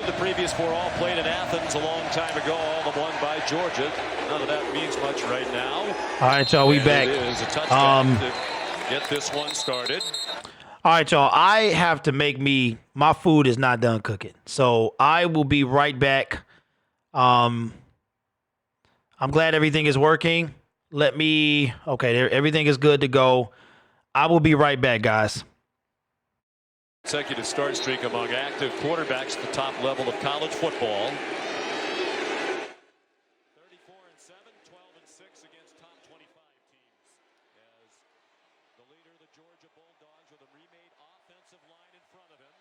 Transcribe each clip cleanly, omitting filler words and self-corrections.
The previous 4 all played in Athens a long time ago, all of them won by Georgia. None of that means much right now. All right, y'all, we back. It is a touchdown to get this one started. All right, y'all, I have to make my food is not done cooking. So I will be right back. I'm glad everything is working. Okay, everything is good to go. I will be right back, guys. Consecutive start streak among active quarterbacks at the top level of college football. 34-7, 12-6 against top 25 teams. As the leader of the Georgia Bulldogs with a remade offensive line in front of him.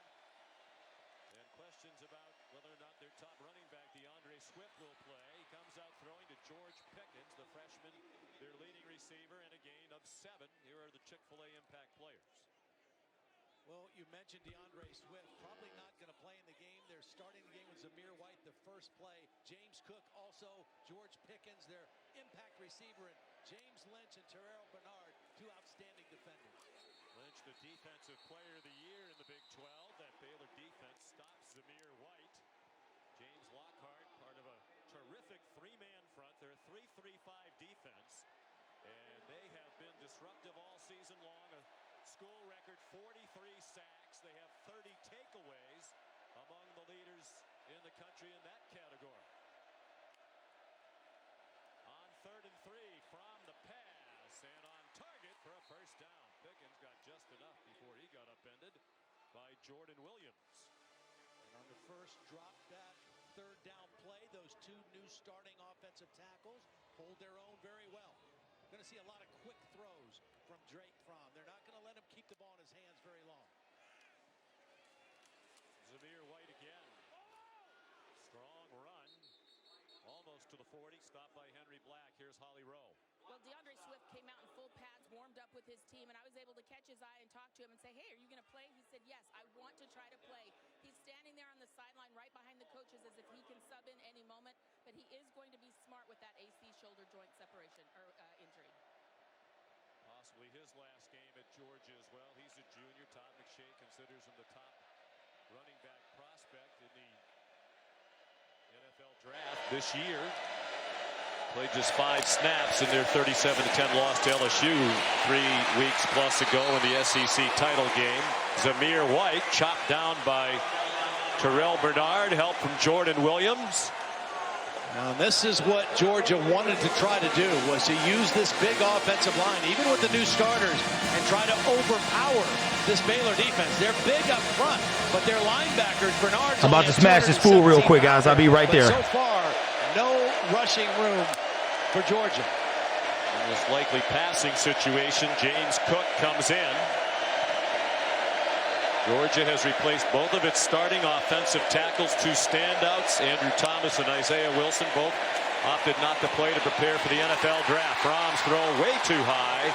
And questions about whether or not their top running back, DeAndre Swift, will play. He comes out throwing to George Pickens, the freshman, their leading receiver, and a gain of 7. Here are the Chick-fil-A impact players. Well, you mentioned DeAndre Swift, probably not going to play in the game. They're starting the game with Zamir White, the first play. James Cook also, George Pickens, their impact receiver, and James Lynch and Terrell Bernard, 2 outstanding defenders. Lynch, the defensive player of the year in the Big 12. That Baylor defense stops Zamir White. James Lockhart, part of a terrific 3-man front. They're a 3-3-5 defense, and they have been disruptive all season long. School record 43 sacks. They have 30 takeaways, among the leaders in the country in that category. On 3rd and 3 from the pass and on target for a first down. Pickens got just enough before he got upended by Jordan Williams. And on the first drop back, 3rd down play, those 2 new starting offensive tackles hold their own very well. Going to see a lot of quick throws from Drake Fromm. They're not going to let him keep the ball in his hands very long. Zamir White again. Strong run. Almost to the 40. Stopped by Henry Black. Here's Holly Rowe. Well, DeAndre Swift came out in full pads, warmed up with his team, and I was able to catch his eye and talk to him and say, hey, are you going to play? He said, yes, I want to try to play. He's standing there on the sideline right behind the coaches as if he can sub in any moment, but he is going to be smart with that AC shoulder joint separation or injury. Possibly his last game at Georgia as well. He's a junior. Todd McShay considers him the top running back prospect in the NFL draft this year. Played just 5 snaps in their 37-10 loss to LSU 3 weeks plus ago in the SEC title game. Zamir White chopped down by Terrell Bernard, help from Jordan Williams. Now, this is what Georgia wanted to try to do, was to use this big offensive line, even with the new starters, and try to overpower this Baylor defense. They're big up front, but their linebackers, Bernard's I'm about to smash this fool real quick, guys. I'll be right there. So far, no rushing room for Georgia. In this likely passing situation, James Cook comes in. Georgia has replaced both of its starting offensive tackles, 2 standouts. Andrew Thomas and Isaiah Wilson both opted not to play to prepare for the NFL draft. Fromm's throw way too high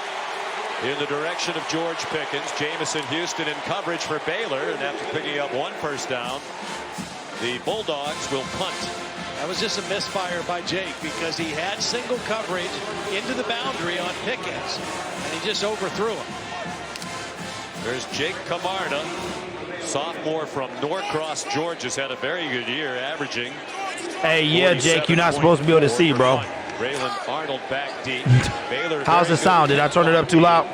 in the direction of George Pickens. Jamison Houston in coverage for Baylor, and after picking up 1 first down, the Bulldogs will punt. That was just a misfire by Jake because he had single coverage into the boundary on Pickens, and he just overthrew him. There's Jake Camarda, sophomore from Norcross, Georgia's had a very good year, averaging. Hey, yeah, Jake, you're not supposed to be able to see, bro. Raylan Arnold back deep. Baylor. How's it sound? Did I turn it up too loud?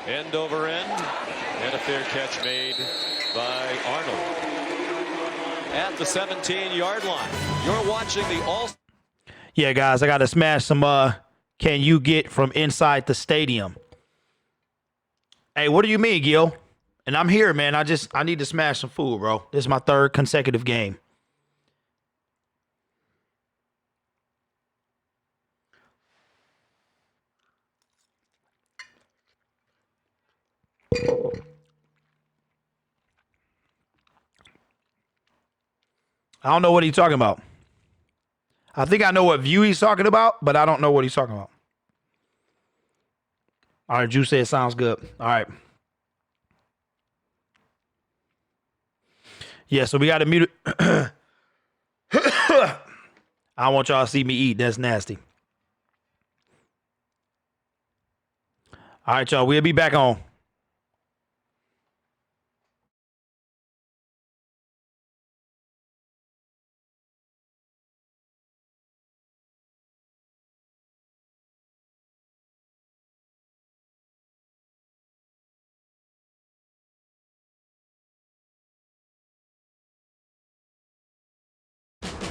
End over end, and a fair catch made by Arnold at the 17-yard line. You're watching the all. Yeah, guys, I got to smash some can you get from inside the stadium? Hey, what do you mean, Gil? And I'm here, man. I need to smash some food, bro. This is my 3rd consecutive game. I don't know what he's talking about. I think I know what view he's talking about, but I don't know what he's talking about. All right, Juice said it sounds good. All right. Yeah, so we got to mute it. I don't want y'all to see me eat. That's nasty. All right, y'all. We'll be back on.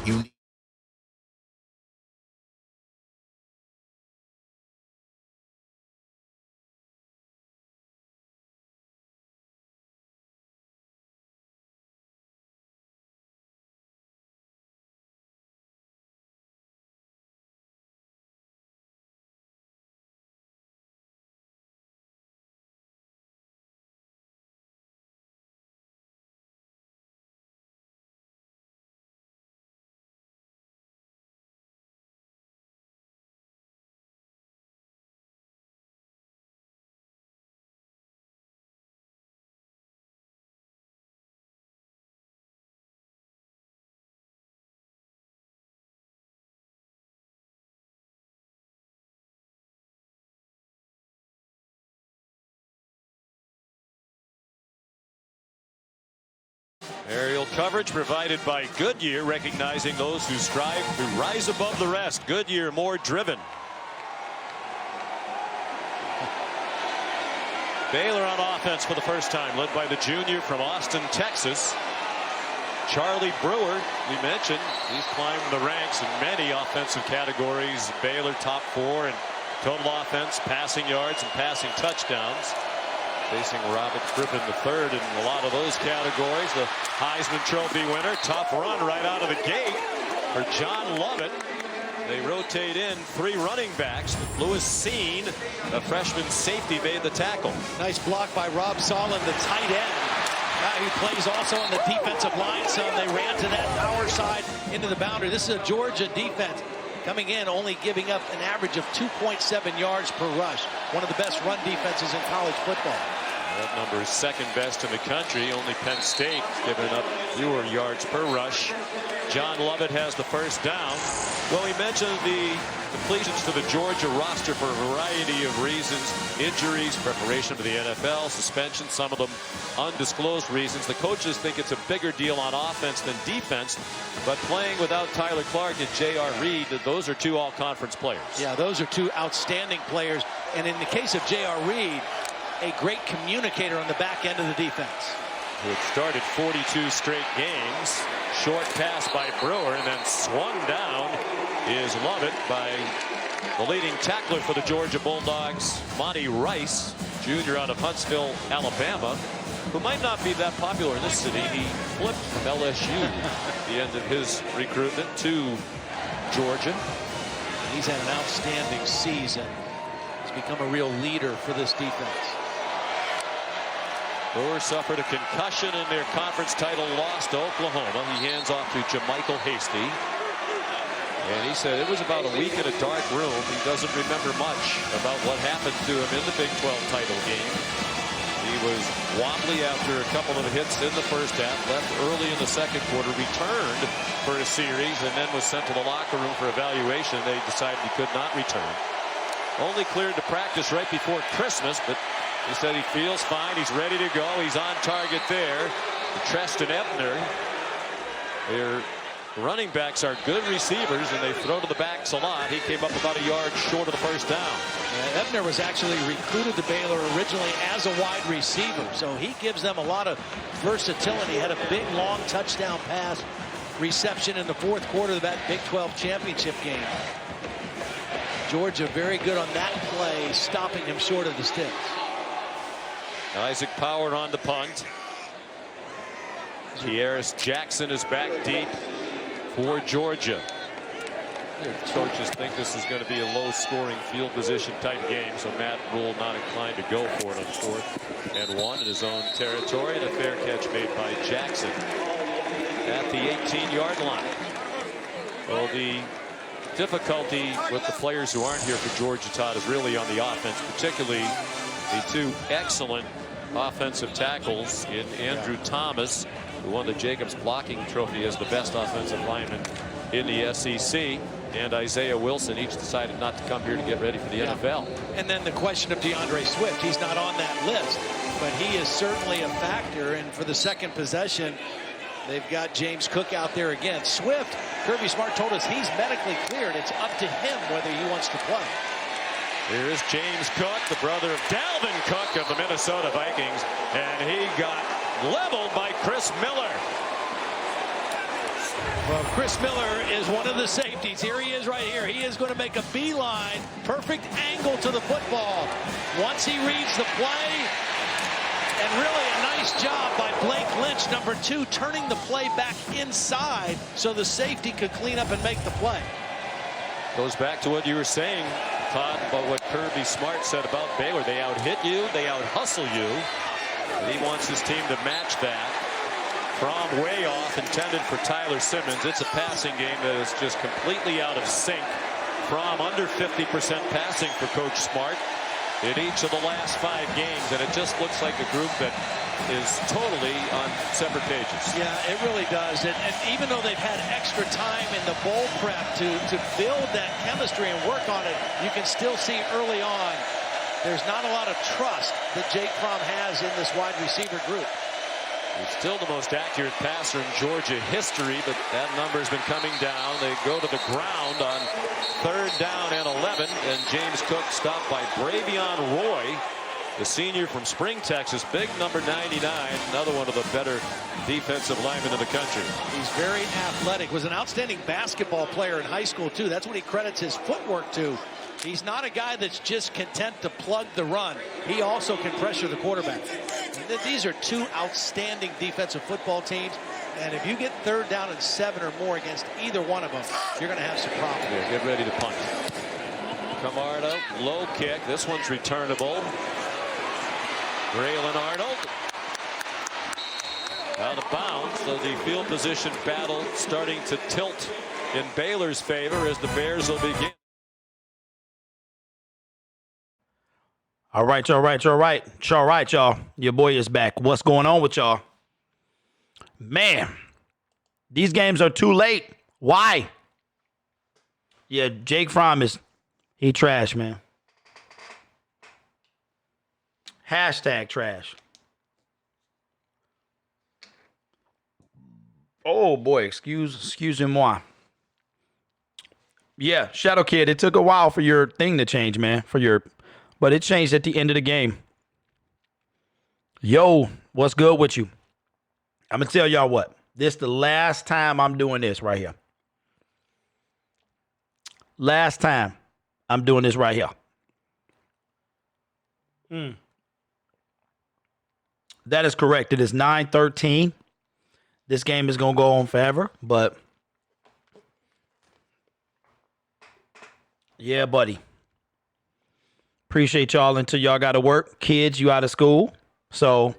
You Aerial coverage provided by Goodyear, recognizing those who strive to rise above the rest. Goodyear, more driven. Baylor on offense for the first time, led by the junior from Austin, Texas. Charlie Brewer, we mentioned, he's climbed the ranks in many offensive categories. Baylor top 4 in total offense, passing yards, and passing touchdowns. Facing Robert Griffin III in a lot of those categories. The Heisman Trophy winner. Tough run right out of the gate for John Lovett. They rotate in 3 running backs. Lewis Seen, a freshman safety, made the tackle. Nice block by Rob Solon, the tight end. Guy who plays also on the defensive line. So they ran to that power side into the boundary. This is a Georgia defense coming in, only giving up an average of 2.7 yards per rush. One of the best run defenses in college football. That number is second best in the country. Only Penn State giving up fewer yards per rush. John Lovett has the first down. Well, we mentioned the depletions to the Georgia roster for a variety of reasons. Injuries, preparation for the NFL, suspension, some of them undisclosed reasons. The coaches think it's a bigger deal on offense than defense, but playing without Tyler Clark and J.R. Reed, those are 2 all-conference players. Yeah, those are 2 outstanding players. And in the case of J.R. Reed, a great communicator on the back end of the defense. Who had started 42 straight games. Short pass by Brewer, and then swung down is Lovett by the leading tackler for the Georgia Bulldogs, Monty Rice, junior out of Huntsville, Alabama, who might not be that popular in this city. He flipped from LSU at the end of his recruitment to Georgia. He's had an outstanding season. He's become a real leader for this defense. Brewer suffered a concussion in their conference title loss to Oklahoma. He hands off to Jamichael Hasty. And he said it was about a week in a dark room. He doesn't remember much about what happened to him in the Big 12 title game. He was wobbly after a couple of hits in the first half, left early in the second quarter, returned for a series, and then was sent to the locker room for evaluation. They decided he could not return. Only cleared to practice right before Christmas, but he said he feels fine. He's ready to go. He's on target there. Treston Ebner. Their running backs are good receivers, and they throw to the backs a lot. He came up about a yard short of the first down. Ebner was actually recruited to Baylor originally as a wide receiver, so he gives them a lot of versatility. Had a big, long touchdown pass reception in the fourth quarter of that Big 12 championship game. Georgia very good on that play, stopping him short of the sticks. Isaac Power on the punt. Kieris Jackson is back deep for Georgia. Coaches think this is going to be a low-scoring field position type game, so Matt Rule not inclined to go for it on 4th and 1 in his own territory, and a fair catch made by Jackson at the 18-yard line. Well, the difficulty with the players who aren't here for Georgia, Todd, is really on the offense, particularly the 2 excellent offensive tackles in Andrew Thomas, who won the Jacobs blocking trophy as the best offensive lineman in the SEC, and Isaiah Wilson. Each decided not to come here to get ready for the NFL. And then the question of DeAndre Swift. He's not on that list, but he is certainly a factor. And for the second possession, they've got James Cook out there again. Swift, Kirby Smart told us he's medically cleared. It's up to him whether he wants to play. Here is James Cook, the brother of Dalvin Cook of the Minnesota Vikings, and he got leveled by Chris Miller. Well, Chris Miller is one of the safeties. Here he is right here. He is going to make a beeline. Perfect angle to the football. Once he reads the play, and really a nice job by Blake Lynch, number 2, turning the play back inside so the safety could clean up and make the play. Goes back to what you were saying, Todd, about what Kirby Smart said about Baylor. They out-hit you, they out-hustle you, and he wants his team to match that. From way off, intended for Tyler Simmons. It's a passing game that is just completely out of sync. From under 50% passing for Coach Smart in each of the last 5 games, and it just looks like a group that is totally on separate pages. Yeah, it really does. And even though they've had extra time in the bowl prep to build that chemistry and work on it, you can still see early on there's not a lot of trust that Jake Fromm has in this wide receiver group. He's still the most accurate passer in Georgia history, but that number has been coming down. They go to the ground on 3rd down and 11, and James Cook stopped by Bravion Roy, the senior from Spring, Texas. Big number 99, another one of the better defensive linemen in the country. He's very athletic, was an outstanding basketball player in high school too. That's what he credits his footwork to. He's not a guy that's just content to plug the run. He also can pressure the quarterback. And these are 2 outstanding defensive football teams. And if you get 3rd down and 7 or more against either one of them, you're going to have some problems. Yeah, get ready to punt. Camardo, low kick. This one's returnable. Braylon Arnold out of bounds. So the field position battle starting to tilt in Baylor's favor as the Bears will begin. All right, y'all. Your boy is back. What's going on with y'all? Man, these games are too late. Why? Yeah, Jake Fromm he trash, man. Hashtag trash. Oh boy, excuse-moi. Yeah, Shadow Kid, it took a while for your thing to change, man. But it changed at the end of the game. Yo, what's good with you? I'm going to tell y'all what. This is the last time I'm doing this right here. Last time I'm doing this right here. That is correct. It is 9:13. This game is going to go on forever, but yeah, buddy. Appreciate y'all until y'all got to work. Kids, you out of school. So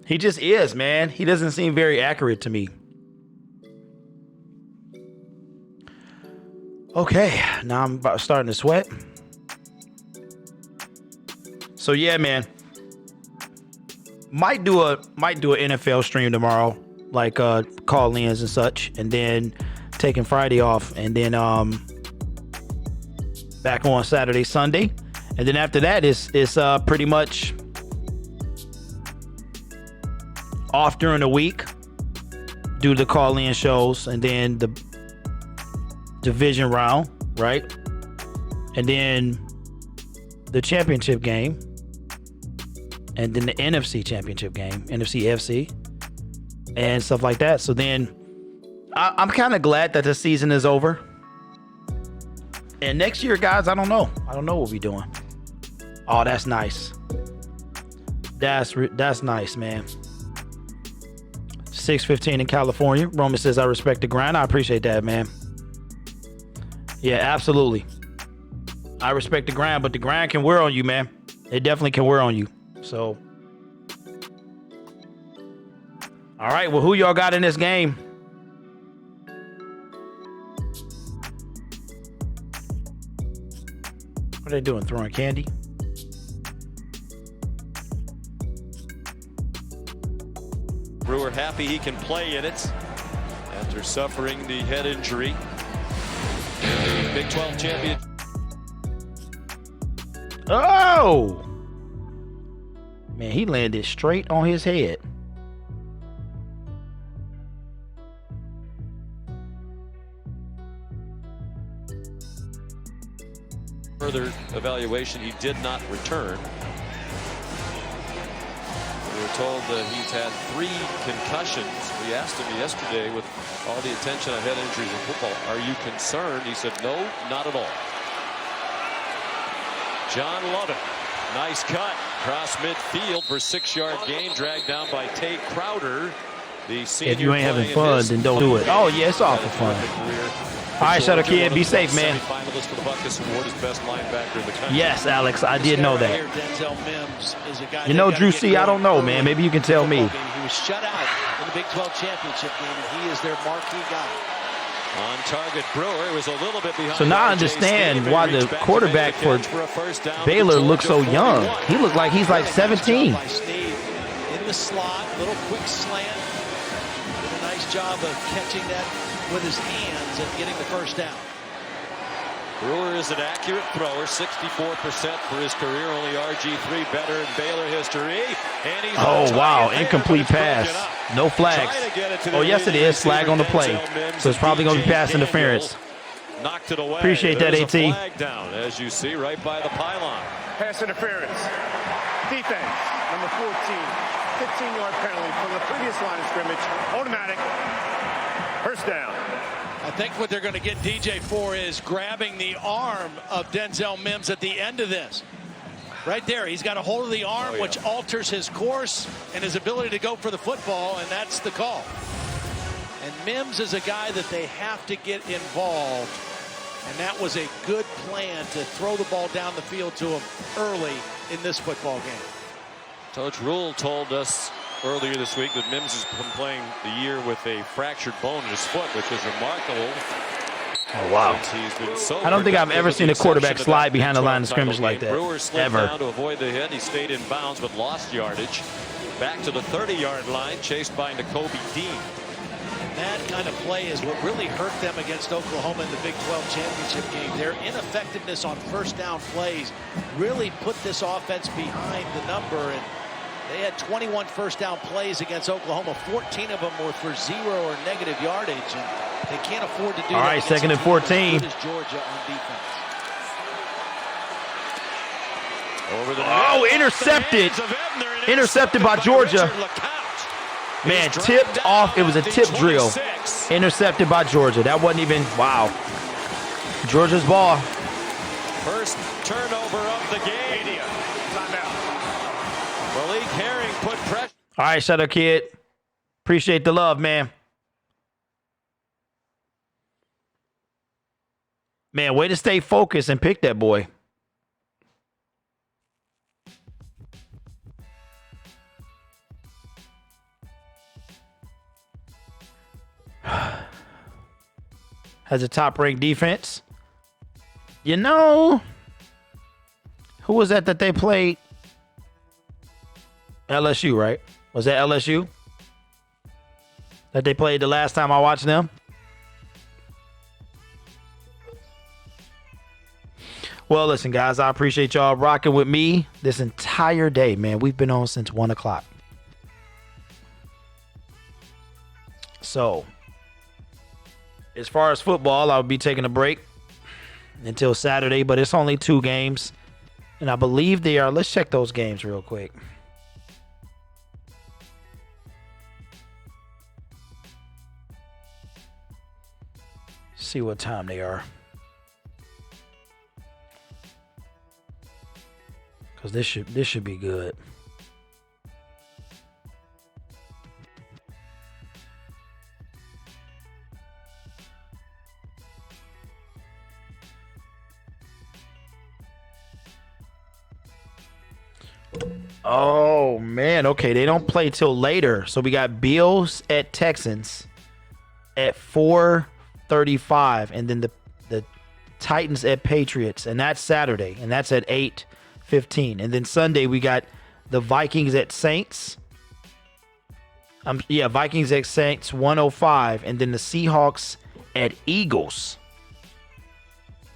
he just is, man. He doesn't seem very accurate to me. Okay, now I'm about starting to sweat. So yeah, man. Might do a NFL stream tomorrow, like call-ins and such, and then taking Friday off, and then back on Saturday, Sunday, and then after that it's pretty much off during the week due to call-in shows, and then the division round, right, and then the championship game, and then the NFC championship game, NFC FC, and stuff like that. So then I'm kind of glad that the season is over. And next year, guys, I don't know what we'll be doing. Oh, that's nice. That's nice, man. 6:15 in California. Roman says, I respect the grind. I appreciate that, man. Yeah, absolutely. I respect the grind, but the grind can wear on you, man. It definitely can wear on you. So, all right. Well, who y'all got in this game? What are they doing? Throwing candy? Brewer happy he can play in it after suffering the head injury. Big 12 champion. Oh! Man, he landed straight on his head. Further evaluation, he did not return. told that he's had 3 concussions. We asked him yesterday, with all the attention on head injuries in football, are you concerned? He said, no, not at all. John Lovett, nice cut across midfield for 6-yard gain, dragged down by Tate Crowder. The senior. If you ain't having fun, then don't do it. Oh yeah, it's awful fun. All right, Shuttle Kid, be safe, man. Finalist for the Buckus Award as best linebacker in the country. Yes, Alex, I did know that. You know, Drew C, I don't know, man. Maybe you can tell me. He was shut out in the Big 12 championship game, and he is their marquee guy. On target, Brewer. It was a little bit behind. So now I understand why the quarterback for Baylor looks so young. He looked like he's like 17. In the slot, little quick slant. Did a nice job of catching that with his hands and getting the first down. Brewer is an accurate thrower, 64% for his career. Only RG3 better in Baylor history. And he's wow, incomplete pass. No flags. Oh, yes, it is. Flag on the play. So it's probably going to be pass interference. Knocked it away. Appreciate that, AT. Flag down, as you see, right by the pylon. Pass interference. Defense, number 14. 15-yard penalty from the previous line of scrimmage. Automatic. First down. I think what they're going to get DJ for is grabbing the arm of Denzel Mims at the end of this. Right there, he's got a hold of the arm, which alters his course and his ability to go for the football, and that's the call. And Mims is a guy that they have to get involved, and that was a good plan to throw the ball down the field to him early in this football game. Coach Rule told us earlier this week that Mims has been playing the year with a fractured bone in his foot, which is remarkable. Oh, wow. I don't think I've ever seen a quarterback slide behind the line of scrimmage like that. Brewer slid Ever. down to avoid the hit. He stayed in bounds but lost yardage. Back to the 30-yard line, chased by N'Kobe Dean. And that kind of play is what really hurt them against Oklahoma in the Big 12 championship game. Their ineffectiveness on first down plays really put this offense behind the number. And they had 21 first down plays against Oklahoma. 14 of them were for 0 or negative yardage, and they can't afford to do that. All right, second and 14. As Georgia on defense. Over the intercepted. Intercepted by Georgia. Man, tipped off. It was a tip drill. Intercepted by Georgia. That wasn't even, wow. Georgia's ball. First turnover of the game. Malik Herring put pressure. All right, Shuttle Kid. Appreciate the love, man. Man, way to stay focused and pick that boy. Has a top-ranked defense. You know, who was that they played? LSU, right? Was that LSU that they played the last time I watched them? Well, listen, guys, I appreciate y'all rocking with me this entire day, man. We've been on since 1 o'clock. So, as far as football, I'll be taking a break until Saturday, but it's only 2 games. And I believe they are. Let's check those games real quick. See what time they are. Because this should be good. Oh man, okay, they don't play till later. So we got Bills at Texans at 4:35, and then the Titans at Patriots, and that's Saturday, and that's at 8:15. And then Sunday we got the Vikings at Saints. Vikings at Saints 1:05, and then the Seahawks at Eagles.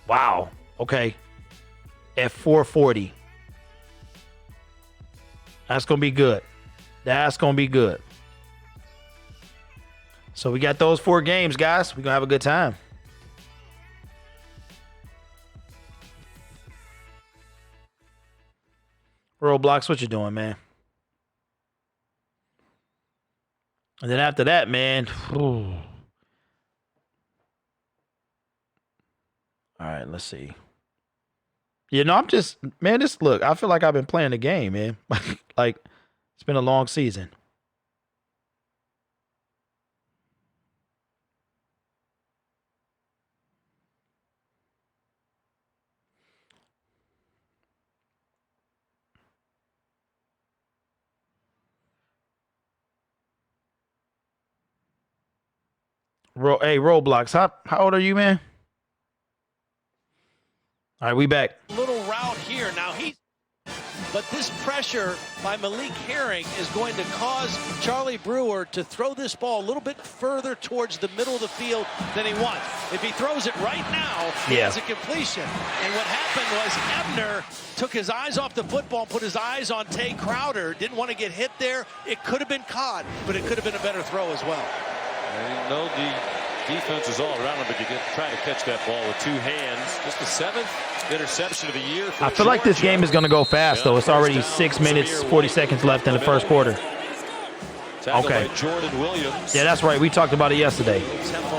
Wow. Okay. At 4:40. That's going to be good. That's going to be good. So we got those 4 games, guys. We're going to have a good time. Roblox, what you doing, man? And then after that, man. All right, let's see. You know, I'm just, man, look, I feel like I've been playing the game, man. Like, it's been a long season. Hey, Roblox, how old are you, man? All right, we back. Little route here. Now but this pressure by Malik Herring is going to cause Charlie Brewer to throw this ball a little bit further towards the middle of the field than he wants. If he throws it right now, he has a completion. And what happened was Ebner took his eyes off the football and put his eyes on Tay Crowder. Didn't want to get hit there. It could have been caught, but it could have been a better throw as well. You know, the defense is all around him, but you try to catch that ball with two hands. Just the 7th interception of the year. I feel like this game is going to go fast, though. It's already 6 minutes, 40 seconds left in the first quarter. Okay. Jordan Williams. Yeah, that's right. We talked about it yesterday.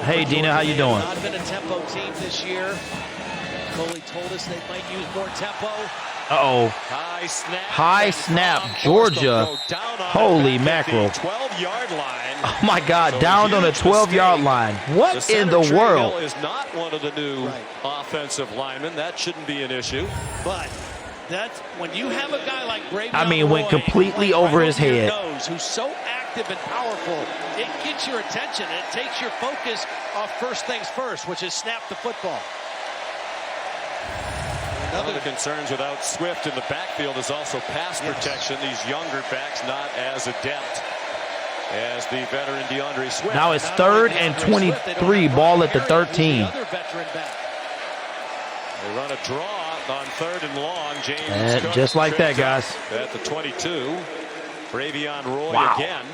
Hey, Dina, how you doing? Not been a tempo team this year. Coley told us they might use more tempo. Uh-oh. High snap, Georgia. Holy mackerel. 12-yard line. Oh, my God. Downed on a 12-yard line. What in the world? Is not one of the new offensive linemen. That shouldn't be an issue. But that's when you have a guy like Bravion I mean, went completely over his head. Who's so active and powerful, it gets your attention. And it takes your focus off first things first, which is snap the football. One of the concerns without Swift in the backfield is also pass protection. These younger backs not as adept as the veteran DeAndre Swift. Now it's 3rd and 23, ball at the 13. They run a draw on 3rd and long. James Cook just like that, guys. At the 22. Bravion Roy again.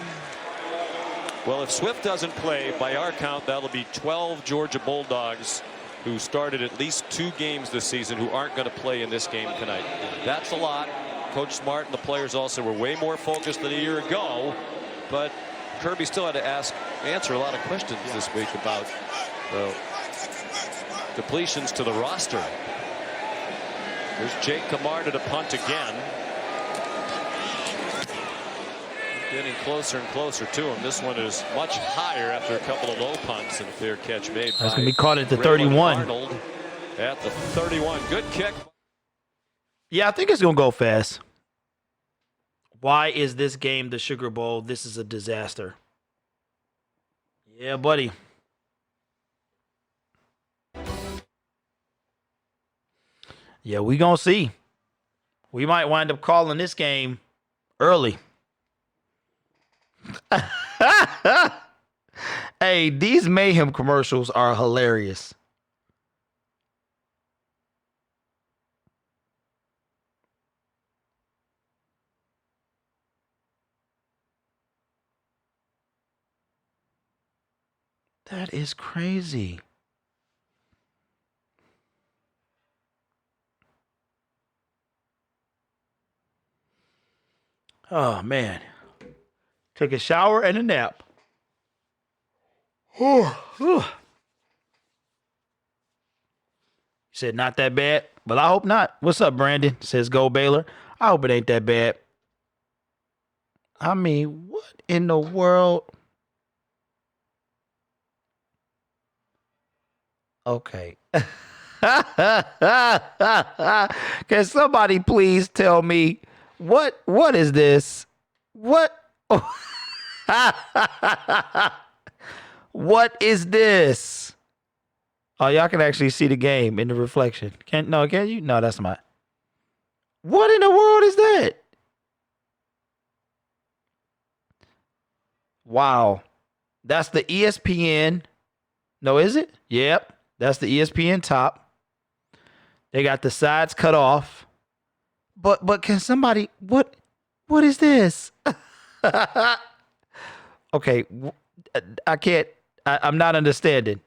Well, if Swift doesn't play, by our count, that'll be 12 Georgia Bulldogs who started at least 2 games this season who aren't going to play in this game tonight. That's a lot. Coach Smart and the players also were way more focused than a year ago. But Kirby still had to answer a lot of questions this week about depletions to the roster. There's Jake Camarda to punt again. Getting closer and closer to him. This one is much higher after a couple of low punts and a fair catch made. That's going to be caught at the 31. Arnold at the 31. Good kick. Yeah, I think it's going to go fast. Why is this game the Sugar Bowl? This is a disaster. Yeah, buddy. Yeah, we going to see. We might wind up calling this game early. Hey, these Mayhem commercials are hilarious. That is crazy. Oh, man. Took a shower and a nap. You said not that bad, but I hope not. What's up, Brandon? Says go Baylor. I hope it ain't that bad. I mean, what in the world? Okay. Can somebody please tell me what is this? What? What is this? Oh, y'all can actually see the game in the reflection. Can you? No, that's not. What in the world is that? Wow. That's the ESPN. No, is it? Yep. That's the ESPN top. They got the sides cut off. But can somebody what is this? Okay, I can't. I'm not understanding.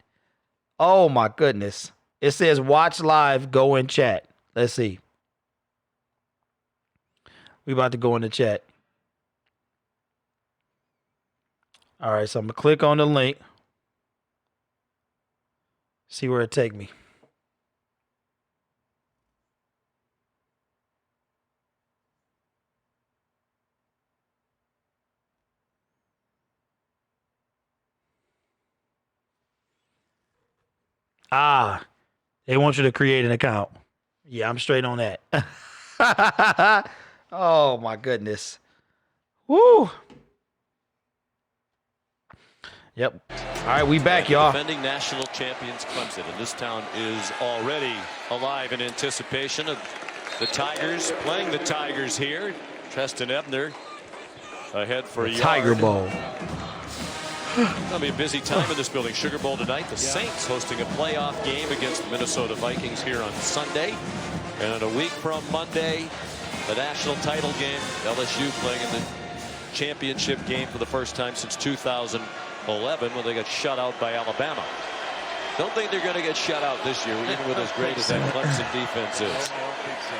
Oh my goodness! It says watch live. Go in chat. Let's see. We about to go in the chat. All right, so I'm going to click on the link. See where it take me. Ah, they want you to create an account. Yeah, I'm straight on that. Oh, my goodness. Woo. Yep. All right, we back, y'all. Defending national champions Clemson, and this town is already alive in anticipation of the Tigers playing the Tigers here. Treston Ebner ahead for a Tiger yard. Bowl. It'll be a busy time in this building. Sugar Bowl tonight. The Saints hosting a playoff game against the Minnesota Vikings here on Sunday. And in a week from Monday, the national title game. LSU playing in the championship game for the first time since 2011 when they got shut out by Alabama. Don't think they're going to get shut out this year, even with as great as that Clemson defense is. I don't think so.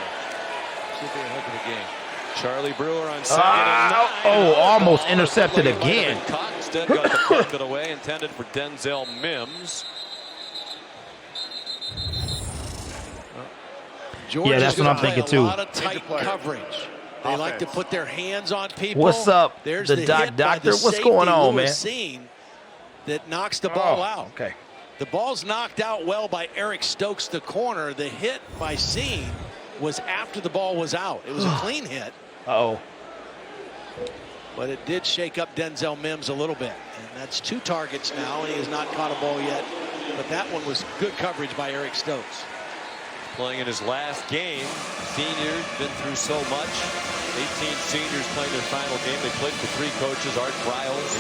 Should be a heck of a game. Charlie Brewer on second and 9. Oh, almost intercepted again. Instead got the bucket away, intended for Denzel Mims. Yeah, that's what I'm thinking too. A lot of tight coverage. They like to put their hands on people. What's up, There's the doc doctor? What's going on, man? That knocks the ball out. Okay. The ball's knocked out well by Eric Stokes, the corner. The hit by Scene was after the ball was out. It was a clean hit. Uh-oh. But it did shake up Denzel Mims a little bit. And that's 2 targets now, and he has not caught a ball yet. But that one was good coverage by Eric Stokes. Playing in his last game. Seniors, been through so much. 18 seniors playing their final game. They played for 3 coaches, Art Briles,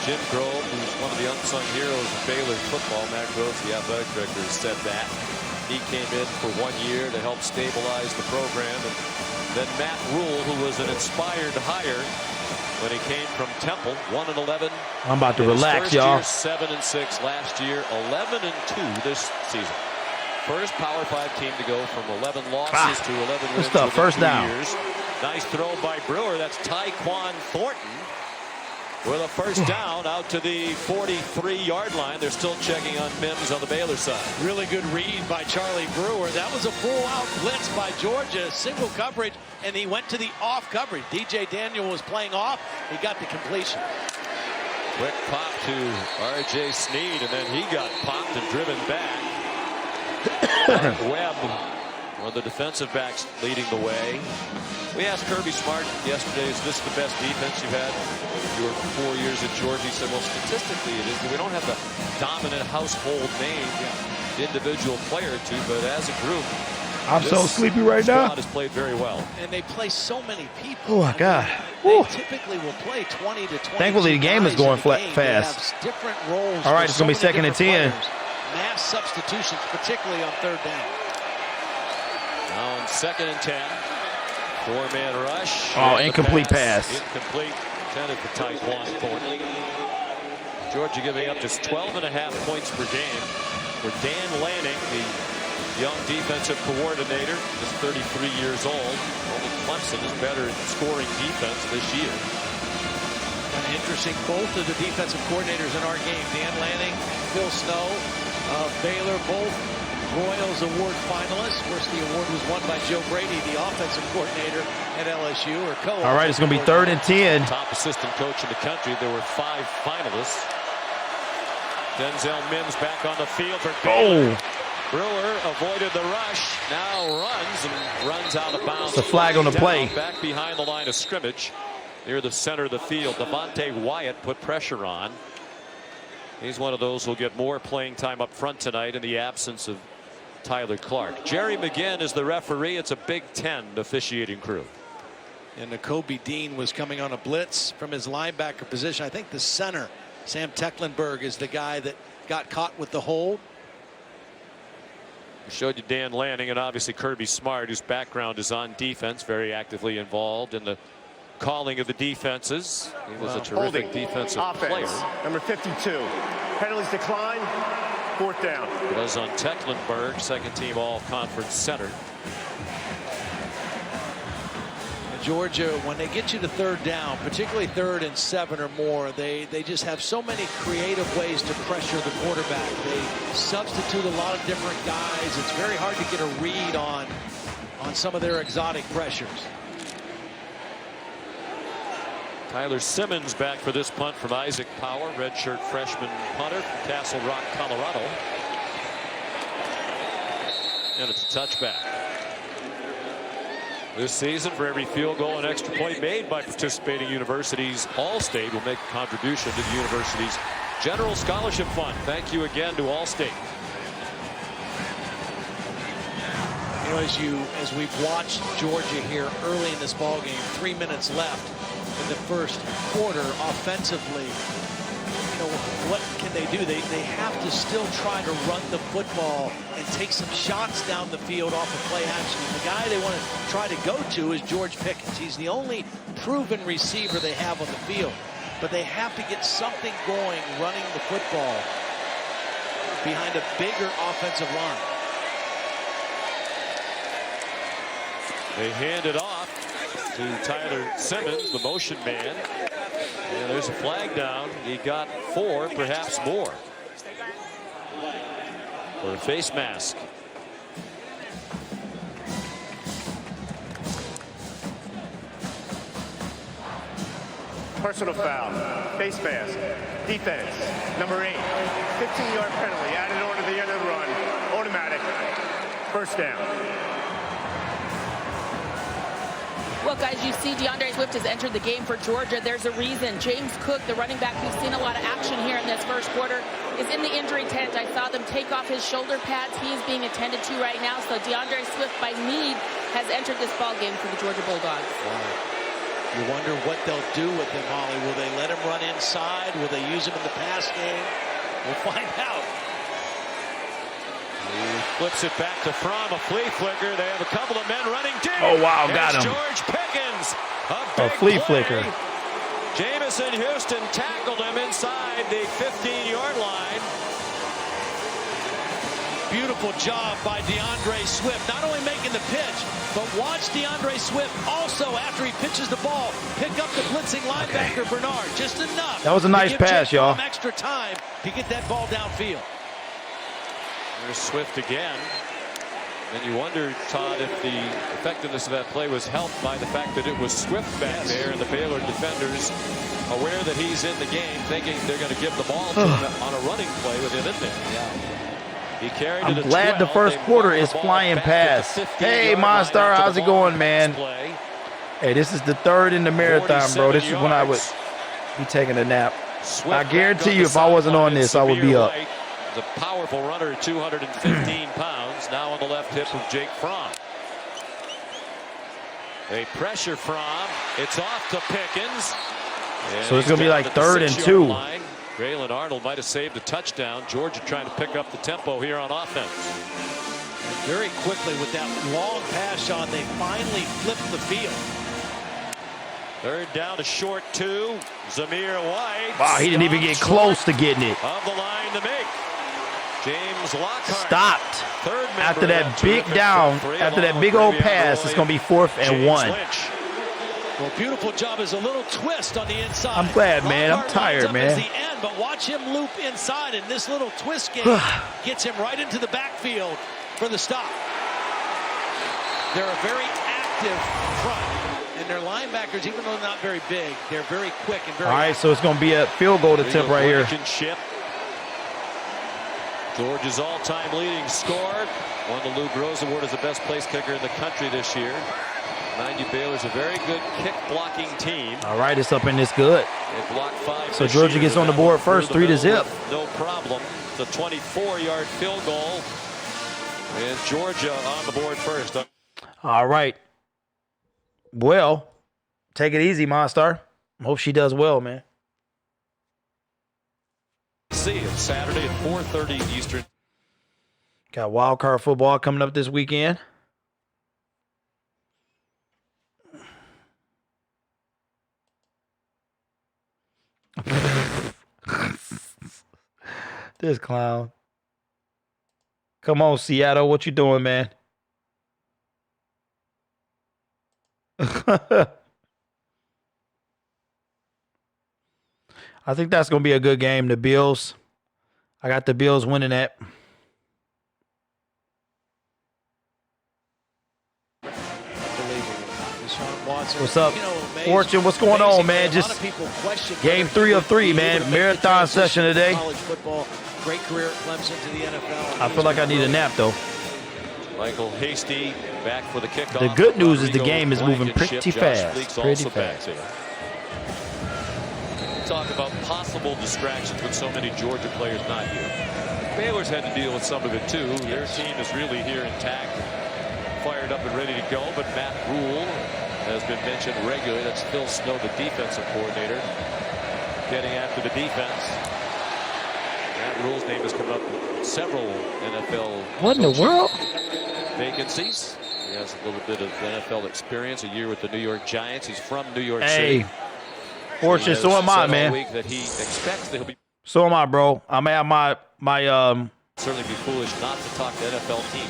Jim Grove, who's one of the unsung heroes of Baylor football. Matt Groves, the athletic director, has said that. He came in for 1 year to help stabilize the program. And then Matt Rule, who was an inspired hire when he came from Temple, 1-11. I'm about to relax, y'all. 7-6 last year, 11-2 this season. First Power 5 team to go from 11 losses to 11 wins stuff, within first 2 down. years. Nice throw by Brewer. That's Tyquan Thornton with a first down out to the 43-yard line. They're still checking on Mims on the Baylor side. Really good read by Charlie Brewer. That was a full-out blitz by Georgia, single coverage, and he went to the off coverage. DJ Daniel was playing off. He got the completion. Quick pop to R.J. Sneed, and then he got popped and driven back. Webb, one of the defensive backs, leading the way. We asked Kirby Smart yesterday, is this the best defense you've had your 4 years at Georgia? He said, well, statistically it is. We don't have the dominant household name individual player or two, but as a group, I'm so sleepy right now. Squad has played very well. And they play so many people. Oh, my God. They typically will play 20 to 20. Thankfully, the game is going fast. fast. Roles. All right, it's going to be second and 10. Mass substitutions, particularly on 3rd down. Now on 2nd and 10. 4-man rush. Oh, incomplete pass. Incomplete. Intended for Tyquan Thornton. Georgia giving up just 12.5 points per game for Dan Lanning, the young defensive coordinator, just 33 years old. Only Clemson is better at scoring defense this year. Kind of interesting, both of the defensive coordinators in our game, Dan Lanning, Phil Snow, Baylor, both Royals Award finalists. Of course, the award was won by Joe Brady, the offensive coordinator at LSU. All right, it's going to be 3rd and 10. Top assistant coach in the country. There were 5 finalists. Denzel Mims back on the field for Baylor. Brewer avoided the rush. Now runs out of bounds. It's a flag on the play. Back behind the line of scrimmage near the center of the field. Devontae Wyatt put pressure on. He's one of those who'll get more playing time up front tonight in the absence of Tyler Clark. Jerry McGinn is the referee. It's a Big Ten officiating crew. And Nakobe Dean was coming on a blitz from his linebacker position. I think the center, Sam Tecklenburg, is the guy that got caught with the hold. We showed you Dan Lanning and obviously Kirby Smart, whose background is on defense, very actively involved in the calling of the defenses. He was a terrific defensive player. Number 52. Penalties decline. 4th down. It was on Tecklenburg, second team all-conference center. And Georgia, when they get you to third down, particularly 3rd and 7 or more, they just have so many creative ways to pressure the quarterback. They substitute a lot of different guys. It's very hard to get a read on some of their exotic pressures. Tyler Simmons back for this punt from Isaac Power, redshirt freshman punter from Castle Rock, Colorado. And it's a touchback. This season, for every field goal and extra point made by participating universities, All-State will make a contribution to the university's General Scholarship Fund. Thank you again to All-State. You know, as we've watched Georgia here early in this ball game, 3 minutes left in the first quarter offensively, you know, what can they do? They have to still try to run the football and take some shots down the field off of play action. And the guy they want to try to go to is George Pickens. He's the only proven receiver they have on the field. But they have to get something going running the football behind a bigger offensive line. They hand it off to Tyler Simmons, the motion man. And there's a flag down. He got 4, perhaps more, for a face mask. Personal foul, face mask, defense, number 8, 15-yard penalty, added on to the end of the run, automatic, first down. Well, guys, you see DeAndre Swift has entered the game for Georgia. There's a reason. James Cook, the running back who's seen a lot of action here in this first quarter, is in the injury tent. I saw them take off his shoulder pads. He is being attended to right now. So DeAndre Swift, by need, has entered this ball game for the Georgia Bulldogs. Wow. You wonder what they'll do with him, Holly. Will they let him run inside? Will they use him in the pass game? We'll find out. He flips it back to Fromm, a flea flicker. They have a couple of men running deep. Oh, wow, got him. George Pickens, A flea flicker. Jamison Houston tackled him inside the 15-yard line. Beautiful job by DeAndre Swift, not only making the pitch, but watch DeAndre Swift also, after he pitches the ball, pick up the blitzing linebacker Bernard, just enough. That was a nice pass, y'all. Extra time to get that ball downfield. There's Swift again. And you wonder, Todd, if the effectiveness of that play was helped by the fact that it was Swift back there and the Baylor defenders aware that he's in the game, thinking they're going to give the ball to him on a running play with him in there. Yeah. He carried it. I'm glad the first quarter is flying past. Hey, MONSTAR, how's it going, man? Hey, this is the 3rd in the marathon, bro. This is when I would be taking a nap. I guarantee you, if I wasn't on this, I would be up. The powerful runner, 215 pounds, now on the left hip of Jake Fromm. They pressure Fromm. It's off to Pickens. So it's going to be like 3rd and 2. Braylon Arnold might have saved a touchdown. Georgia trying to pick up the tempo here on offense. And very quickly with that long pass, Sean, they finally flipped the field. 3rd down to short 2. Zamir White. Wow, he didn't even get close to getting it. Of the line to make. James Lockhart stopped. After that big down, after that big old pass, it's going to be 4th and 1. Well, beautiful job is a little twist on the inside. I'm glad, man. I'm tired, man. The end, but watch him loop inside, and this little twist game gets him right into the backfield for the stop. They're a very active front, and their linebackers, even though they're not very big, they're very quick and very. All right, so it's going to be a field goal attempt right here. Georgia's all-time leading scorer. Won the Lou Groza Award as the best place kicker in the country this year. Mind you, Baylor's a very good kick-blocking team. All right, it's up and it's good. They blocked 5. So Georgia gets on the board first, 3-0. No problem. It's a 24-yard field goal. And Georgia on the board first. All right. Well, take it easy, MONSTAR. Hope she does well, man. See you Saturday at 4:30 Eastern. Got wild card football coming up this weekend. This clown. Come on, Seattle. What you doing, man? I think that's going to be a good game. The Bills. I got the Bills winning that. What's up, Fortune? What's going on, man? Just game 3 of 3, man. Marathon session today. Great career at Clemson to the NFL. I feel like I need a nap, though. Michael Hasty back for the kickoff. The good news is the game is moving pretty fast. Pretty fast. Talk about possible distractions with so many Georgia players not here. Baylor's had to deal with some of it, too. Their team is really here intact, fired up and ready to go. But Matt Rule has been mentioned regularly. That's Phil Snow, the defensive coordinator, getting after the defense. Matt Rule's name has come up with several NFL. What in the world? Vacancies. He has a little bit of NFL experience, a year with the New York Giants. He's from New York City. Fortune, so am I, man. That he expects that he'll be. So am I, bro. I'm at my certainly be foolish not to talk to NFL team.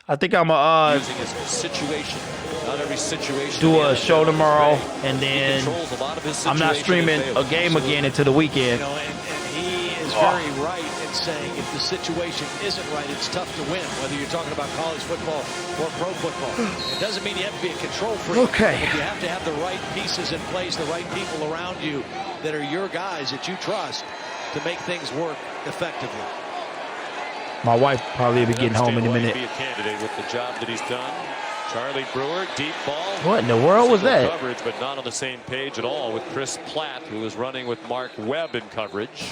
I think I'm using his situation. Not every situation. Do a show tomorrow, and then a lot of his I'm not streaming a game again until the weekend. You know, and he is very right in saying if the situation isn't right, it's tough to win. Whether you're talking about college football or pro football, it doesn't mean you have to be a control freak. Okay. But you have to have the right pieces in place, the right people around you that are your guys that you trust to make things work effectively. My wife probably will be getting home in a minute. Be a candidate with the job that he's done. Charlie Brewer, deep ball. What in the world was that? Coverage, but not on the same page at all with Chris Platt, who is running with Mark Webb in coverage.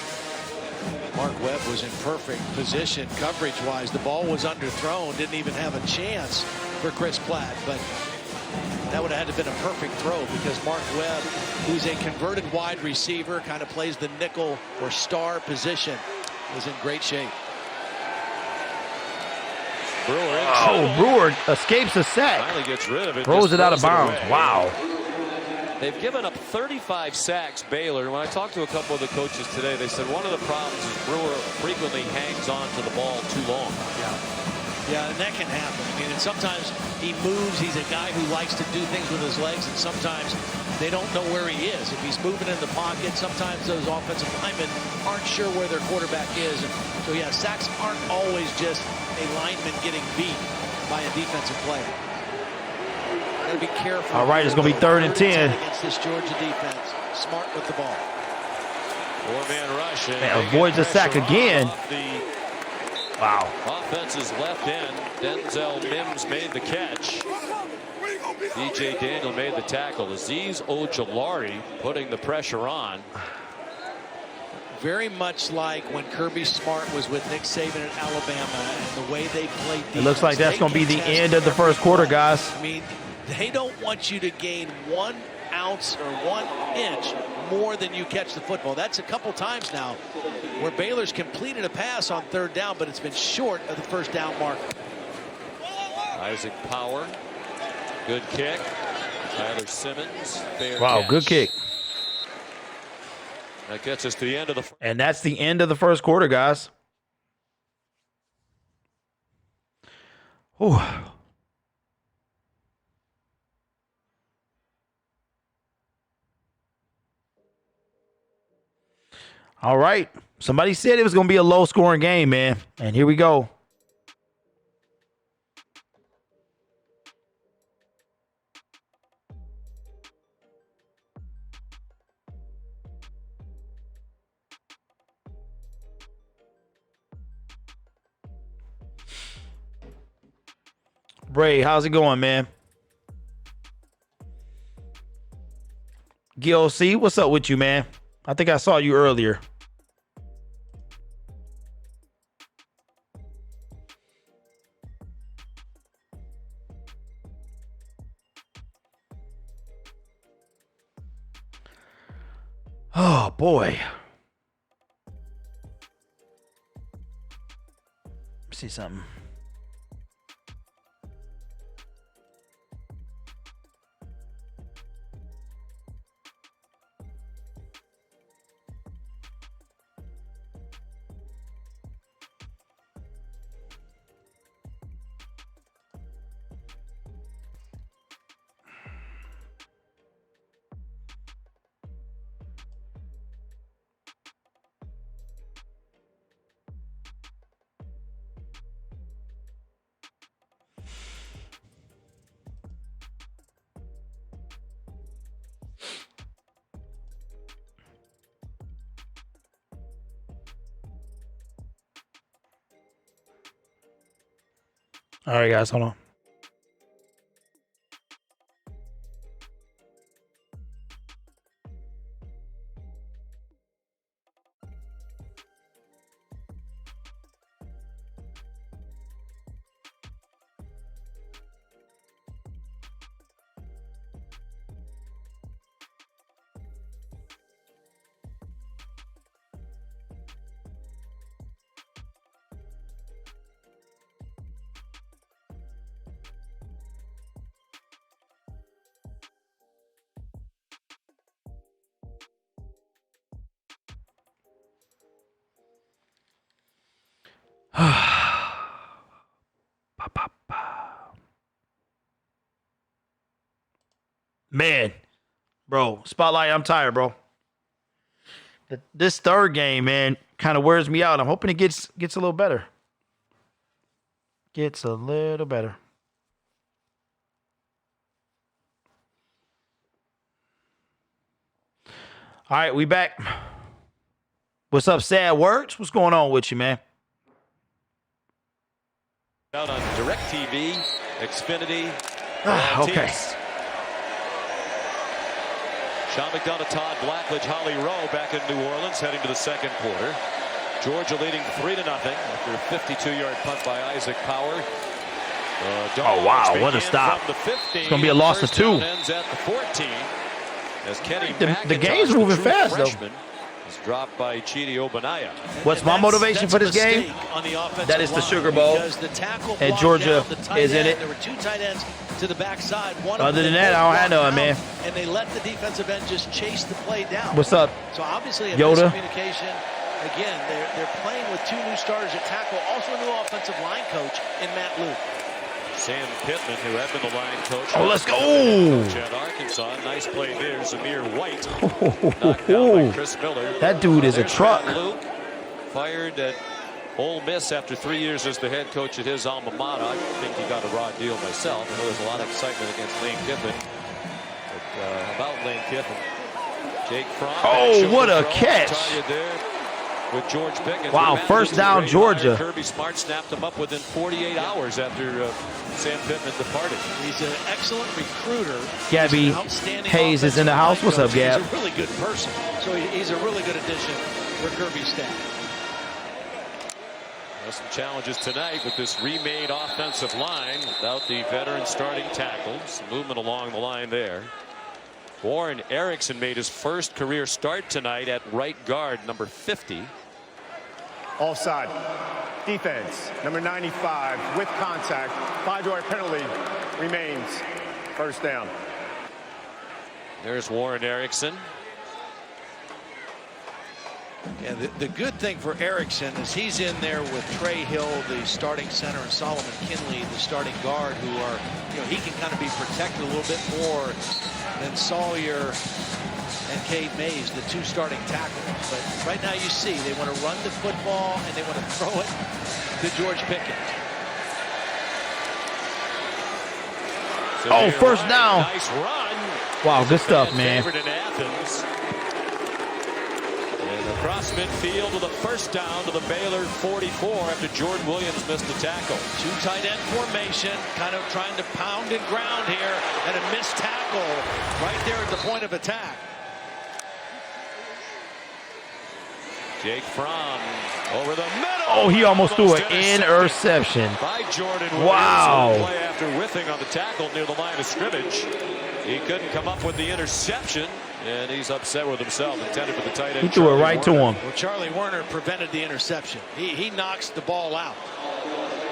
Mark Webb was in perfect position coverage-wise. The ball was underthrown, didn't even have a chance for Chris Platt, but that would have had to have been a perfect throw because Mark Webb, who's a converted wide receiver, kind of plays the nickel or star position, was in great shape. Brewer escapes a sack. Finally gets rid of it. Throws it out of bounds. Wow. They've given up 35 sacks, Baylor. When I talked to a couple of the coaches today, they said one of the problems is Brewer frequently hangs on to the ball too long. Yeah, and that can happen. I mean, and sometimes he moves. He's a guy who likes to do things with his legs, and sometimes they don't know where he is. If he's moving in the pocket, sometimes those offensive linemen aren't sure where their quarterback is. And so, yeah, sacks aren't always just a lineman getting beat by a defensive player. Gotta be careful. All right, it's going to be 3rd and 10. Against this Georgia defense. Smart with the ball. Four-man rush. Man, avoids a sack again. Wow. Offense's left end. Denzel Mims made the catch. DJ Daniel made the tackle. Azeez Ojulari putting the pressure on. Very much like when Kirby Smart was with Nick Saban at Alabama and the way they played defense. It looks like that's going to be the end of the first quarter, guys. I mean, they don't want you to gain 1 ounce or 1 inch more than you catch the football. That's a couple times now where Baylor's completed a pass on 3rd down, but it's been short of the 1st down marker. Isaac Power. Good kick. Tyler Simmons. Fair wow, catch. Good kick. That gets us to the end of the. And that's the end of the first quarter, guys. Whew. All right. Somebody said it was going to be a low-scoring game, man. And here we go. Bray, how's it going, man? Gil C, what's up with you, man? I think I saw you earlier. Oh, boy. Let's see something. All right, guys, hold on. Man, bro, Spotlight, I'm tired, bro. This third game, man, kind of wears me out. I'm hoping it gets a little better. Gets a little better. All right, we back. What's up, Sad Words? What's going on with you, man? Out on DirecTV, Xfinity. Okay. Sean McDonough, Todd Blackledge, Holly Rowe back in New Orleans heading to the second quarter. Georgia leading 3-0 after a 52-yard punt by Isaac Power. Oh, wow, what a stop. It's going to be a loss of 2. Ends at the 14. As Kenny the game's moving fast, though. Is dropped by Chidi Obanaya. What's my motivation for this game? That is the Sugar Bowl. And Georgia is in it. There were 2 tight ends to the backside. Other than that, I don't have no, man. And they let the defensive end just chase the play down. What's up, So obviously, a Yoda? miscommunication. Again, they're playing with 2 new starters at tackle. Also a new offensive line coach in Matt Luke. Sam Pittman, who had been the line coach. Oh, let's go. At Arkansas. Nice play there. Zamir White. Knocked down by Chris Miller. That dude is a There's truck. Matt Luke, fired at Ole Miss after 3 years as the head coach at his alma mater. I think he got a raw deal myself. I know there's a lot of excitement against Lane Kiffin. But about Lane Kiffin. Jake Fromm. Oh, what a catch. There with George Pickens. Wow, first down, Georgia. Kirby Smart snapped him up within 48 hours after Sam Pittman departed. He's an excellent recruiter. Gabby Hayes is in the house. What's up, Gab? He's a really good person. So he's a really good addition for Kirby's staff. There's some challenges tonight with this remade offensive line without the veteran starting tackles. Movement along the line there. Warren Erickson made his first career start tonight at right guard, number 50. Offside. Defense, number 95, with contact. 5-yard penalty remains. First down. There's Warren Erickson. Yeah, the good thing for Erickson is he's in there with Trey Hill, the starting center, and Solomon Kinley, the starting guard, who are, he can kind of be protected a little bit more than Sawyer and Cade Mays, the 2 starting tackles. But right now you see they want to run the football and they want to throw it to George Pickens. Oh, first down. Nice run. Wow, good stuff, man. Favorite in Athens. And across midfield with a first down to the Baylor 44 after Jordan Williams missed the tackle. 2 tight end formation, kind of trying to pound and ground here, and a missed tackle right there at the point of attack. Jake Fromm over the middle. Oh, he almost threw an interception. By Jordan Williams. Wow. Play after whiffing on the tackle near the line of scrimmage. He couldn't come up with the interception, and he's upset with himself. Intended for the tight end. He threw it right to him. Well, Charlie Werner prevented the interception. He knocks the ball out.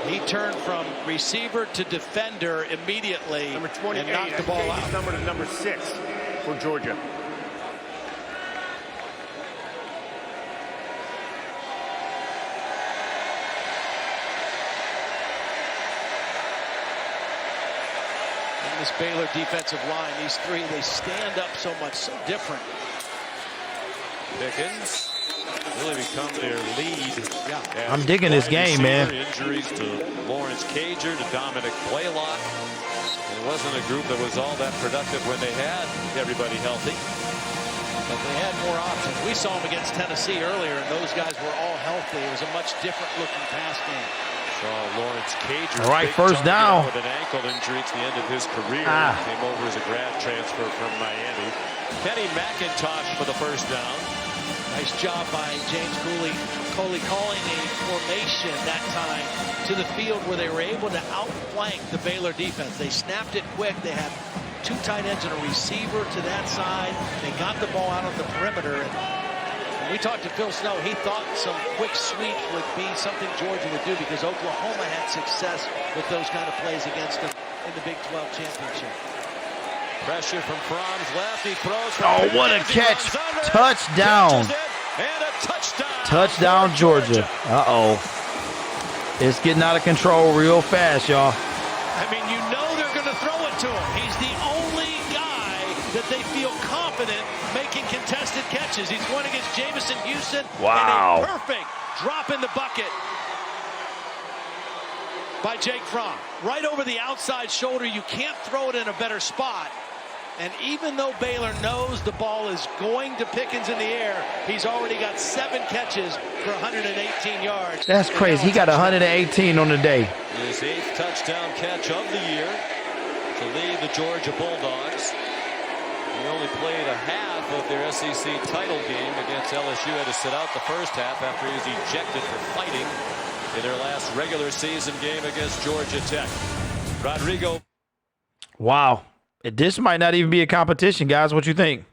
He turned from receiver to defender immediately Number 28, and knocked the ball out. Number to number 6 for Georgia. This Baylor defensive line, these 3, they stand up so much, so different. Pickens really become their lead. Yeah. I'm digging this game, man. Injuries to Lawrence Cager, to Dominic Blaylock. It wasn't a group that was all that productive when they had everybody healthy. But they had more options. We saw them against Tennessee earlier, and those guys were all healthy. It was a much different looking pass game. Saw Lawrence Cager. All right, first down. With an ankle injury to the end of his career. Came over as a grad transfer from Miami. Kenny McIntosh for the first down. Nice job by James Coley calling a formation that time to the field where they were able to outflank the Baylor defense. They snapped it quick. They had 2 tight ends and a receiver to that side. They got the ball out on the perimeter. And when we talked to Phil Snow, he thought some quick sweeps would be something Georgia would do because Oklahoma had success with those kind of plays against them in the Big 12 championship. Pressure from Fromm's left. He throws. Oh, what a catch. Touchdown. And a touchdown. Touchdown, Georgia. Uh-oh. It's getting out of control real fast, y'all. I mean, you know they're going to throw it to him. He's the only guy that they feel confident making contested catches. He's going against Jamison Houston. Wow. And a perfect drop in the bucket by Jake Fromm. Right over the outside shoulder. You can't throw it in a better spot. And even though Baylor knows the ball is going to Pickens in the air, he's already got 7 catches for 118 yards. That's crazy. He got 118 on the day. His 8th touchdown catch of the year to lead the Georgia Bulldogs. He only played a half of their SEC title game against LSU. Had to sit out the first half after he was ejected for fighting in their last regular season game against Georgia Tech. Rodrigo. Wow. This might not even be a competition, guys. What you think?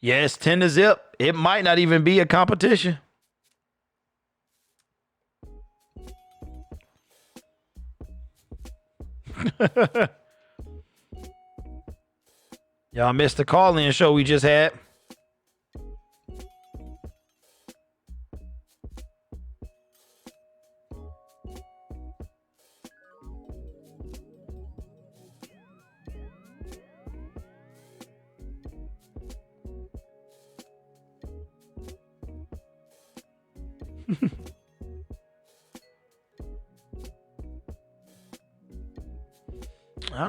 Yes, 10-0. It might not even be a competition. Y'all missed the call-in show we just had.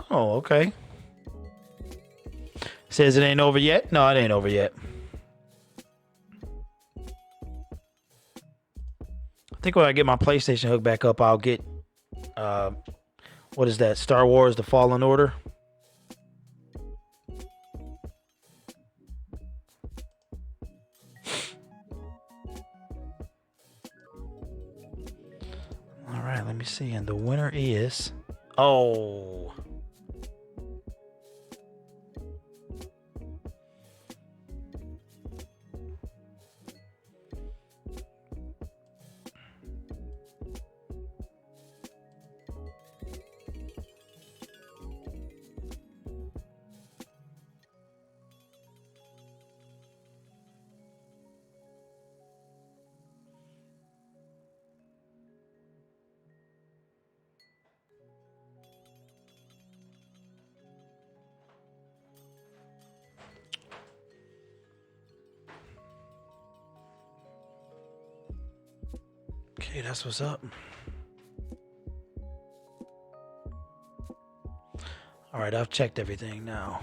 Oh, okay. Says it ain't over yet. No, it ain't over yet. I think when I get my PlayStation hooked back up, I'll get what is that? Star Wars: The Fallen Order. All right, let me see. And the winner is oh. Okay, that's what's up. All right, I've checked everything now.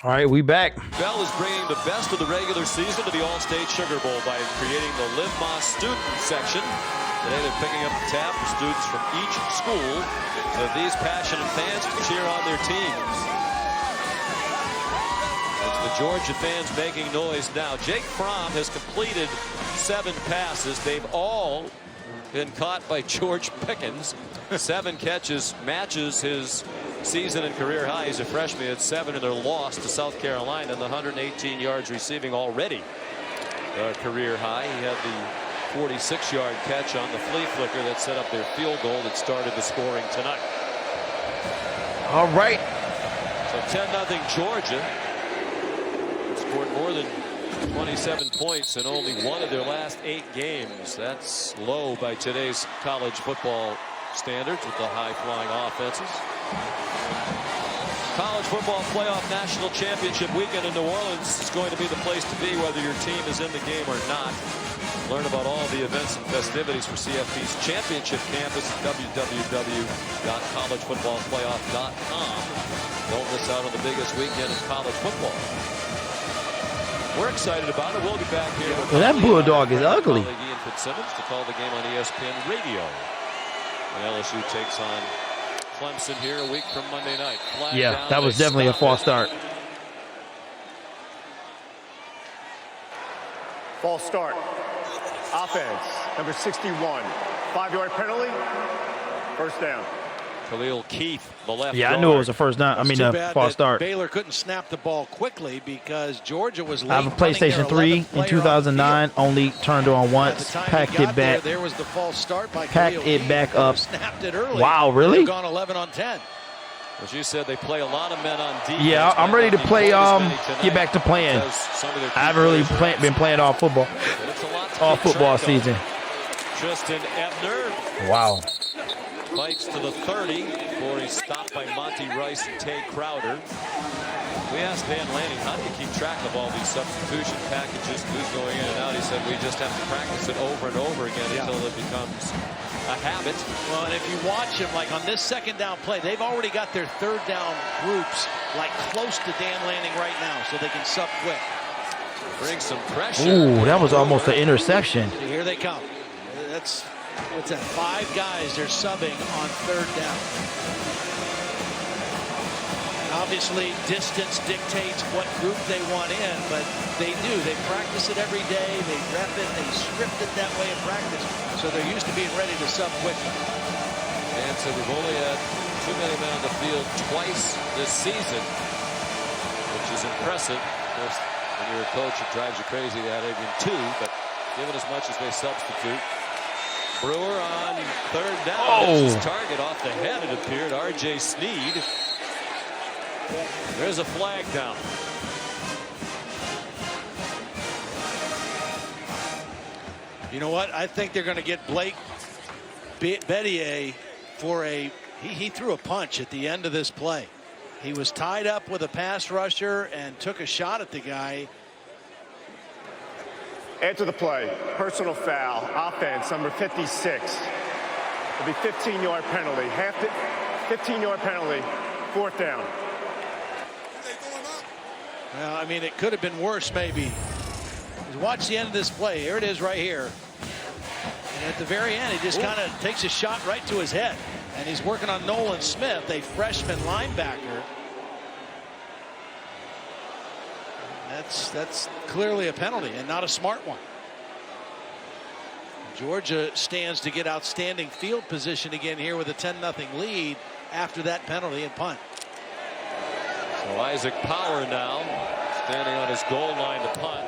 All right, we back. Bell is bringing the best of the regular season to the All-State Sugar Bowl by creating the Live Moss student section. Today they're picking up the tab for students from each school so these passionate fans can cheer on their teams. It's the Georgia fans making noise now. Jake Fromm has completed 7 passes. They've all been caught by George Pickens. 7 catches, matches his season and career high. He's a freshman. He had 7 in their loss to South Carolina and the 118 yards receiving already. Career high. He had the 46-yard catch on the flea flicker that set up their field goal that started the scoring tonight. All right. So 10-0 Georgia. Scored more than 27 points in only one of their last 8 games. That's low by today's college football standards with the high-flying offenses. College football playoff national championship weekend in New Orleans is going to be the place to be whether your team is in the game or not. Learn about all the events and festivities for CFP's championship campus at www.collegefootballplayoff.com. Don't miss out on the biggest weekend in college football. We're excited about it. We'll get back here. Well, that Bulldog is ugly. Ian Fitzsimmons to call the game on ESPN Radio. And LSU takes on Clemson here a week from Monday night. Flag Yeah, down, that was definitely a false start. False start. Offense, number 61. 5-yard penalty. First down. Khalil Keith, the left Yeah, I guard. knew it was a first down. I mean, Too a bad false that start. Baylor couldn't snap the ball quickly because Georgia was late. I have a PlayStation 3 in 2009. Only turned on once. Packed it back. There was the false start by Packed Khalil it Keith. back up. Snapped it early. Wow, really? They've gone 11 on 10. As you said, they play a lot of men on defense. Yeah, I'm ready to play. Get back to playing. I haven't really been playing all football. All football season. Tristan Ebner. Wow. Fights to the 30 before he's stopped by Monty Rice and Tay Crowder. We asked Dan Lanning, how do you keep track of all these substitution packages, who's going in and out? He said, we just have to practice it over and over again until it becomes a habit. Well, and if you watch them, like on this second down play, they've already got their third down groups like close to Dan Lanning right now, so they can sub quick. Bring some pressure. Ooh, that was almost an interception. So here they come. That's, what's that, 5 guys they're subbing on third down. Obviously, distance dictates what group they want in, but they do. They practice it every day. They rep it. They script it that way in practice. So they're used to being ready to sub quickly. Dan said we've only had too many men on the field twice this season, which is impressive. Of course, when you're a coach, it drives you crazy to have even 2, but given as much as they substitute. Brewer on third down. Oh. His target off the head, it appeared. R.J. Sneed. There's a flag down. You know what? I think they're going to get Blake Bettier for a... He threw a punch at the end of this play. He was tied up with a pass rusher and took a shot at the guy. After the play, personal foul, offense, number 56. It'll be 15-yard penalty. 15-yard penalty, fourth down. Well, I mean, it could have been worse, maybe. Watch the end of this play. Here it is right here. And at the very end, he just kind of takes a shot right to his head. And he's working on Nolan Smith, a freshman linebacker. That's clearly a penalty and not a smart one. Georgia stands to get outstanding field position again here with a 10-0 lead after that penalty and punt. So Isaac Power now standing on his goal line to punt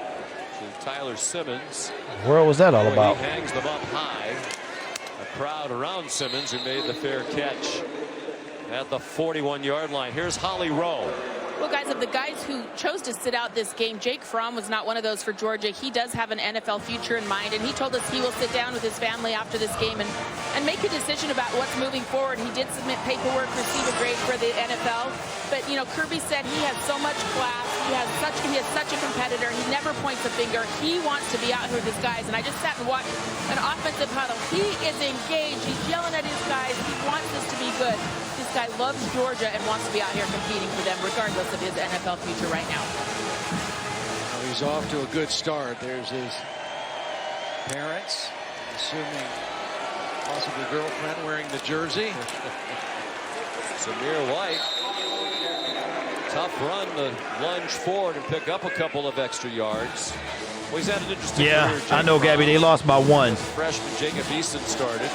to Tyler Simmons. What was that all about? He hangs them up high. A crowd around Simmons, who made the fair catch at the 41-yard line. Here's Holly Rowe. Well, guys, of the guys who chose to sit out this game, Jake Fromm was not one of those for Georgia. He does have an NFL future in mind, and he told us he will sit down with his family after this game and make a decision about what's moving forward. He did submit paperwork, receive a grade for the NFL, but, you know, Kirby said he has so much class. He is such a competitor. He never points a finger. He wants to be out here with his guys, and I just sat and watched an offensive huddle. He is engaged. He's yelling at his guys. He wants this to be good. This guy loves Georgia and wants to be out here competing for them, regardless of his NFL future right now. Well, he's off to a good start. There's his parents, assuming possibly girlfriend wearing the jersey. Zamir White. Tough run to lunge forward and pick up a couple of extra yards. Well, he's had an interesting career. I know, Gabby. They lost by 1. Freshman Jacob Eason started.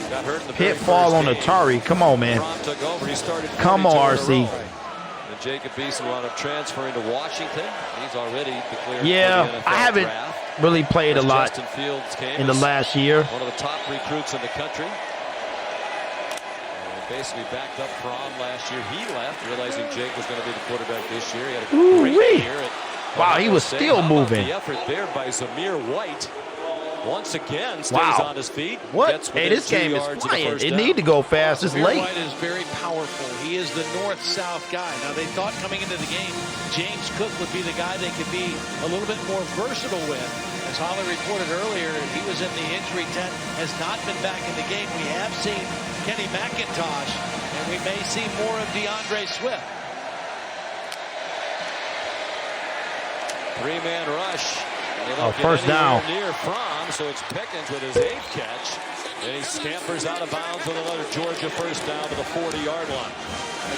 Got hurt in the Hit fall on Atari. Come on, man. Took over. He started. Come on, RC. And Jacob Eason wound up transferring to Washington. He's already declared. Yeah, for the NFL I haven't draft. really played a lot Justin Fields came in the last year. One of the top recruits in the country. Basically backed up Fromm last year. He left, realizing Jake was going to be the quarterback this year. He had a great year. Wow, he was still moving. The effort there by Zamir White. Once again, stays on his feet. What? Hey, this game is flying. It need to go fast. It's Zamir late. White is very powerful. He is the north-south guy. Now, they thought coming into the game, James Cook would be the guy they could be a little bit more versatile with. As Holly reported earlier, he was in the injury tent, has not been back in the game. We have seen Kenny McIntosh, and we may see more of DeAndre Swift. Three-man rush. First down. Near from, so it's Pickens with his 8th catch. And he scampers out of bounds with another Georgia first down to the 40-yard line.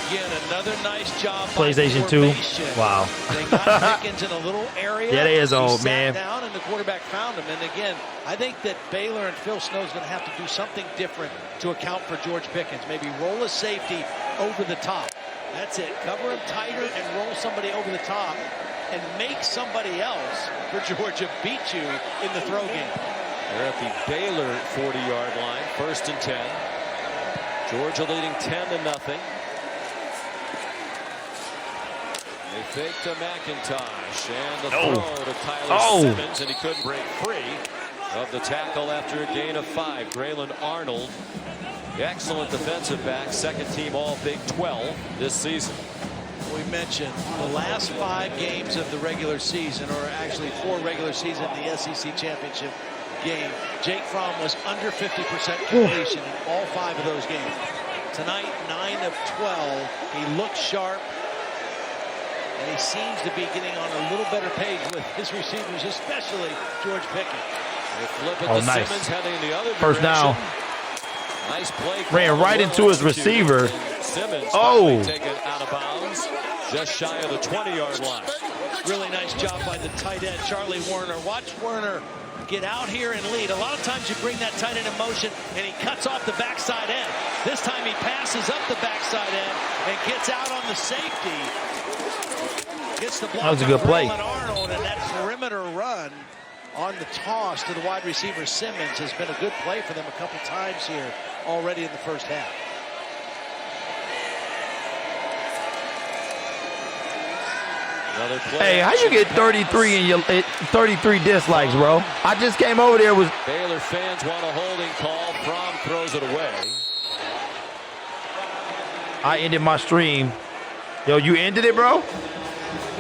Again, another nice job. PlayStation 2. Wow. They got Pickens in a little area. Yeah, they is old, he man. Sat down and the quarterback found him. And again, I think that Baylor and Phil Snow's going to have to do something different to account for George Pickens. Maybe roll a safety over the top. That's it. Cover him tighter and roll somebody over the top and make somebody else for Georgia beat you in the throw game. They're at the Baylor 40-yard line, 1st and 10. Georgia leading 10-0. They fake to McIntosh, and the throw to Tyler Simmons, and he couldn't break free of the tackle after a gain of 5. Braylon Arnold, the excellent defensive back, 2nd team All Big 12 this season. We mentioned the last 5 games of the regular season, or actually 4 regular season in the SEC championship game. Jake Fromm was under 50% completion in all 5 of those games. Tonight, 9 of 12. He looks sharp, and he seems to be getting on a little better page with his receivers, especially George Pickens. They flip it to nice. Simmons heading in the other First direction. down. Nice play. Ran right into his receiver. Simmons taken out of bounds just shy of the 20-yard line. Really nice job by the tight end, Charlie Werner. Watch Werner get out here and lead. A lot of times you bring that tight end in motion and he cuts off the backside end. This time he passes up the backside end and gets out on the safety. Gets the block. That was a good play. Arnold, and that perimeter run on the toss to the wide receiver Simmons has been a good play for them a couple times here already in the first half. Hey, how you get 33 in your 33 dislikes, bro? I just came over there with Baylor fans want a holding call. Fromm throws it away. I ended my stream. Yo, you ended it, bro?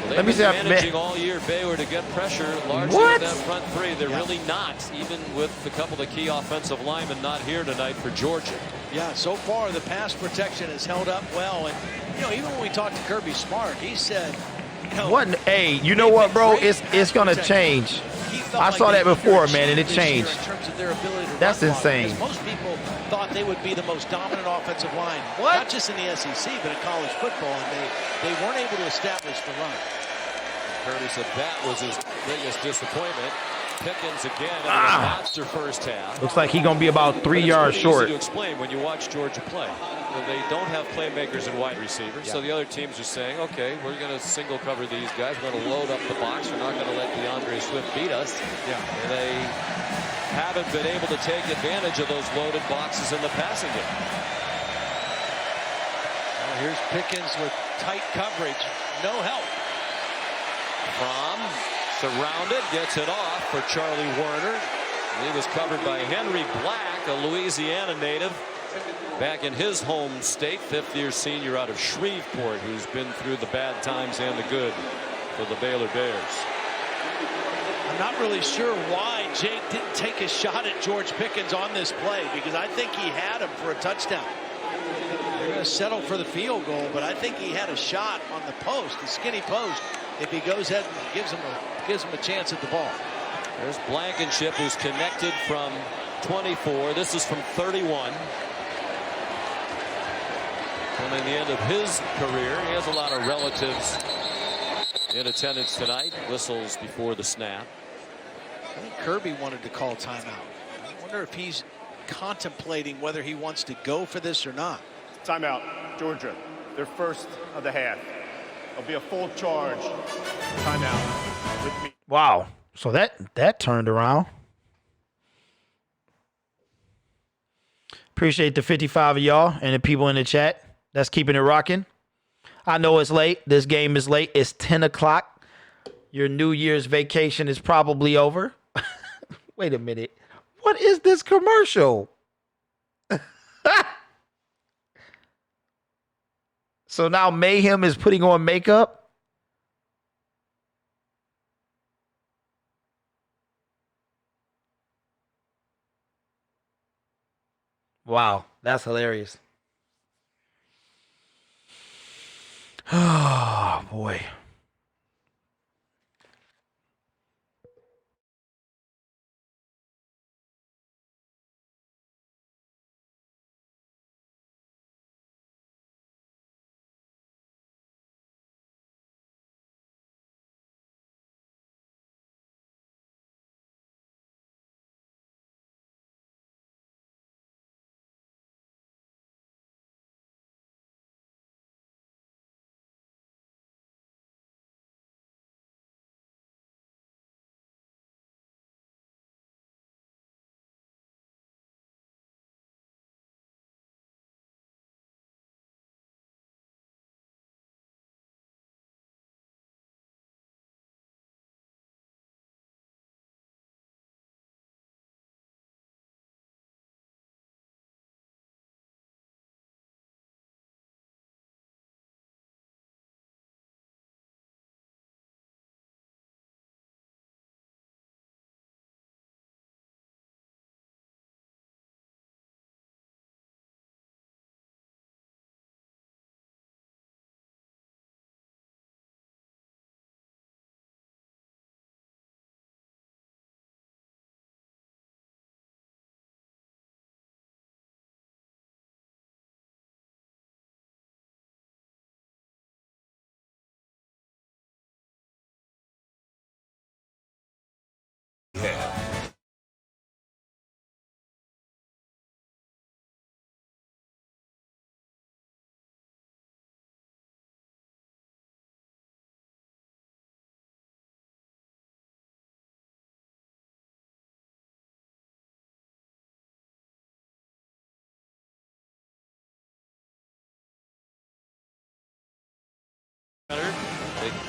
Let me see. Managing all year Baylor to get pressure largely with that front three. They're really not, even with a couple of key offensive linemen not here tonight for Georgia. Yeah, so far the pass protection has held up well, and you know, even when we talked to Kirby Smart, he said, hey, you know what, bro? It's gonna change. I saw that before, man, and it changed. In terms of their ability to That's insane. Most people thought they would be the most dominant offensive line, not just in the SEC, but in college football, and they weren't able to establish the run. Kirby said that was his biggest disappointment. Pickens again in a monster first half. Looks like he's gonna be about 3 yards short. Easy to explain when you watch Georgia play. They don't have playmakers and wide receivers, so the other teams are saying, okay, we're going to single cover these guys. We're going to load up the box. We're not going to let DeAndre Swift beat us. And they haven't been able to take advantage of those loaded boxes in the passing game. Well, here's Pickens with tight coverage. No help. Fromm surrounded, gets it off for Charlie Werner. He was covered by Henry Black, a Louisiana native, back in his home state, 5th-year senior out of Shreveport, who's been through the bad times and the good for the Baylor Bears. I'm not really sure why Jake didn't take a shot at George Pickens on this play, because I think he had him for a touchdown. They're going to settle for the field goal, but I think he had a shot on the post, the skinny post, if he goes ahead and gives him a chance at the ball. There's Blankenship, who's connected from 24. This is from 31. Coming the end of his career. He has a lot of relatives in attendance tonight. Whistles before the snap. I think Kirby wanted to call timeout. I wonder if he's contemplating whether he wants to go for this or not. Timeout, Georgia. Their first of the half. It'll be a full charge. Timeout with me. Wow. So that turned around. Appreciate the 55 of y'all and the people in the chat that's keeping it rocking. I know it's late. This game is late. It's 10 o'clock. Your New Year's vacation is probably over. Wait a minute. What is this commercial? So now Mayhem is putting on makeup? Wow, that's hilarious. Oh, boy.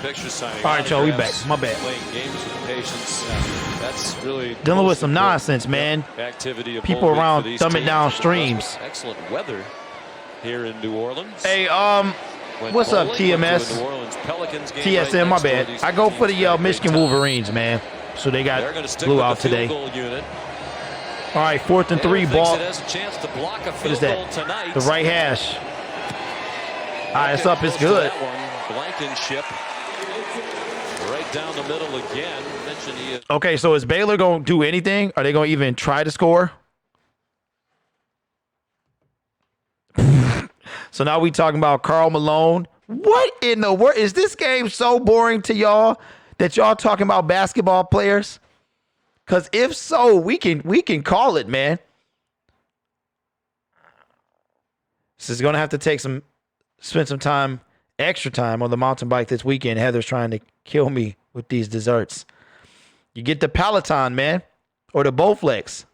Picture signing. All right, y'all, we back. My bad. Playing games with patience. That's really Dealing with some nonsense, man. Activity of people around thumbing down streams. Excellent weather here in New Orleans. Hey, what's up, TMS? TSM, my bad. I go for the Michigan Wolverines, man. So they got blew out today. All right, 4th and 3 ball. What is that? The right hash. All right, it's up. It's good. Blankenship right down the middle again. Okay, so is Baylor going to do anything? Are they going to even try to score? So now we talking about Karl Malone. What in the world? Is this game so boring to y'all that y'all talking about basketball players? Because if so, we can call it, man. This is going to have to spend some time, extra time on the mountain bike this weekend. Heather's trying to kill me with these desserts. You get the Peloton, man, or the Bowflex.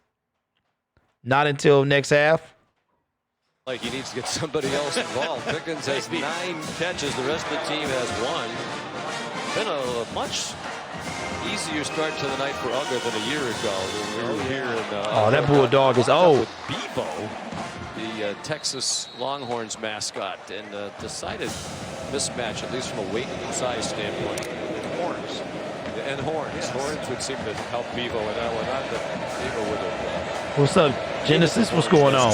Not until next half. Like he needs to get somebody else involved. Pickens has 9 catches. The rest of the team has 1. Been a much easier start to the night for Unger than a year ago when we were here. That Bulldog is old. Bevo, the Texas Longhorns mascot, and decided mismatch, at least from a weight and size standpoint. Horns. And horns. Yes. Horns would seem to help Bevo in that one. Not that Bevo would have. What's up, Genesis? What's going on?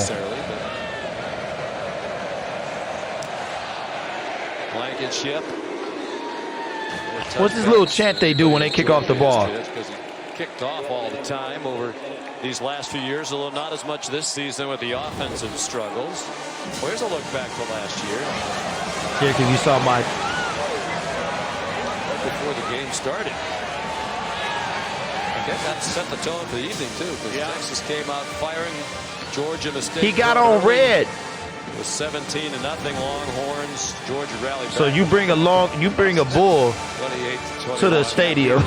Blankenship. What's this little chant they do when they kick off the ball? That's because he kicked off all the time over these last few years, although not as much this season with the offensive struggles. Where's a look back to last year? Yeah, because you saw my... Before the game started. I guess that set the tone for the evening, too, because Texas came out firing. Georgia mistake. He got on red. It was 17-0 Longhorns. Georgia rallied back. So you bring a bull to the stadium.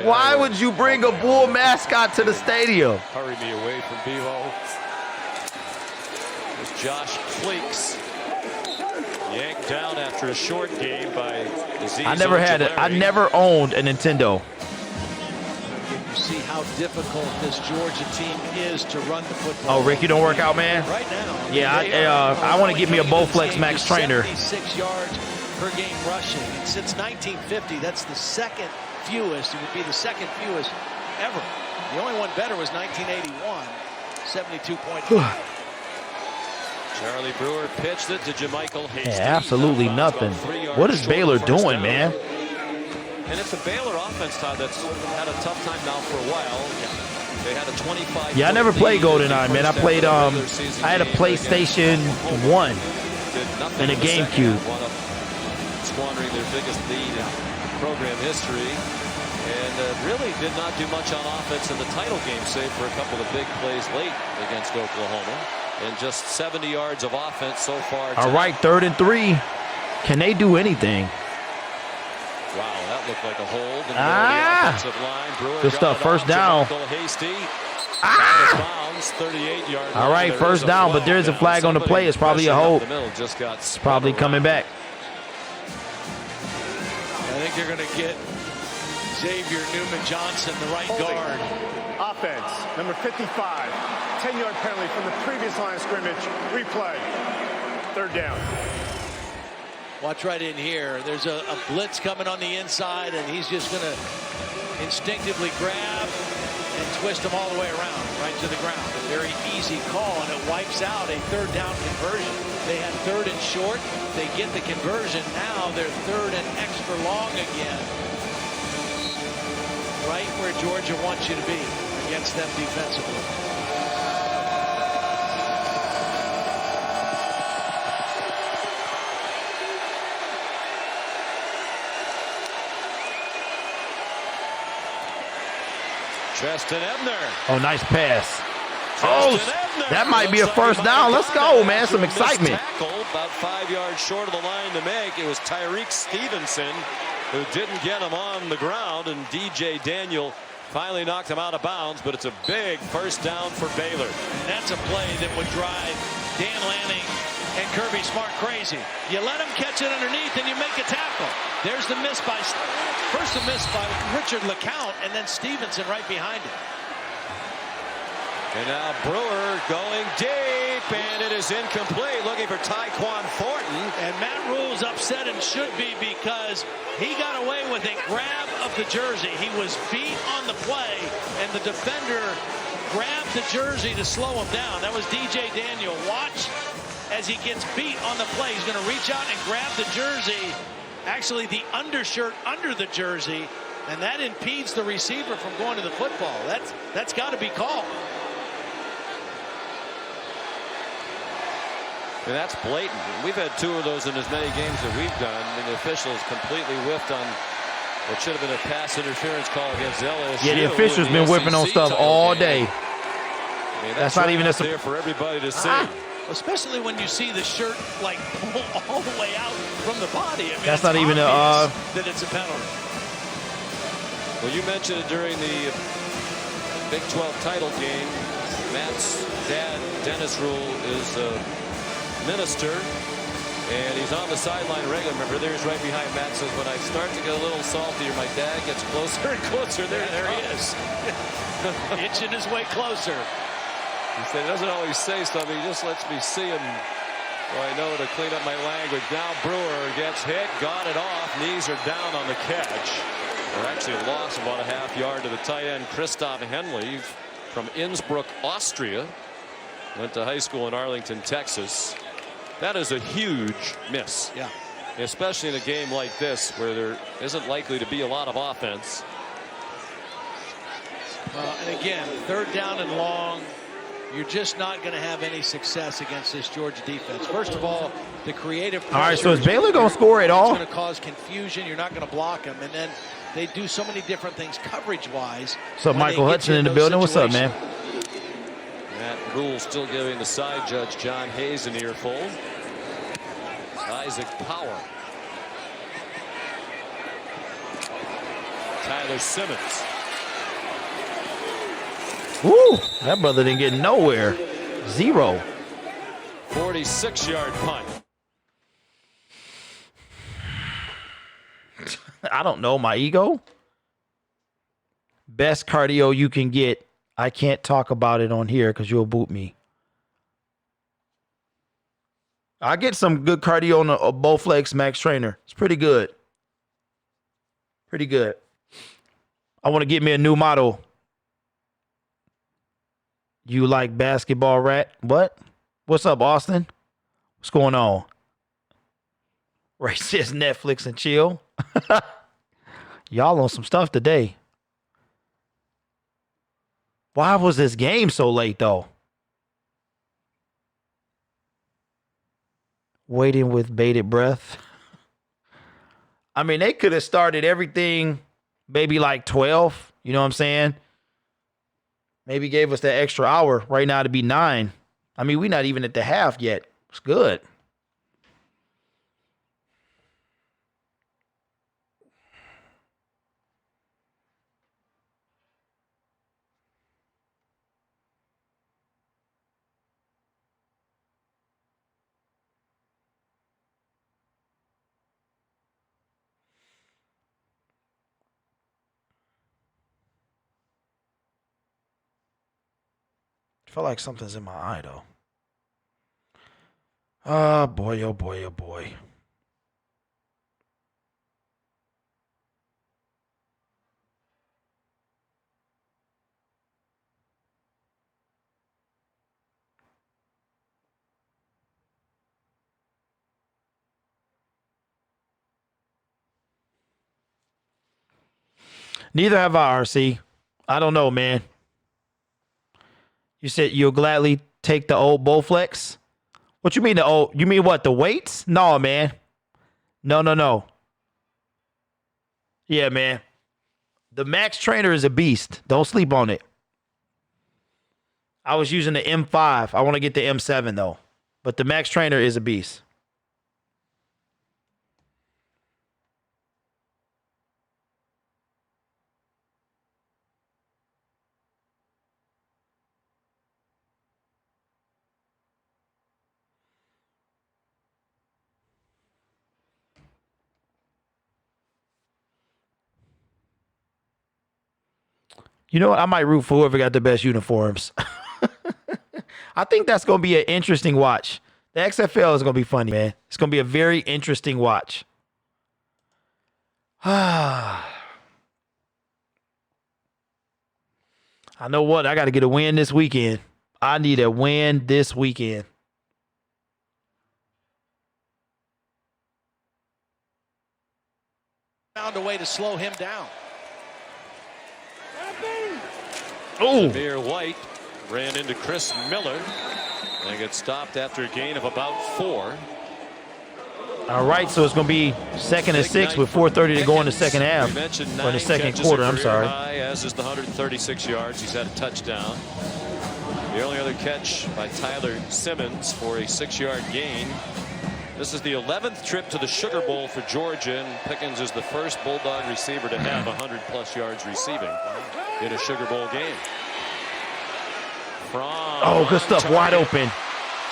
Why would you bring a bull mascot to the stadium? Hurry me away from Bevo. There's Josh Fleeks. Yanked down after a short game by Aziz. I never owned a Nintendo. You see how difficult this Georgia team is to run the football. Oh, Rick, you don't work out, man? Right now. Yeah, I want to get me a Bowflex Max Trainer. 76 yards per game rushing. And since 1950, that's the second fewest. It would be the second fewest ever. The only one better was 1981. 72.5. Charlie Brewer pitched it to Jermichael Hasty. Yeah, absolutely nothing. What is Baylor doing, man? And it's a Baylor offense, Todd, that's had a tough time now for a while. They had a 25. Yeah, I never played GoldenEye, man. I played I had a PlayStation 1 and a GameCube. Squandering their biggest lead in program history. And really did not do much on offense in the title game, save for a couple of big plays late against Oklahoma. And just 70 yards of offense so far. All right, 3rd and 3. Can they do anything? Wow, that looked like a hold. In the offensive line. Brewer good stuff. First down. Hasty. Bounds, 38-yard. All right, first down, but there is a flag on the play. It's probably a hold. It's probably coming back. I think they're going to get Xavier Newman-Johnson, the right guard. Offense, number 55. 10-yard penalty from the previous line of scrimmage. Replay. 3rd down. Watch right in here. There's a blitz coming on the inside, and he's just going to instinctively grab and twist them all the way around, right to the ground. A very easy call, and it wipes out a 3rd down conversion. They had 3rd and short. They get the conversion. Now they're 3rd and extra long again. Right where Georgia wants you to be against them defensively. Cheston Ebner. Oh, nice pass. Oh, that might be a first down. Let's go, man. Some excitement. Tackle, about 5 yards short of the line to make. It was Tyreek Stevenson who didn't get him on the ground, and DJ Daniel finally knocked him out of bounds, but it's a big first down for Baylor. And that's a play that would drive Dan Lanning and Kirby Smart crazy. You let him catch it underneath and you make a tackle. There's the miss by, first a miss by Richard LeCount, and then Stevenson right behind him. And now Brewer going deep, and it is incomplete, looking for Tyquan Thornton. And Matt Rule's upset, and should be, because he got away with a grab of the jersey. He was beat on the play, and the defender grabbed the jersey to slow him down. That was DJ Daniel. Watch as he gets beat on the play. He's going to reach out and grab the jersey, actually the undershirt under the jersey, and that impedes the receiver from going to the football. That's got to be called. And that's blatant. We've had 2 of those in as many games that we've done, and the officials completely whiffed on what should have been a pass interference call against LSU. Yeah, the officials been whipping on stuff all day. I mean, that's not even a there for everybody to see. Especially when you see the shirt like pull all the way out from the body. I mean, that's not even a that it's a penalty. Well, you mentioned it during the Big 12 title game. Matt's dad, Dennis Rule, is a minister, and he's on the sideline regularly. Remember, there's right behind Matt. Says, when I start to get a little saltier, my dad gets closer and closer. There he is. Itching his way closer. He said he doesn't always say something. He just lets me see him, so I know to clean up my language. Now Brewer gets hit, got it off. Knees are down on the catch. Or actually lost about a half yard to the tight end, Christoph Henley from Innsbruck, Austria. Went to high school in Arlington, Texas. That is a huge miss. Yeah. Especially in a game like this where there isn't likely to be a lot of offense. And again, 3rd down and long. You're just not going to have any success against this Georgia defense. First of all, the creative. All right, so is Baylor going to score at all? It's going to cause confusion. You're not going to block them. And then they do so many different things coverage-wise. What's up, Michael Hudson in the building? What's up, man? Matt Rule still giving the side judge John Hayes an earful. Isaac Power. Tyler Simmons. Woo! That brother didn't get nowhere. 0. 46-yard punt. I don't know. My ego? Best cardio you can get. I can't talk about it on here because you'll boot me. I get some good cardio on a Bowflex Max Trainer. It's pretty good. Pretty good. I want to get me a new model. You like basketball, rat? What? What's up, Austin? What's going on? Ray says Netflix and chill. Y'all on some stuff today. Why was this game so late, though? Waiting with bated breath. I mean, they could have started everything maybe like 12. You know what I'm saying? Maybe gave us that extra hour right now to be 9. I mean, we're not even at the half yet. It's good. I feel like something's in my eye, though. Oh, boy, oh, boy, oh, boy. Neither have I, RC. I don't know, man. You said you'll gladly take the old Bowflex? What you mean the old? You mean what, the weights? No, man. No. Yeah, man. The Max Trainer is a beast. Don't sleep on it. I was using the M5. I want to get the M7, though. But the Max Trainer is a beast. You know what? I might root for whoever got the best uniforms. I think that's going to be an interesting watch. The XFL is going to be funny, man. It's going to be a very interesting watch. I know what? I got to get a win this weekend. I need a win this weekend. Found a way to slow him down. Oh, Zamir White ran into Chris Miller and gets stopped after a gain of about 4. all right. So it's going to be 2nd and 6 with 4:30 to go in the second half. Or in the second quarter, I'm sorry. High, as is the 136 yards. He's had a touchdown. The only other catch by Tyler Simmons for a 6-yard gain. This is the 11th trip to the Sugar Bowl for Georgia, and Pickens is the first Bulldog receiver to have 100+ yards receiving in a Sugar Bowl game. Oh, good stuff. Wide open.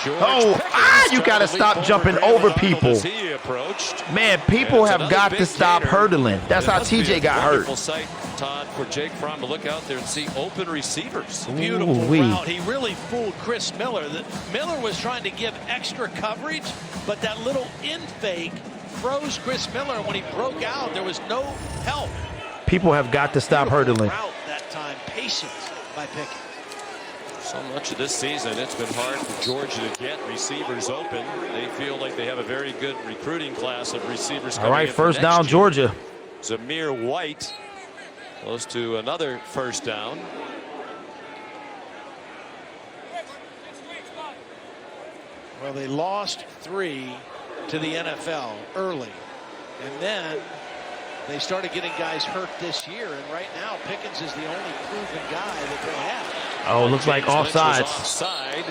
You got to stop jumping over people. He approached. Man, people have got to stop hurdling. That's how TJ got hurt. Sight, Todd, for Jake Fromm to look out there and see open receivers. Beautiful route. He really fooled Chris Miller. Miller was trying to give extra coverage, but that little in fake froze Chris Miller. And when he broke out, there was no help. People have got to stop hurdling. Route that time. Patience by Pickens. So much of this season, it's been hard for Georgia to get receivers open. They feel like they have a very good recruiting class of receivers. All right, first down, Georgia. Zamir White close to another first down. Well, they lost 3 to the NFL early, and then they started getting guys hurt this year, and right now Pickens is the only proven guy that they have. Oh, looks like offsides. Offside.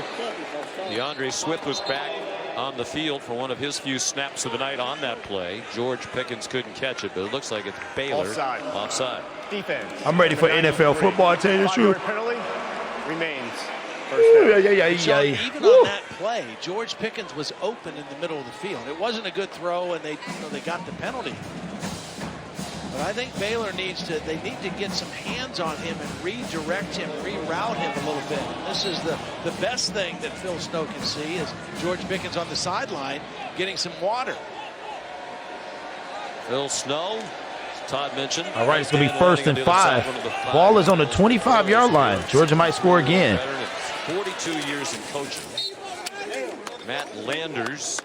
DeAndre Swift was back on the field for one of his few snaps of the night on that play. George Pickens couldn't catch it, but it looks like it's Baylor. Offside. Defense. I'm ready for NFL football, I tell you the truth. Penalty remains. First down. So even on that play, George Pickens was open in the middle of the field. It wasn't a good throw, and they got the penalty. But I think Baylor needs to get some hands on him and redirect him, reroute him a little bit. And this is the best thing that Phil Snow can see is George Pickens on the sideline getting some water. Phil Snow, as Todd mentioned. All right, it's going to be 1st and 5. Ball is on the 25-yard line. Georgia might score again. 42 years in coaching. Matt Landers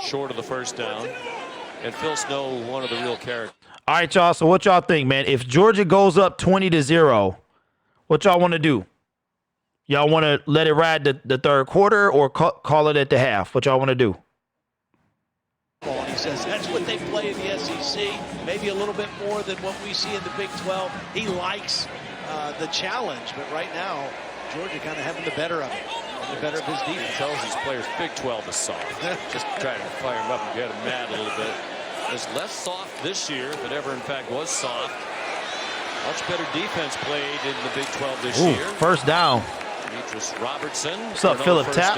short of the first down. And Phil Snow, one of the real characters. All right, y'all. So what y'all think, man? If Georgia goes up 20-0, what y'all want to do? Y'all want to let it ride the third quarter or call it at the half? What y'all want to do? And he says that's what they play in the SEC, maybe a little bit more than what we see in the Big 12. He likes the challenge, but right now, Georgia kind of having the better of it, the better of his defense. He tells these players Big 12 is soft. Just trying to fire him up and get him mad a little bit. It's less soft this year, if it ever in fact was soft. Much better defense played in the Big 12 this year. First down. Demetrius Robertson. What's up, Philip Tapp?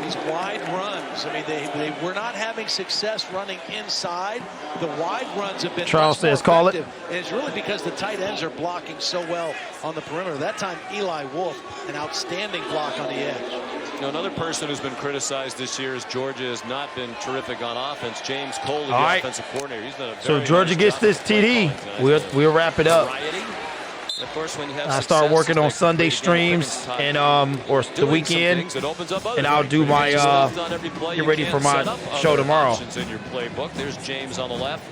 These wide runs, I mean, they were not having success running inside. The wide runs have been Charles says call it. And it's really because the tight ends are blocking so well on the perimeter. That time, Eli Wolf, an outstanding block on the edge. You know, another person who's been criticized this year is Georgia has not been terrific on offense. James Cole, the offensive coordinator. He's done a very So Georgia gets this TD. We'll wrap it up. Of course, when you have I start working on Sunday streams and or the weekend, and I'll do my get ready for my show tomorrow. In your playbook, there's James on the left.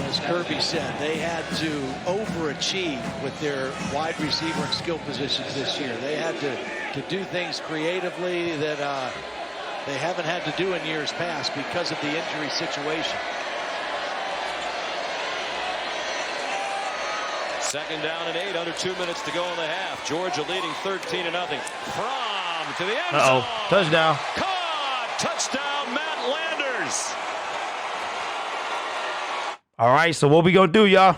As Kirby said, they had to overachieve with their wide receiver and skill positions this year. They had to do things creatively that they haven't had to do in years past because of the injury situation. Second down and 8, under 2 minutes to go in the half. Georgia leading 13-0. From to the end zone. Touchdown. Caught. Touchdown, Matt Landers. All right, so what we gonna do, y'all?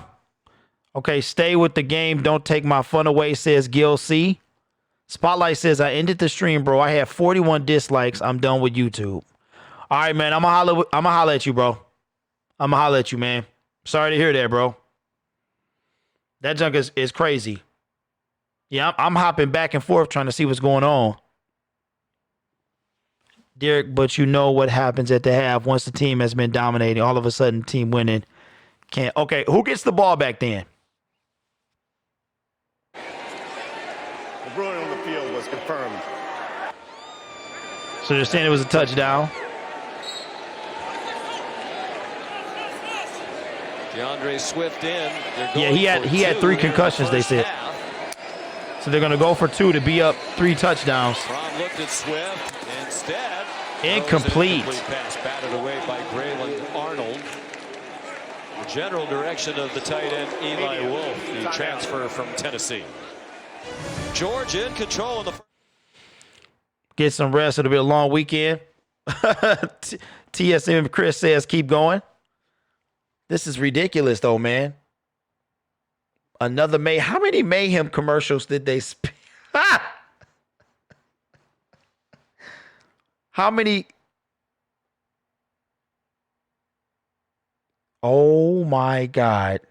Okay, stay with the game. Don't take my fun away, says Gil C. Spotlight says, I ended the stream, bro. I have 41 dislikes. I'm done with YouTube. All right, man. I'm gonna holler at you, bro. I'm gonna holler at you, man. Sorry to hear that, bro. That junk is crazy. Yeah, I'm hopping back and forth trying to see what's going on. Derek, but you know what happens at the half once the team has been dominating. All of a sudden, team winning. Can't. Okay, who gets the ball back then? The ruling on the field was confirmed. So they're saying it was a touchdown. DeAndre Swift in. Yeah, he had 3 concussions, they said. So they're going to go for 2 to be up 3 touchdowns. Ron looked at Swift. Instead, incomplete. Pass batted away by Braylon Arnold. The general direction of the tight end, Eli Wolf, the transfer from Tennessee. Georgia in control in the. Get some rest. It'll be a long weekend. TSM Chris says keep going. This is ridiculous, though, man. Another How many Mayhem commercials did they spend? How many? Oh, my God.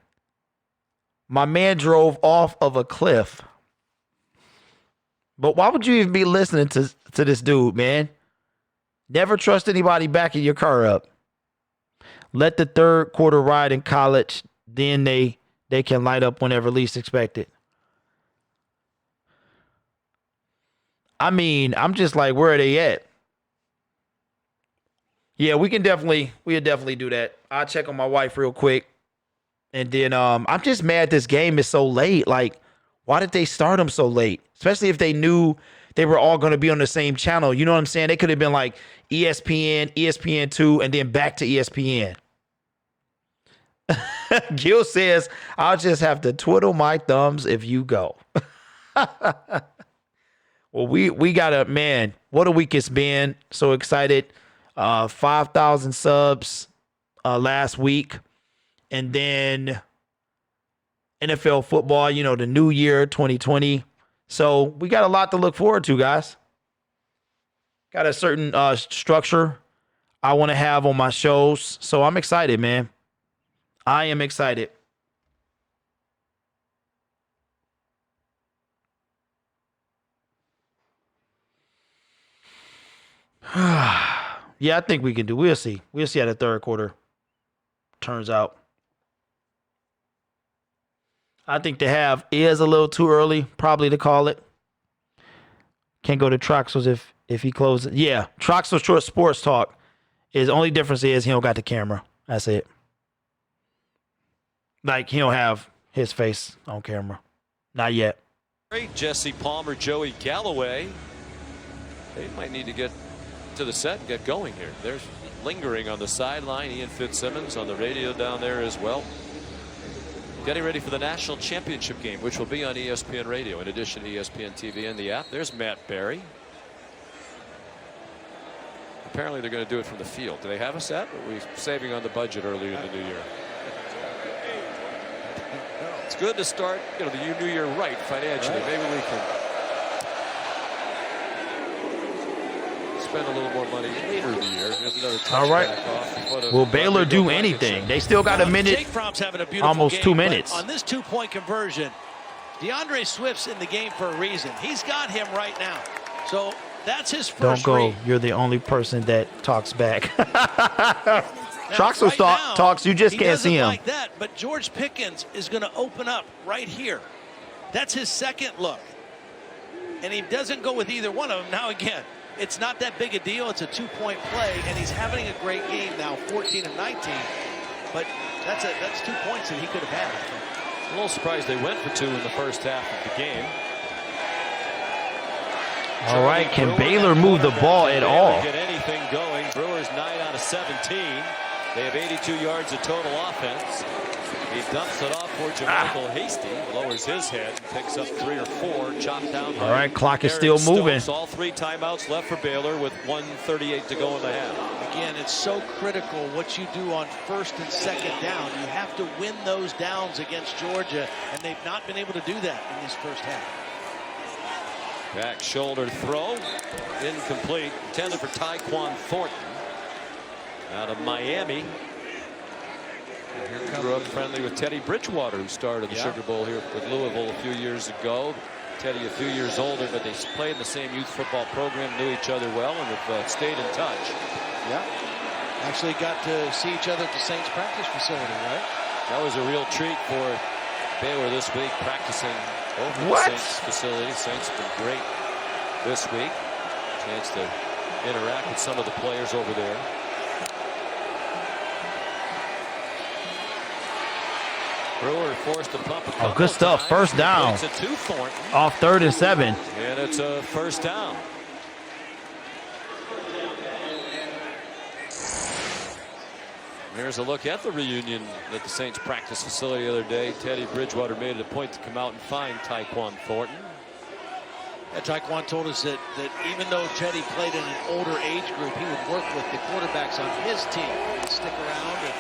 My man drove off of a cliff. But why would you even be listening to this dude, man? Never trust anybody backing your car up. Let the third quarter ride in college. Then they can light up whenever least expected. I mean, I'm just like, where are they at? Yeah, we'll definitely do that. I'll check on my wife real quick. And then I'm just mad this game is so late. Like, why did they start them so late? Especially if they knew they were all going to be on the same channel. You know what I'm saying? They could have been like ESPN, ESPN2, and then back to ESPN. Gil says, I'll just have to twiddle my thumbs if you go. Well, we got a, man, what a week it's been. So excited. 5,000 subs last week. And then NFL football, you know, the new year, 2020. So we got a lot to look forward to, guys. Got a certain structure I want to have on my shows. So I'm excited, man. I am excited. Yeah, I think we can do. We'll see. We'll see how the third quarter turns out. I think the half is a little too early, probably, to call it. Can't go to TROXEL'S if he closes. Yeah, TROXEL'S Short Sports Talk. His only difference is he don't got the camera. That's it. Like, he don't have his face on camera. Not yet. Jesse Palmer, Joey Galloway. They might need to get to the set and get going here. They're lingering on the sideline. Ian Fitzsimmons on the radio down there as well. Getting ready for the national championship game, which will be on ESPN Radio in addition to ESPN TV and the app. There's Matt Barry. Apparently they're going to do it from the field. Do they have a set? Or are we saving on the budget earlier in the new year? It's good to start, the new year right financially. Maybe we can spend a little more money later in the year. There's another all right. Will Baylor do anything? They still got a minute, Jake Fromm's having a almost game, 2 minutes. On this 2-point conversion, DeAndre Swift's in the game for a reason. He's got him right now. So that's his first Don't go. read. You're the only person that talks back. TROXEL'S now, talks. You just can't see him. Like that, but George Pickens is going to open up right here. That's his second look. And he doesn't go with either one of them. Now, again, it's not that big a deal. It's a 2-point play, and he's having a great game now, 14 of 19. But that's 2 points that he could have had. A little surprised they went for 2 in the first half of the game. All right, can Baylor move the ball at all? Get anything going. Brewers 9 out of 17. They have 82 yards of total offense. He dumps it off for Jermichael Hasty. Lowers his head and picks up 3 or 4. Chopped down. All right, clock is still moving. All 3 timeouts left for Baylor with 1:38 to go in the half. Again, it's so critical what you do on first and second down. You have to win those downs against Georgia, and they've not been able to do that in this first half. Back shoulder throw. Incomplete. Intended for Tyquan Thornton. Out of Miami. Grew up friendly with Teddy Bridgewater, who started the Sugar Bowl here with Louisville a few years ago. Teddy a few years older, but they played in the same youth football program, knew each other well, and have stayed in touch. Yeah. Actually got to see each other at the Saints practice facility, right? That was a real treat for Baylor this week, practicing over the Saints facility. Saints have been great this week. Chance to interact with some of the players over there. Brewer forced to pump a couple good stuff. Times. First down. It's a 2 Thornton. Off 3rd and 7. And it's a first down. Here's a look at the reunion at the Saints practice facility the other day. Teddy Bridgewater made it a point to come out and find Tyquan Thornton. Yeah, Tyquan told us that even though Teddy played in an older age group, he would work with the quarterbacks on his team and stick around and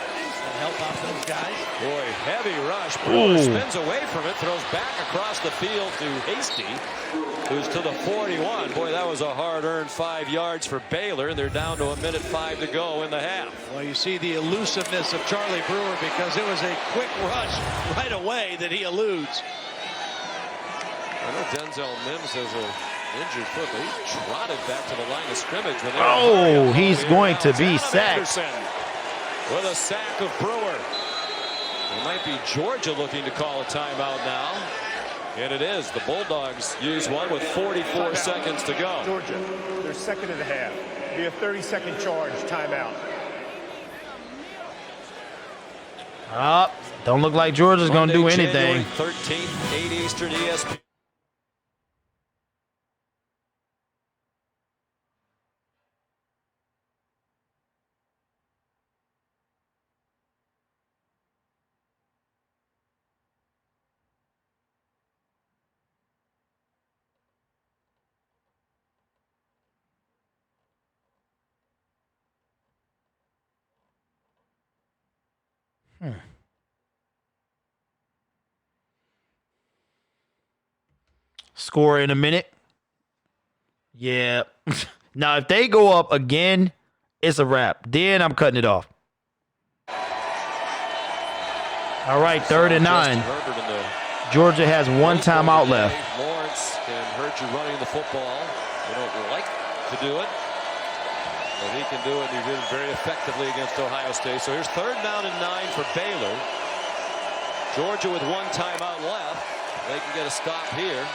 help out those guys. Boy, heavy rush. Brewer spins away from it, throws back across the field to Hasty, who's to the 41. Boy, that was a hard-earned 5 yards for Baylor. They're down to 1:05 to go in the half. Well, you see the elusiveness of Charlie Brewer because it was a quick rush right away that he eludes. I know Denzel Mims has an injured foot, but he trotted back to the line of scrimmage. He's going to be sacked. With a sack of Brewer. It might be Georgia looking to call a timeout now. And it is. The Bulldogs use one with 44 seconds to go. Georgia, they're second in the half. Be a 30-second charge timeout. Don't look like Georgia's going to do anything. January 13th, 8 Eastern, ESPN. Score in a minute. Yeah. Now, if they go up again, it's a wrap. Then I'm cutting it off. All right, 3rd and 9. Georgia has 1 timeout left. Lawrence can hurt you running the football. They don't like to do it. But he can do it. He did it very effectively against Ohio State. So here's 3rd down and 9 for Baylor. Georgia with 1 timeout left. They can get a stop here.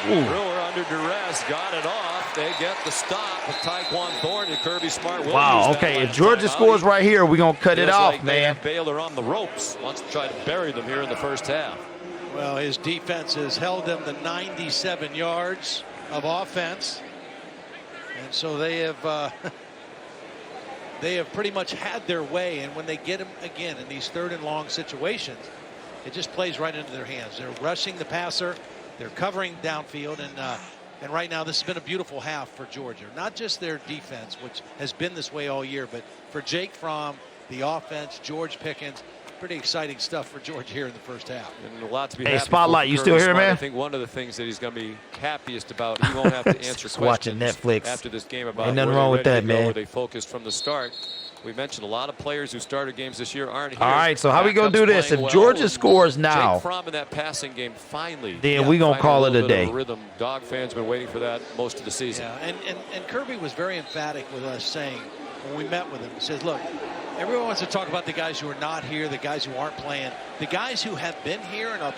Brewer under duress, got it off. They get the stop with Tyquan Thornton and Kirby Smart. Wow, okay, if Georgia scores right here, we're going to cut it off, man. Baylor on the ropes. Wants to try to bury them here in the first half. Well, his defense has held them to 97 yards of offense. And so they have pretty much had their way. And when they get him again in these 3rd and long situations, it just plays right into their hands. They're rushing the passer. They're covering downfield, and right now this has been a beautiful half for Georgia. Not just their defense, which has been this way all year, but for Jake Fromm, the offense, George Pickens, pretty exciting stuff for Georgia here in the first half. And a lot to be hey, happy Spotlight, you still here, man? I think one of the things that he's going to be happiest about, he won't have to answer questions watching Netflix after this game about ain't nothing wrong with that, man. Where they focused from the start. We mentioned a lot of players who started games this year aren't here. All right, so how we going to do this? If Georgia scores now, Jake Fromm in that passing game finally. Then we going to call it a day. Rhythm. Dog fans been waiting for that most of the season. Yeah, and Kirby was very emphatic with us saying, when we met with him, he says, look, everyone wants to talk about the guys who are not here, the guys who aren't playing. The guys who have been here and are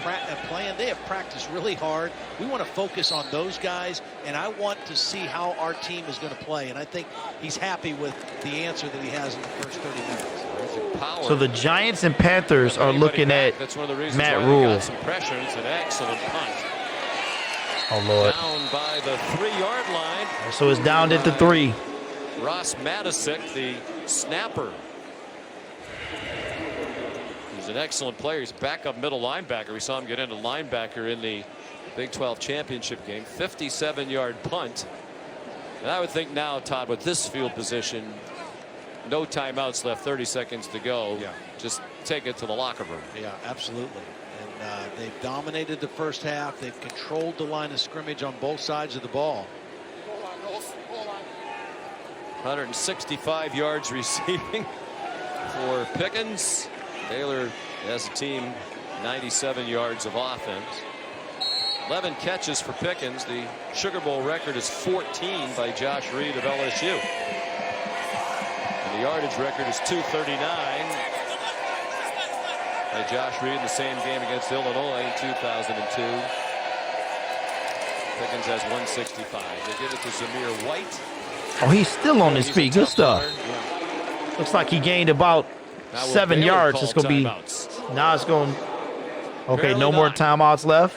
playing, they have practiced really hard. We want to focus on those guys, and I want to see how our team is going to play. And I think he's happy with the answer that he has in the first 30 minutes. So the Giants and Panthers are looking at That's one of the reasons Matt why Rule. Got some pressure. It's an excellent punt. Oh, Lord. Down by the 3-yard line. So it's down at the 3. Ross Matisic, the snapper. He's an excellent player. He's backup middle linebacker. We saw him get into linebacker in the Big 12 championship game. 57-yard punt. And I would think now, Todd, with this field position, no timeouts left, 30 seconds to go. Yeah. Just take it to the locker room. Yeah, absolutely. And they've dominated the first half. They've controlled the line of scrimmage on both sides of the ball. 165 yards receiving for Pickens. Baylor, as a team, 97 yards of offense. 11 catches for Pickens. The Sugar Bowl record is 14 by Josh Reed of LSU. And the yardage record is 239 by Josh Reed in the same game against Illinois in 2002. Pickens has 165. They give it to Zamir White. Oh, he's still on his feet. Good stuff. Looks like he gained about 7 yards. It's going to be. Now it's going. Okay, no more timeouts left.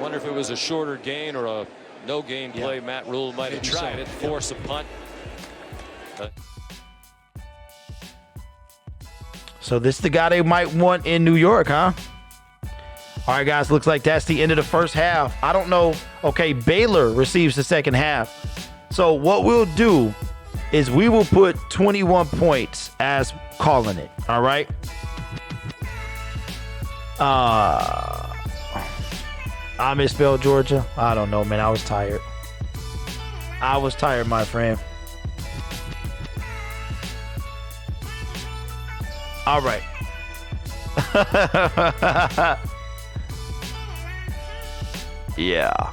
Wonder if it was a shorter gain or a no gain play. Matt Rule might have tried it, force a punt. So this is the guy they might want in New York, huh? All right, guys, looks like that's the end of the first half. I don't know. Okay, Baylor receives the second half. So what we'll do is we will put 21 points as calling it. All right. I misspelled Georgia. I don't know, man. I was tired. I was tired, my friend. All right. Yeah.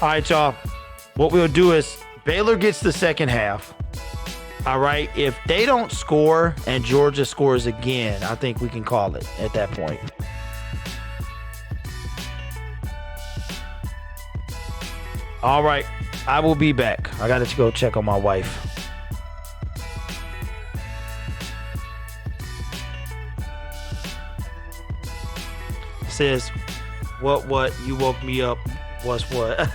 All right, y'all. What we'll do is Baylor gets the second half. All right. If they don't score and Georgia scores again, I think we can call it at that point. All right. I will be back. I got to go check on my wife. It says, what? You woke me up. What's what?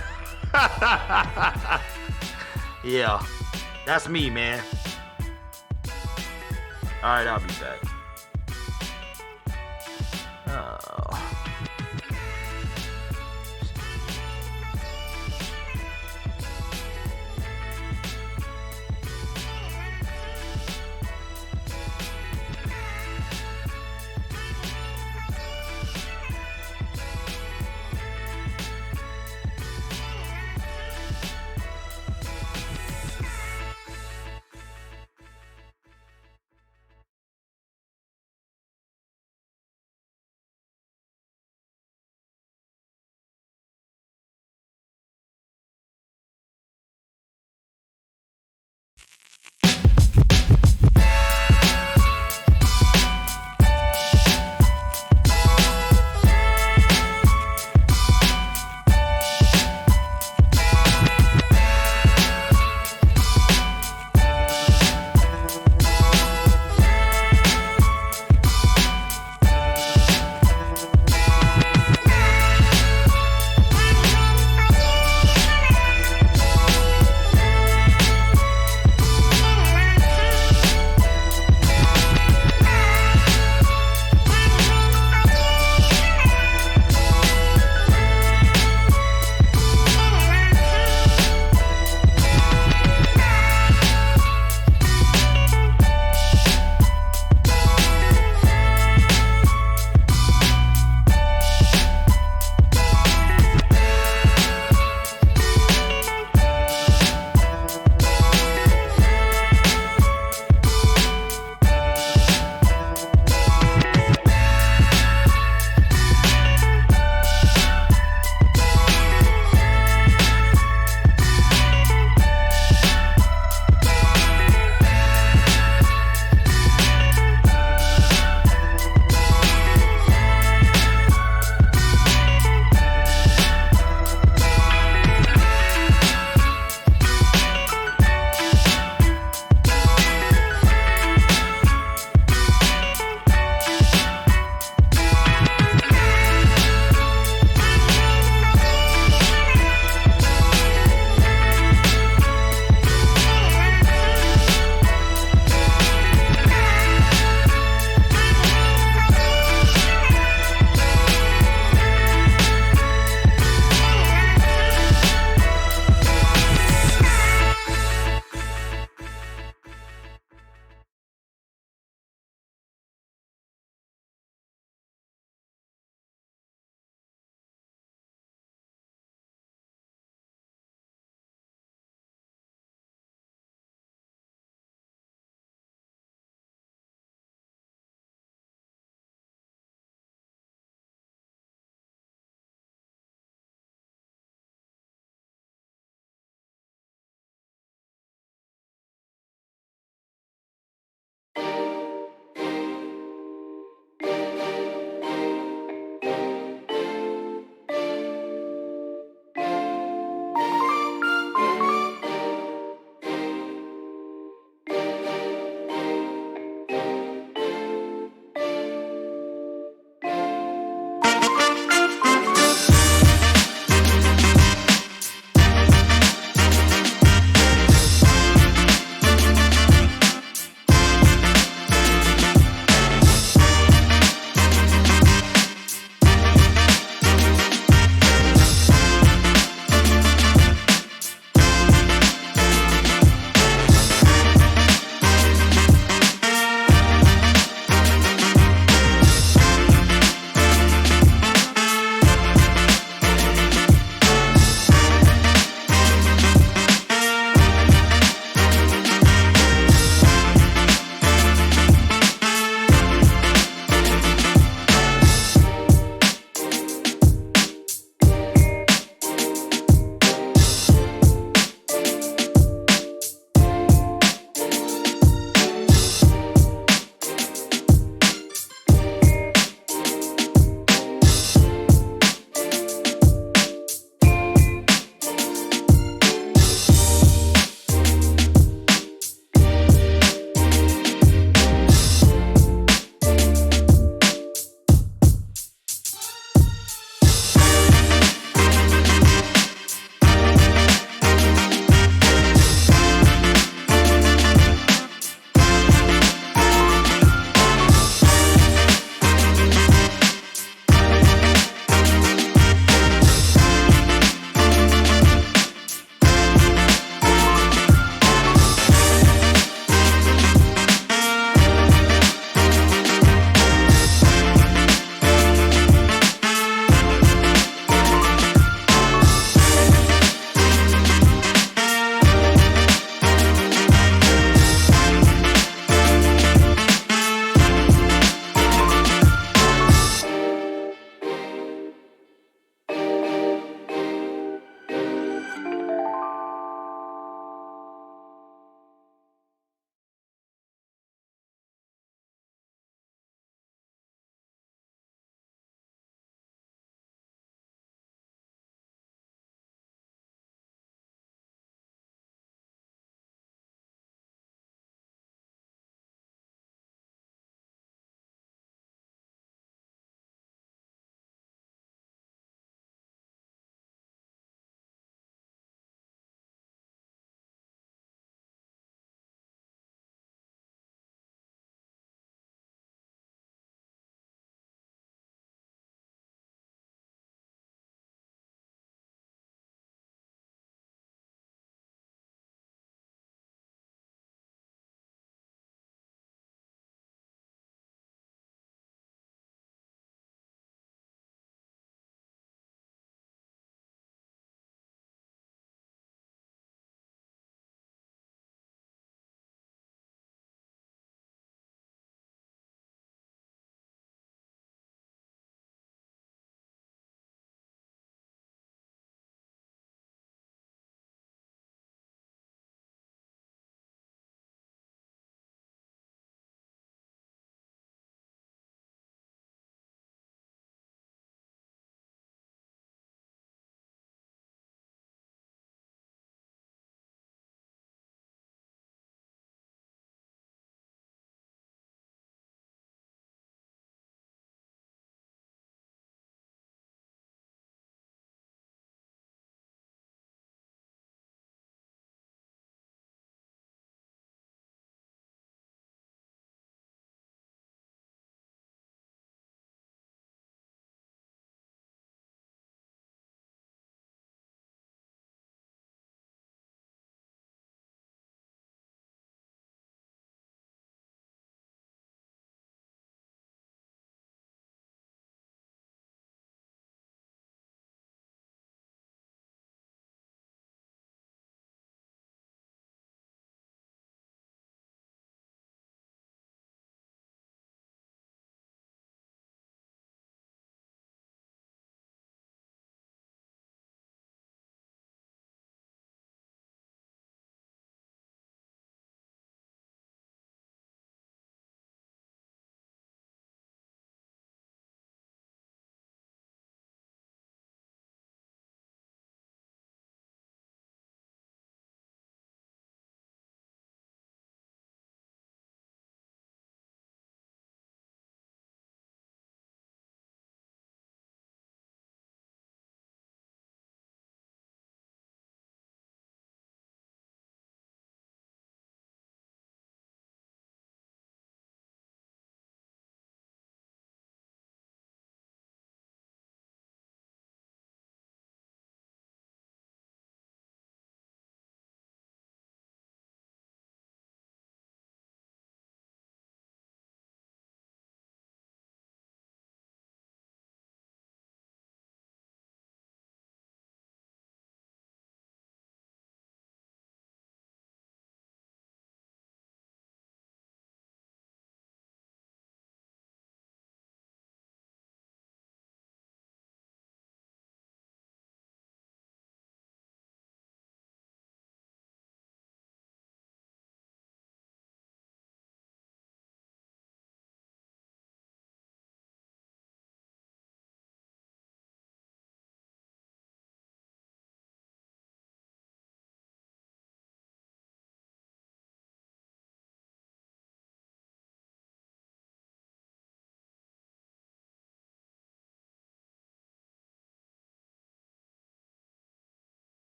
Yeah, that's me, man. All right, I'll be back.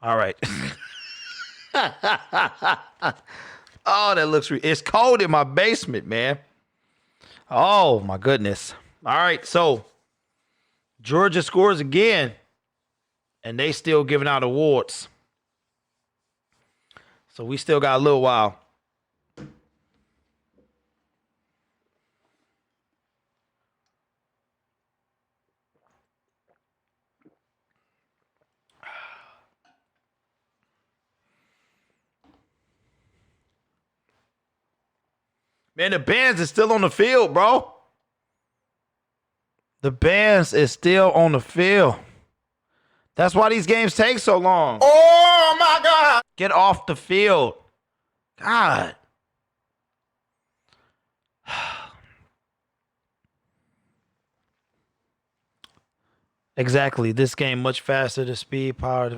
All right. Oh, that looks... It's cold in my basement, man. Oh, my goodness. All right, so Georgia scores again, and they still giving out awards. So we still got a little while. Man, the bands is still on the field, bro. The bands is still on the field. That's why these games take so long. Oh, my God. Get off the field. God. Exactly. This game much faster. The speed, power.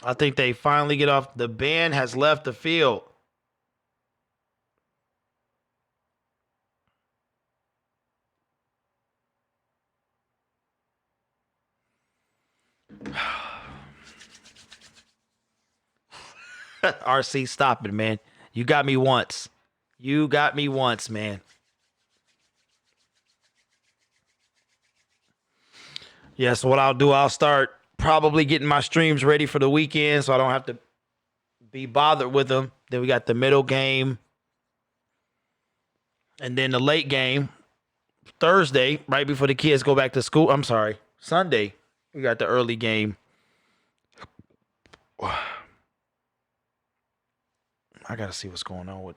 I think they finally get off. The band has left the field. RC, stop it, man. You got me once. You got me once, man. Yeah, so what I'll do, I'll start probably getting my streams ready for the weekend so I don't have to be bothered with them. Then we got the middle game. And then the late game, Thursday, right before the kids go back to school. I'm sorry, Sunday, we got the early game. I got to see what's going on with...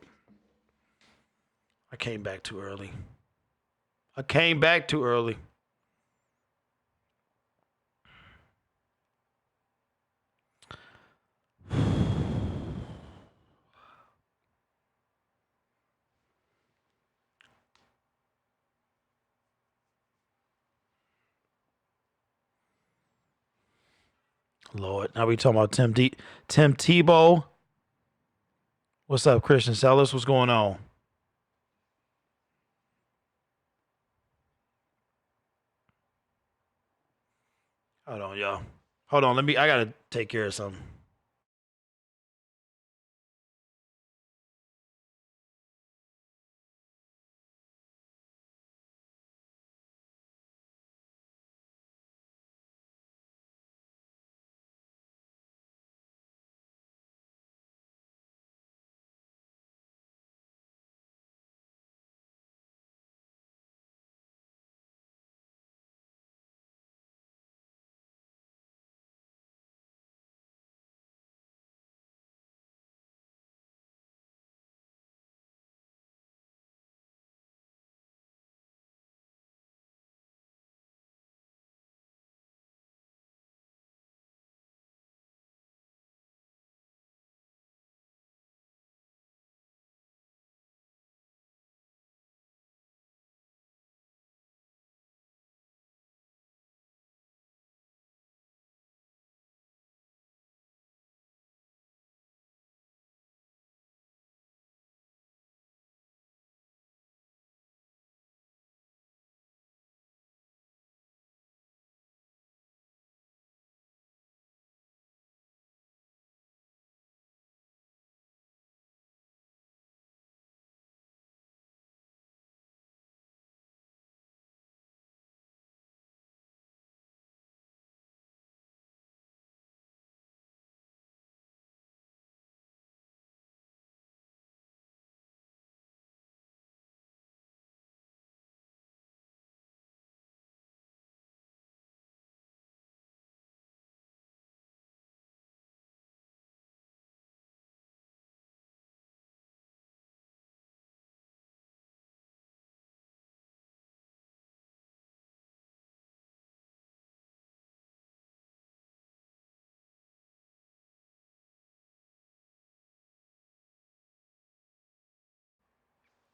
I came back too early. Lord, now we talking about Tim Tebow. What's up, Christian Sellers? What's going on? Hold on, y'all. Hold on. I gotta take care of something.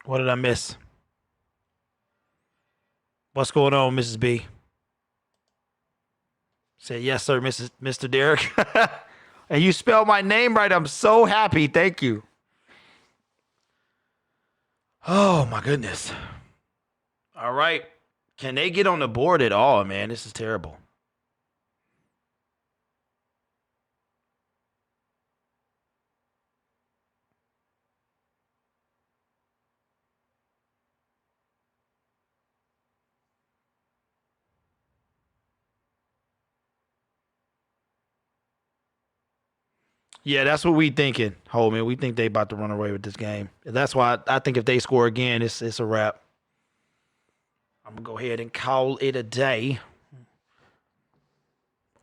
What did I miss? What's going on, Mrs. B? Say yes, sir, Mr. Derek. And you spelled my name right. I'm so happy. Thank you. Oh, my goodness. All right. Can they get on the board at all, man? This is terrible. Yeah, that's what we thinking, Holman. We think they about to run away with this game. That's why I think if they score again, it's a wrap. I'm going to go ahead and call it a day.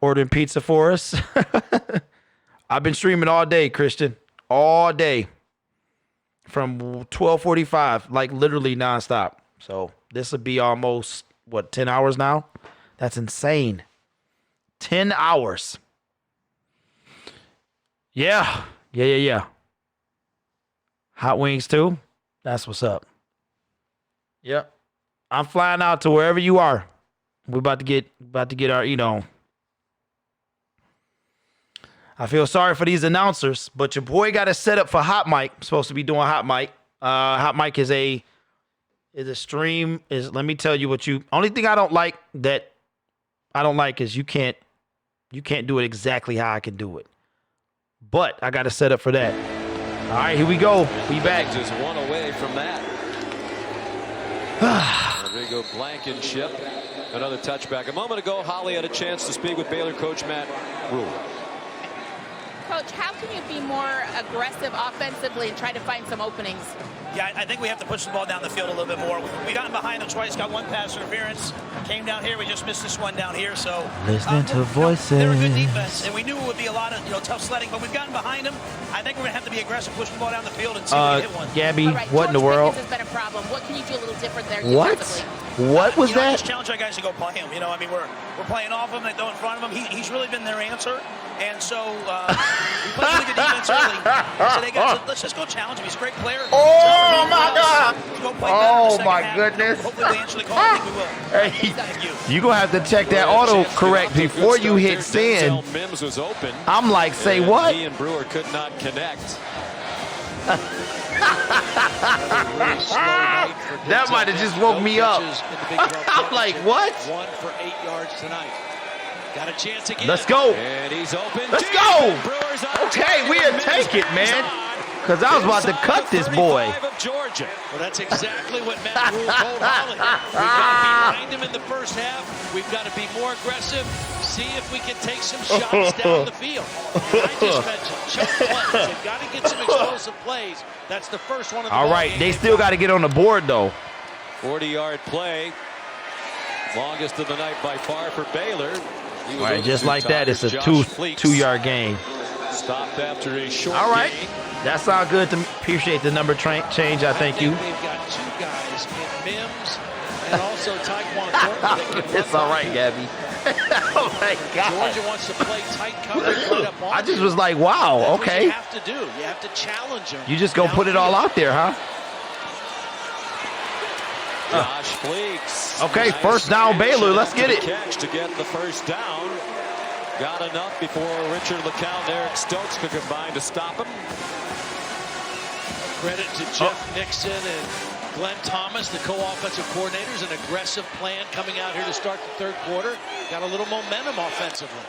Ordering pizza for us. I've been streaming all day, Christian. All day. From 12:45, like literally nonstop. So this would be almost, 10 hours now? That's insane. 10 hours. Yeah. Hot wings too? That's what's up. Yep. I'm flying out to wherever you are. We're about to get our, I feel sorry for these announcers, but your boy got a setup for Hot Mic. I'm supposed to be doing Hot Mic. Hot Mic is a stream. Let me tell you only thing I don't like is you can't do it exactly how I can do it. But I got a setup for that. All right, here we go. We back. Just one away from that. Rodrigo Blankenship, another touchback. A moment ago, Holly had a chance to speak with Baylor coach Matt Rhule. Coach, how can you be more aggressive offensively and try to find some openings? Yeah, I think we have to push the ball down the field a little bit more. We've gotten behind them twice, got one pass interference, came down here. We just missed this one down here. So listening to voices. They're a good defense, and we knew it would be a lot of tough sledding, but we've gotten behind them. I think we're gonna have to be aggressive, push the ball down the field, and see if we hit one. Gabby, right, what in the world? Has been a problem. What can you do a little different there? What? What was that? I just challenge our guys to go play him. We're playing off him and go in front of him. He's really been their answer. And so we played really good defense early. So they got let's just go challenge him. He's a great player. Oh my God! Oh my goodness! Hopefully we answer the call. I think we will. Hey, Thank you. you gonna have to check that auto correct before you hit send. Mims was open. I'm like, say what? He and Brewer could not connect. That might have just woke me up. I'm like, what? 1 for 8 yards tonight. Got a chance again. Let's go. And he's open. Let's go. Okay, we'll take it, man. Because I was about to cut this boy. Well, that's exactly what Matt Rhule told Holly. We've got to be behind him in the first half. We've got to be more aggressive. See if we can take some shots down the field. And I just mentioned chunk plays. They've got to get some explosive plays. That's the first one of the All right, they still got to get on the board, though. 40-yard play. Longest of the night by far for Baylor. All right, just like that, it's a two-yard gain. Stopped after a short All right. gain. That sounds good. Appreciate the number change. I thank you. They've got two guys in Mims and also Tyquan Thornton. It's all right, Gabby. Oh, my God. Georgia wants to play tight coverage right up on I just was like, wow, That's okay. what you have to do. You have to challenge them. You just go put it all out there, huh? Josh Fleeks. Okay, first down, Baylor. Let's get it. Catch to get the first down. Got enough before Richard LeCounte and Eric Stokes could combine to stop him. Credit to Jeff Nixon and Glenn Thomas, the co-offensive coordinators. An aggressive plan coming out here to start the third quarter. Got a little momentum offensively.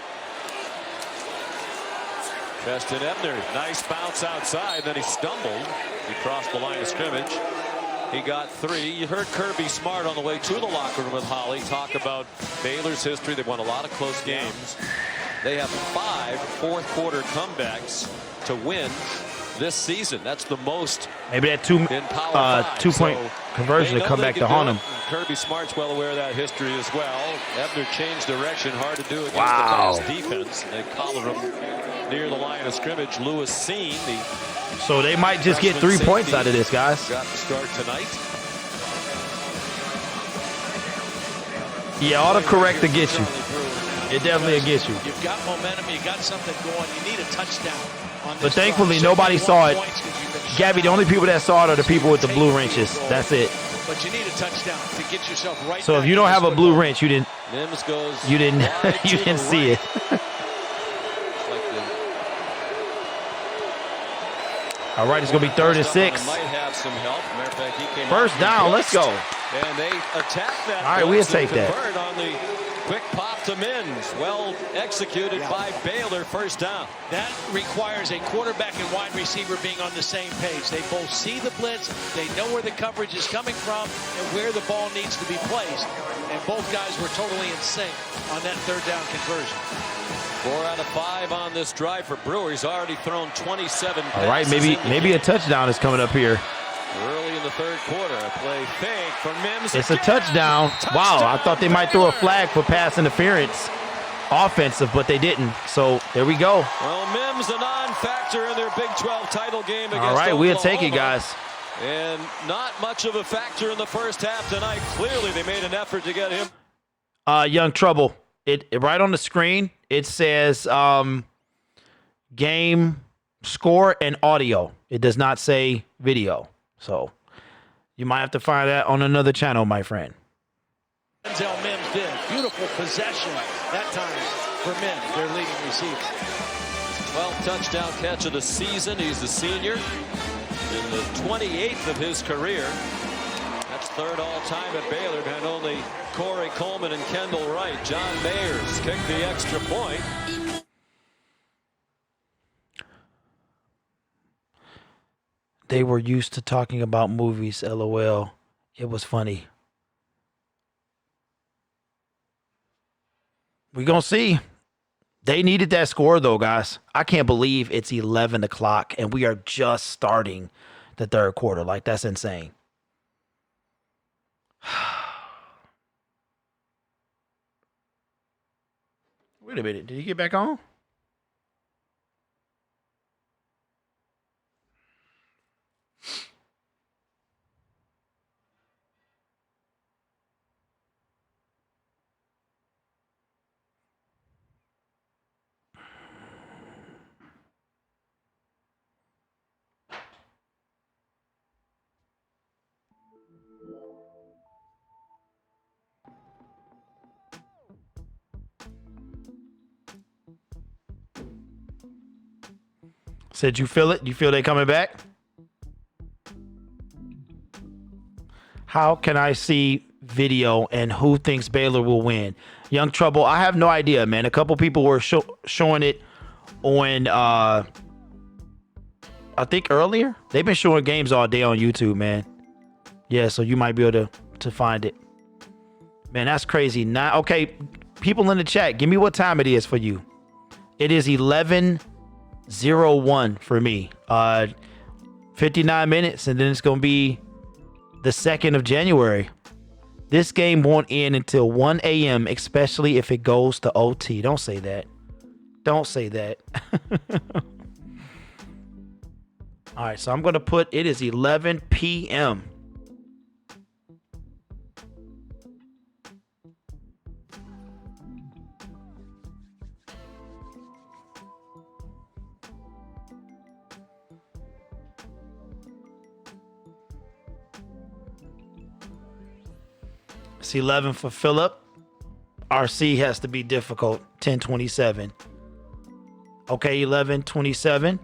Preston Ebner, nice bounce outside, then he stumbled. He crossed the line of scrimmage. He got 3. You heard Kirby Smart on the way to the locker room with Holly talk about Baylor's history. They've won a lot of close games. They have 5 fourth-quarter comebacks to win this season. That's the most. Maybe that in Power 5. two-point conversion to come back to haunt him. Kirby Smart's well aware of that history as well. Ebner changed direction, hard to do against the fast defense. They collar him near the line of scrimmage. Lewis Seen, so they might just get 3 points out of this, guys. Got the start tonight. Yeah, autocorrect to get you. It definitely will get you. You've got momentum. You got something going. You need a touchdown. But thankfully, nobody saw it. Gabby, the only people that saw it are the people with the blue wrenches. That's it. But you need a touchdown to get yourself right. So if you don't have a blue wrench, you didn't see it. All right, it's going to be 3rd and 6. Might have some help. Matter of fact, he came First down, let's go. And they attack that. All right, we'll take that. On the quick pop to Mims. Well executed by Baylor. First down. That requires a quarterback and wide receiver being on the same page. They both see the blitz, they know where the coverage is coming from, and where the ball needs to be placed. And both guys were totally in sync on that third down conversion. 4 out of 5 on this drive for Brewer. He's already thrown 27 passes. All right, maybe a touchdown is coming up here. Early in the third quarter, a play fake for Mims. It's a touchdown. Wow, I thought they might throw a flag for pass interference, offensive, but they didn't. So there we go. Well, Mims a non-factor in their Big 12 title game against All right, Oklahoma. we'll take it, guys. And not much of a factor in the first half tonight. Clearly, they made an effort to get him. Young Trouble. It right on the screen. It says game score and audio. It does not say video. So you might have to find that on another channel, my friend. Denzel Mims did. Beautiful possession that time for Mims, their leading receiver. 12th touchdown catch of the season. He's a senior in the 28th of his career. That's third all-time at Baylor, behind only Corey Coleman and Kendall Wright. John Mayers kicked the extra point. They were used to talking about movies, LOL. It was funny. We're going to see. They needed that score, though, guys. I can't believe it's 11 o'clock, and we are just starting the third quarter. Like, that's insane. Wait a minute. Did he get back on? Said you feel it? You feel they coming back? How can I see video and who thinks Baylor will win? Young Trouble, I have no idea, man. A couple people were showing it on, I think earlier. They've been showing games all day on YouTube, man. Yeah, so you might be able to find it. Man, that's crazy. Now, okay, people in the chat, give me what time it is for you. It is 11:01 for me. 59 minutes, and then it's going to be the 2nd of January. This game won't end until 1 a.m., especially if it goes to OT. Don't say that. Don't say that. All right, so I'm going to put it is 11 p.m. It's 11 for Phillip. RC has to be difficult. 10:27. Okay, 11:27.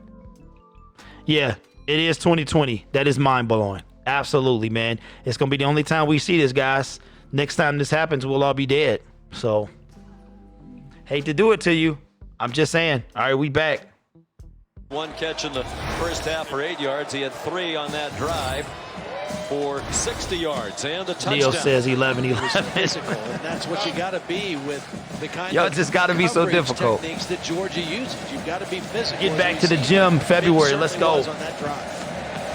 Yeah, it is 2020. That is mind blowing. Absolutely, man. It's gonna be the only time we see this, guys. Next time this happens, we'll all be dead. So, hate to do it to you. I'm just saying. All right, we back. One catch in the first half for 8 yards. He had 3 on that drive for 60 yards and a touchdown. Neil says 11-11. Physical, and that's what you got to be with the kind Y'all of just got to be so difficult. Techniques that Georgia uses. You've got to be physical. Get back to the gym February. Let's go. On that drive.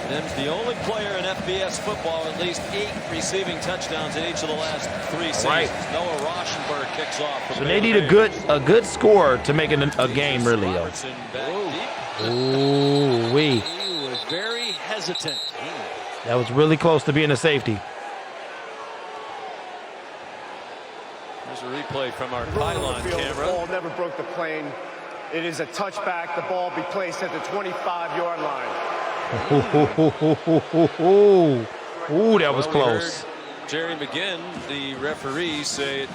Them's the only player in FBS football with at least 8 receiving touchdowns in each of the last 3 seasons. Right. Noah Rauschenberg kicks off. For So they need a good score to make it a game, really, though. Ooh, wee. He was very hesitant. That was really close to being a safety. There's a replay from our Running on pylon the field, camera. The ball never broke the plane. It is a touchback. The ball be placed at the 25-yard line. Ooh, that was close. Jerry McGinn, the referee, say it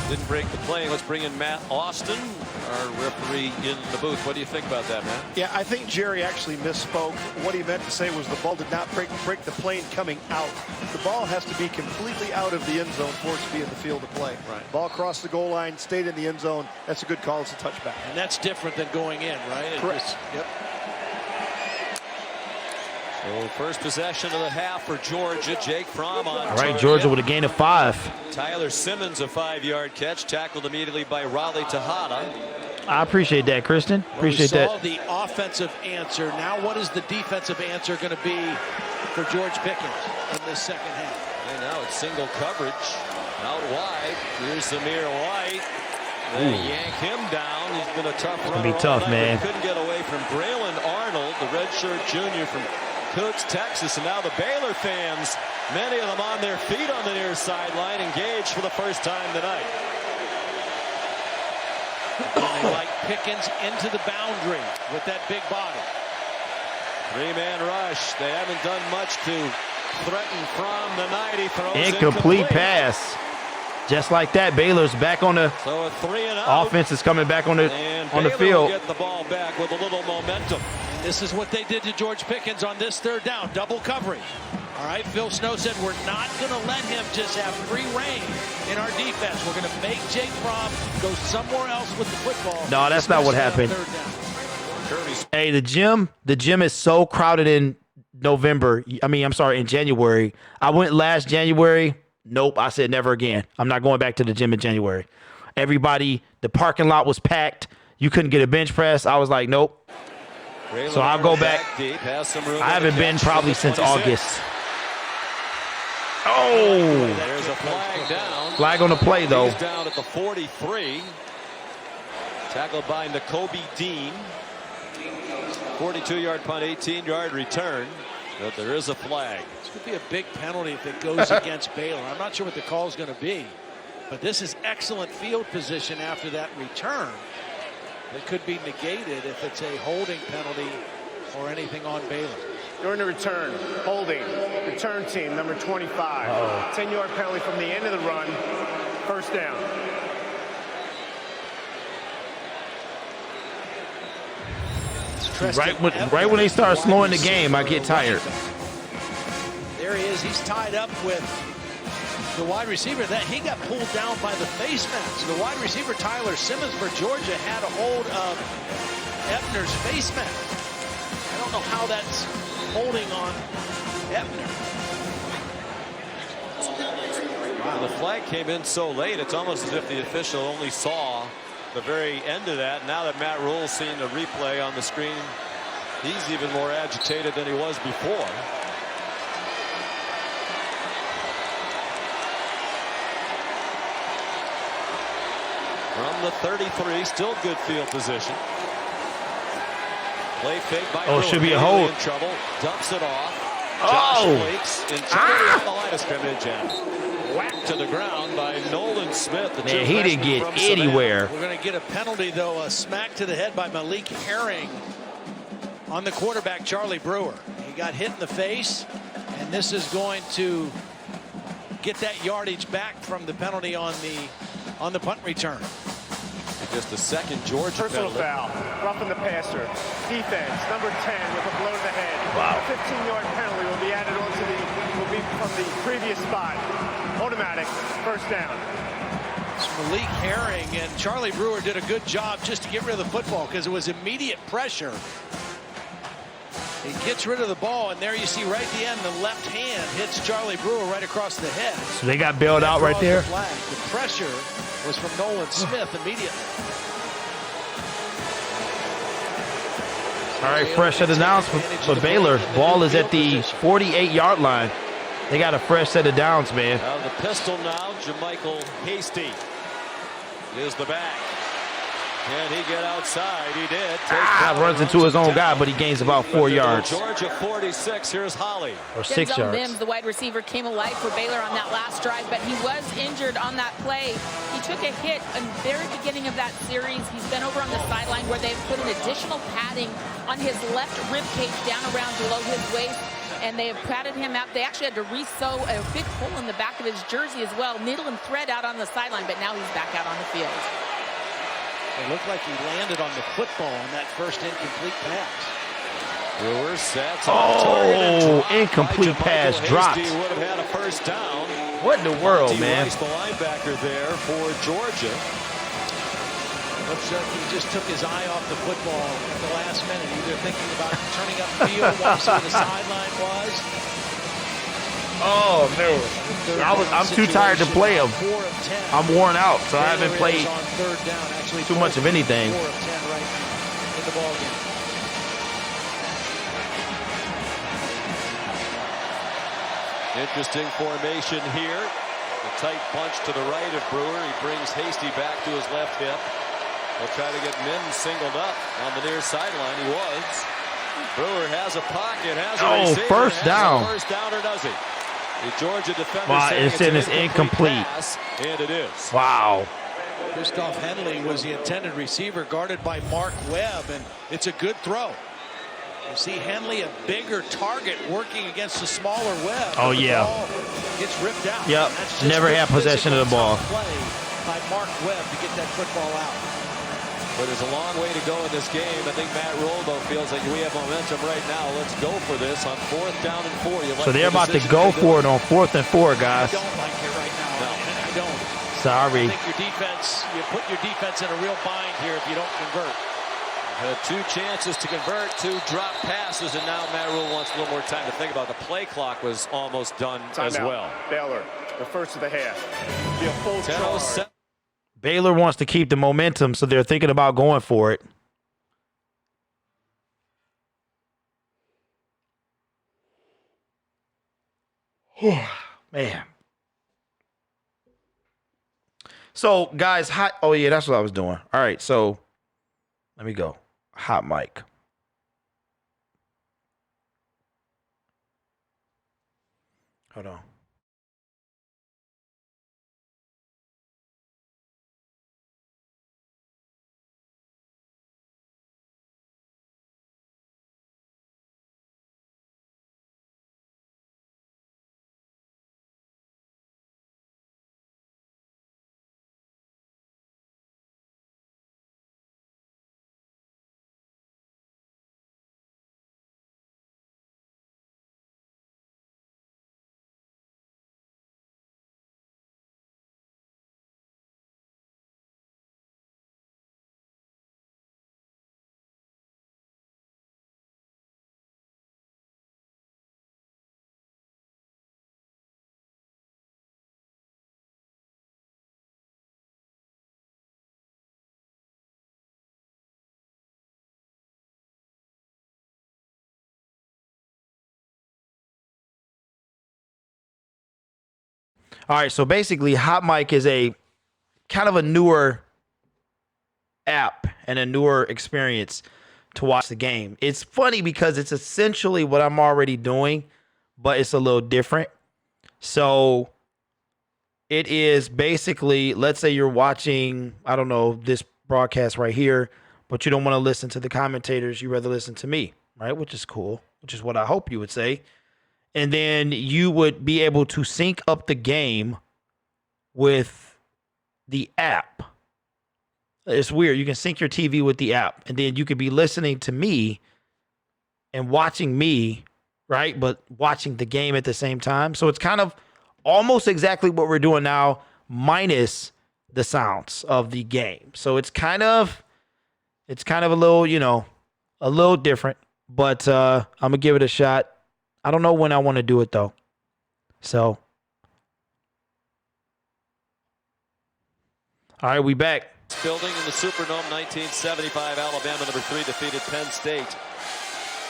didn't break the play. Let's bring in Matt Austin, our referee in the booth. What do you think about that, Matt? Yeah, I think Jerry actually misspoke. What he meant to say was the ball did not break the plane coming out. The ball has to be completely out of the end zone for it to be in the field of play. Right. Ball crossed the goal line, stayed in the end zone. That's a good call. It's a touchback. And that's different than going in, right? Correct. Yep. So first possession of the half for Georgia. Jake Fromm on. All right, Georgia with a gain of 5. Tyler Simmons, a 5-yard catch, tackled immediately by Raleigh Tejada. I appreciate that, Kristen. Appreciate we saw that. the offensive answer. Now what is the defensive answer going to be for George Pickens in this second half? And now it's single coverage. Out wide. Here's Zamir White. They yank him down. He's been a tough runner. It's gonna be tough, all night, man. Couldn't get away from Braylon Arnold, the redshirt junior from Cooks, Texas. And now the Baylor fans, many of them on their feet on the near sideline, engaged for the first time tonight. They like Pickens into the boundary with that big body. 3-man rush. They haven't done much to threaten from the night. He throws Incomplete pass. Just like that, Baylor's back on the So a 3-and-out. offense is coming back on the And on the Baylor field. will get the ball back with a little momentum. This is what they did to George Pickens on this third down, double coverage. All right, Phil Snow said we're not going to let him just have free reign in our defense. We're going to make Jake Fromm go somewhere else with the football. No, that's not what happened. Hey, the gym is so crowded in November. In January. I went last January. Nope, I said never again. I'm not going back to the gym in January. Everybody, the parking lot was packed. You couldn't get a bench press. I was like, nope. So I'll go back. Deep, has some room I haven't been probably since 26. August. Oh! There's a flag down. Flag on the play, though. He's down at the 43. Tackled by Nakobe Dean. 42-yard punt, 18-yard return. But there is a flag. This could be a big penalty if it goes against Baylor. I'm not sure what the call is going to be. But this is excellent field position after that return. It could be negated if it's a holding penalty or anything on Baylor. During the return, holding, return team, number 25. 10-yard penalty from the end of the run, first down. Right when they start slowing the game, I get tired. There he is. He's tied up with the wide receiver. That he got pulled down by the face mask. The wide receiver Tyler Simmons for Georgia had a hold of Ebner's face mask. I don't know how that's holding on Ebner. Wow. The flag came in so late, it's almost as if the official only saw the very end of that. Now that Matt Rule's seen the replay on the screen, he's even more agitated than he was before. From the 33, still good field position. Play fake by Rule. Should be a hold. In trouble, dumps it off. Josh Flakes in trouble on the line of scrimmage and whacked to the ground by Nolan Smith. The Man, he didn't get anywhere. We're going to get a penalty, though, a smack to the head by Malik Herring on the quarterback, Charlie Brewer. He got hit in the face, and this is going to get that yardage back from the penalty on the punt return. Just a second Georgia Personal penalty. foul, roughing the passer. Defense, number 10 with a blow to the head. Wow. A 15-yard penalty will be added onto will be from the previous spot. Automatic, first down. It's Malik Herring, and Charlie Brewer did a good job just to get rid of the football because it was immediate pressure. He gets rid of the ball, and there you see right at the end, the left hand hits Charlie Brewer right across the head. So they got bailed out right there. The pressure was from Nolan Smith immediately. All right, fresh set of downs for Baylor. Ball is at the 48-yard line. They got a fresh set of downs, man. Out of the pistol now, Jermichael Hasty is the back. Can he get outside? He did. Runs into his own guy, but he gains about 4 yards. Georgia 46. Here's Holly. Or 6 Denzel yards. Mims, the wide receiver, came alive for Baylor on that last drive, but he was injured on that play. He took a hit in the very beginning of that series. He's been over on the sideline where they've put an additional padding on his left rib cage down around below his waist. and they have padded him out. They actually had to re-sew a big hole in the back of his jersey as well, needle and thread out on the sideline, but now he's back out on the field. It looked like he landed on the football on that first incomplete pass. Brewers sets on target and incomplete pass dropped. Would have had a first down. What in the world, man? Rice, the linebacker there for Georgia. Looks like he just took his eye off the football at the last minute, either thinking about turning upfield, watching where the sideline was. Oh no! I'm too tired to play him. I'm worn out, so I haven't played on third down, actually too much of anything. 4 of 10 right in the ball game. Interesting formation here. A tight bunch to the right of Brewer. He brings Hasty back to his left hip. He'll try to get Mims singled up on the near sideline. He was. Brewer has a pocket, has a receiver, first down. First down, or does he? The Georgia defender Wow, saying it's incomplete. Pass, and it is. Wow. Christoph Henley was the intended receiver, guarded by Mark Webb, and it's a good throw. You see Henley, a bigger target, working against a smaller Webb. Oh, yeah. The ball gets ripped out. Yep. Never had possession of the ball. Play by Mark Webb to get that football out. But there's a long way to go in this game. I think Matt Rule, though, feels like we have momentum right now. Let's go for this on 4th down and 4. So they're about to go for it on 4th and 4, guys. I don't like it right now. No. I don't. Sorry. I think your defense, you put your defense in a real bind here if you don't convert. Had 2 chances to convert, 2 drop passes, and now Matt Rule wants a little more time to think about it. The play clock was almost done as well. Baylor, the first of the half. Be a full charge. Baylor wants to keep the momentum, so they're thinking about going for it. Man. So, guys, oh, yeah, that's what I was doing. All right, so let me go. Hot mic. Hold on. All right, so basically, Hot Mic is a kind of a newer app and a newer experience to watch the game. It's funny because it's essentially what I'm already doing, but it's a little different. So it is basically, let's say you're watching, I don't know, this broadcast right here, but you don't want to listen to the commentators. You rather listen to me, right? Which is cool, which is what I hope you would say. And then you would be able to sync up the game with the app. It's weird. You can sync your TV with the app, and then you could be listening to me and watching me, right? But watching the game at the same time. So it's kind of almost exactly what we're doing now, minus the sounds of the game. So it's kind of a little, a little different, but I'm going to give it a shot. I don't know when I want to do it, though. So, all right, we back. Building in the Superdome, 1975, Alabama, number 3, defeated Penn State.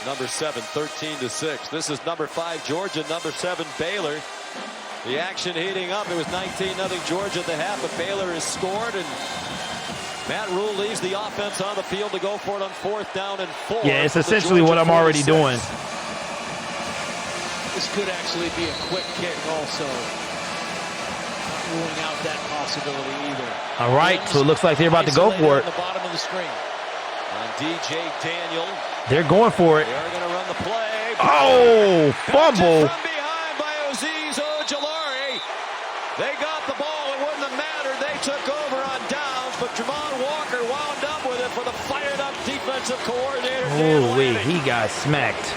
Number 7, 13-6. This is number 5, Georgia, number 7, Baylor. The action heating up. It was 19-0 Georgia at the half, but Baylor has scored, and Matt Rule leaves the offense on the field to go for it on 4th down and 4. Yeah, it's essentially what I'm already doing. This could actually be a quick kick also. Not ruling out that possibility either. All right, so it looks like they're about to go for it. The bottom of the screen. On DJ Daniel. They're going for it. They are going to run the play. Oh, fumble. From behind by Azeez Ojulari. They got the ball. It wouldn't have mattered. They took over on downs, but Javon Walker wound up with it for the fired-up defensive coordinator. Oh, wait, he got smacked.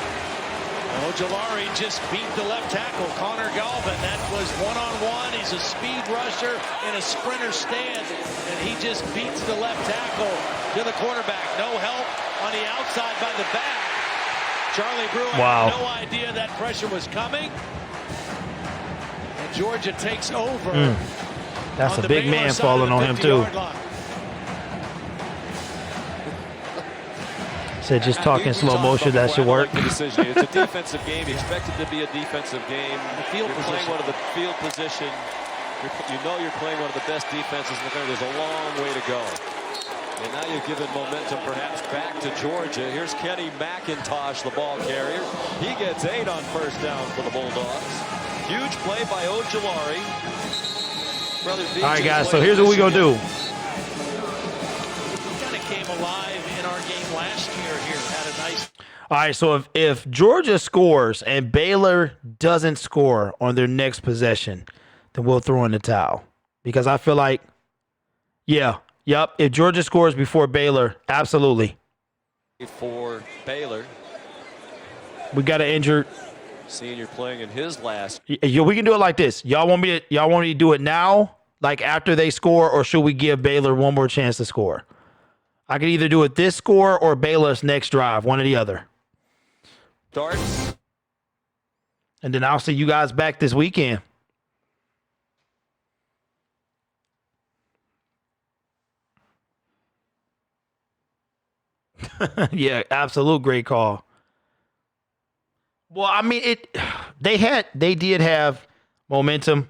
Ojulari just beat the left tackle, Connor Galvin. That was one-on-one. He's a speed rusher in a sprinter stance, and he just beats the left tackle to the quarterback. No help on the outside by the back. Charlie Brewer had no idea that pressure was coming. And Georgia takes over. That's a big man falling on him, too. Said just talking slow motion, that should work. It's a defensive game. You expect it to be a defensive game. You're playing one of the field position. You know you're playing one of the best defenses in the country. There's a long way to go. And now you've given momentum perhaps back to Georgia. Here's Kenny McIntosh, the ball carrier. He gets 8 on first down for the Bulldogs. Huge play by Ojulari. All right, guys, so here's what we're going to do. Kind of came alive in our game last year here. Had a nice. All right, so if Georgia scores and Baylor doesn't score on their next possession, then we'll throw in the towel. Because I feel like, if Georgia scores before Baylor, absolutely. For Baylor. We got an injured senior playing in his last. We can do it like this. Y'all want me to do it now, like after they score, or should we give Baylor one more chance to score? I could either do it this score or Baylor's next drive, one or the other. Starts. And then I'll see you guys back this weekend. Yeah, absolute great call. Well, I mean, they did have momentum,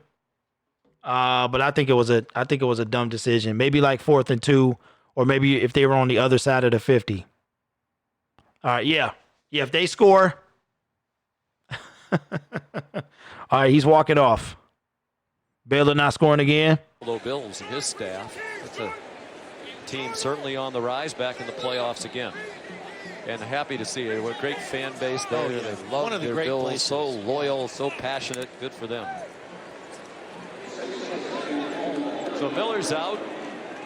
but I think it was a dumb decision. Maybe like 4th and 2, or maybe if they were on the other side of the 50. All right, yeah, if they score, all right, he's walking off. Baylor not scoring again. Low Bills and his staff. It's a team certainly on the rise, back in the playoffs again. And happy to see it. What a great fan base there. They love their Bills. Places. So loyal, so passionate. Good for them. So Miller's out.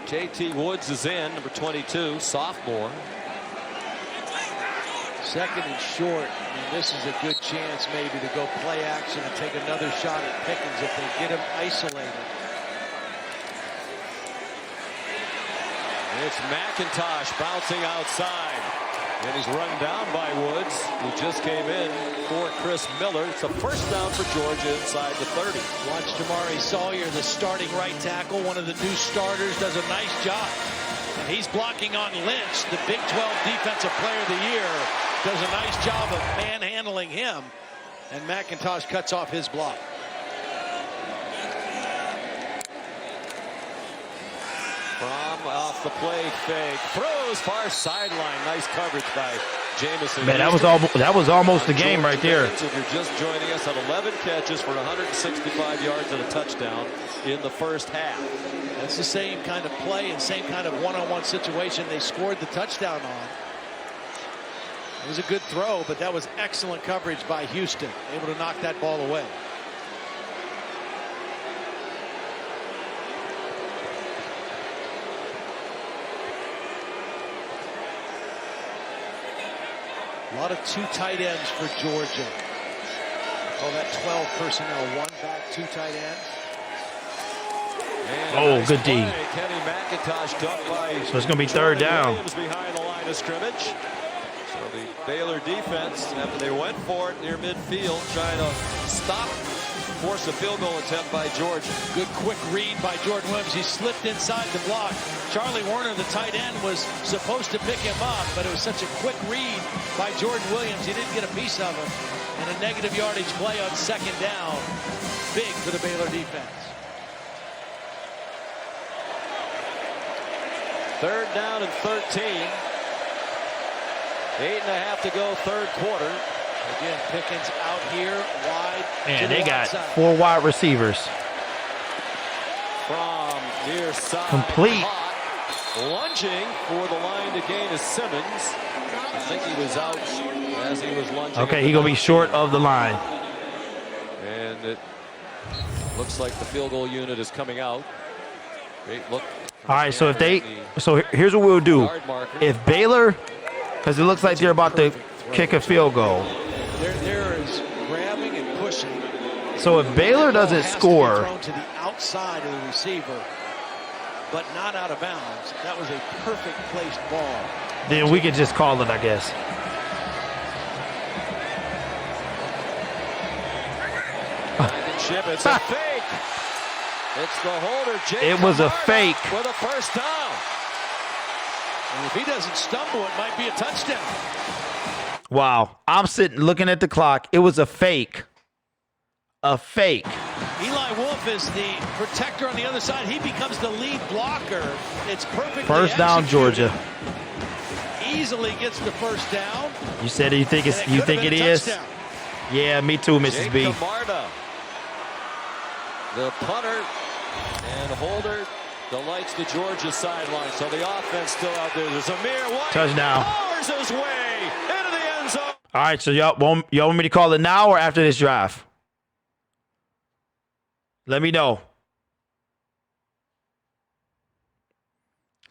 JT Woods is in, number 22, sophomore. 2nd and short. And this is a good chance maybe to go play action and take another shot at Pickens if they get him isolated. It's McIntosh bouncing outside. And he's run down by Woods, who just came in for Chris Miller. It's a first down for Georgia inside the 30. Watch Jamari Sawyer, the starting right tackle, one of the new starters, does a nice job. And he's blocking on Lynch, the Big 12 Defensive Player of the Year. Does a nice job of manhandling him. And McIntosh cuts off his block. From off the play fake, throws far sideline. Nice coverage by Jamison. Man, that was almost the game right there. If you're just joining us, on 11 catches for 165 yards and a touchdown in the first half. That's the same kind of play and same kind of one-on-one situation they scored the touchdown on. It was a good throw, but that was excellent coverage by Houston, able to knock that ball away. A lot of 2 tight ends for Georgia. Call that 12 personnel, 1 back, 2 tight ends. Nice good D. Kenny McIntosh dumped by so it's going to be 3rd down. Williams behind the line of scrimmage. So the Baylor defense, after they went for it near midfield, trying to stop, force a field goal attempt by Georgia. Good quick read by Jordan Williams. He slipped inside the block. Charlie Warner, the tight end, was supposed to pick him up, but it was such a quick read by Jordan Williams. He didn't get a piece of him. And a negative yardage play on 2nd down. Big for the Baylor defense. 3rd down and 13. 8.5 to go, 3rd quarter. Again, Pickens out here, wide. And they got 4 wide receivers. From near side. Complete. Lunging for the line to gain is Simmons. I think he was out as he was lunging. Okay, he's going to be short of the line. And it looks like the field goal unit is coming out. Great look. All right, so here's what we'll do. If Baylor, because it looks like they're about to kick a field goal. There is grabbing and pushing. So if Baylor doesn't score, thrown to the outside of the receiver, but not out of bounds. That was a perfect placed ball. then we could just call it, I guess. It's a fake. It's the holder. It was a fake. For the first down. And if he doesn't stumble, it might be a touchdown. Wow. I'm sitting looking at the clock. It was a fake. A fake. Eli Wolf is the protector on the other side. He becomes the lead blocker. It's perfect. First down, Georgia. Easily gets the first down. You said you think it is? Yeah, me too, Mrs. B. Camarda, the punter and holder delights the Georgia sideline. So the offense still out there. There's Amir White. Touchdown. Powers his way into the end zone. All right, so y'all want me to call it now or after this drive? Let me know.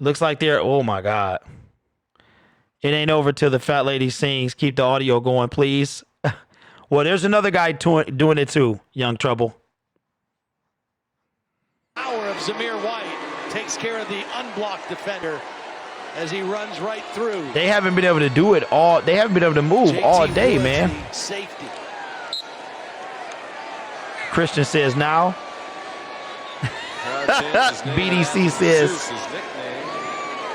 Looks like they're, oh my God. It ain't over till the fat lady sings. Keep the audio going, please. Well, there's another guy doing it too, Young Trouble. Power of Zamir White takes care of the unblocked defender as he runs right through. They haven't been able to do it all. They haven't been able to move all day, man. Safety. Christian says now. BDC says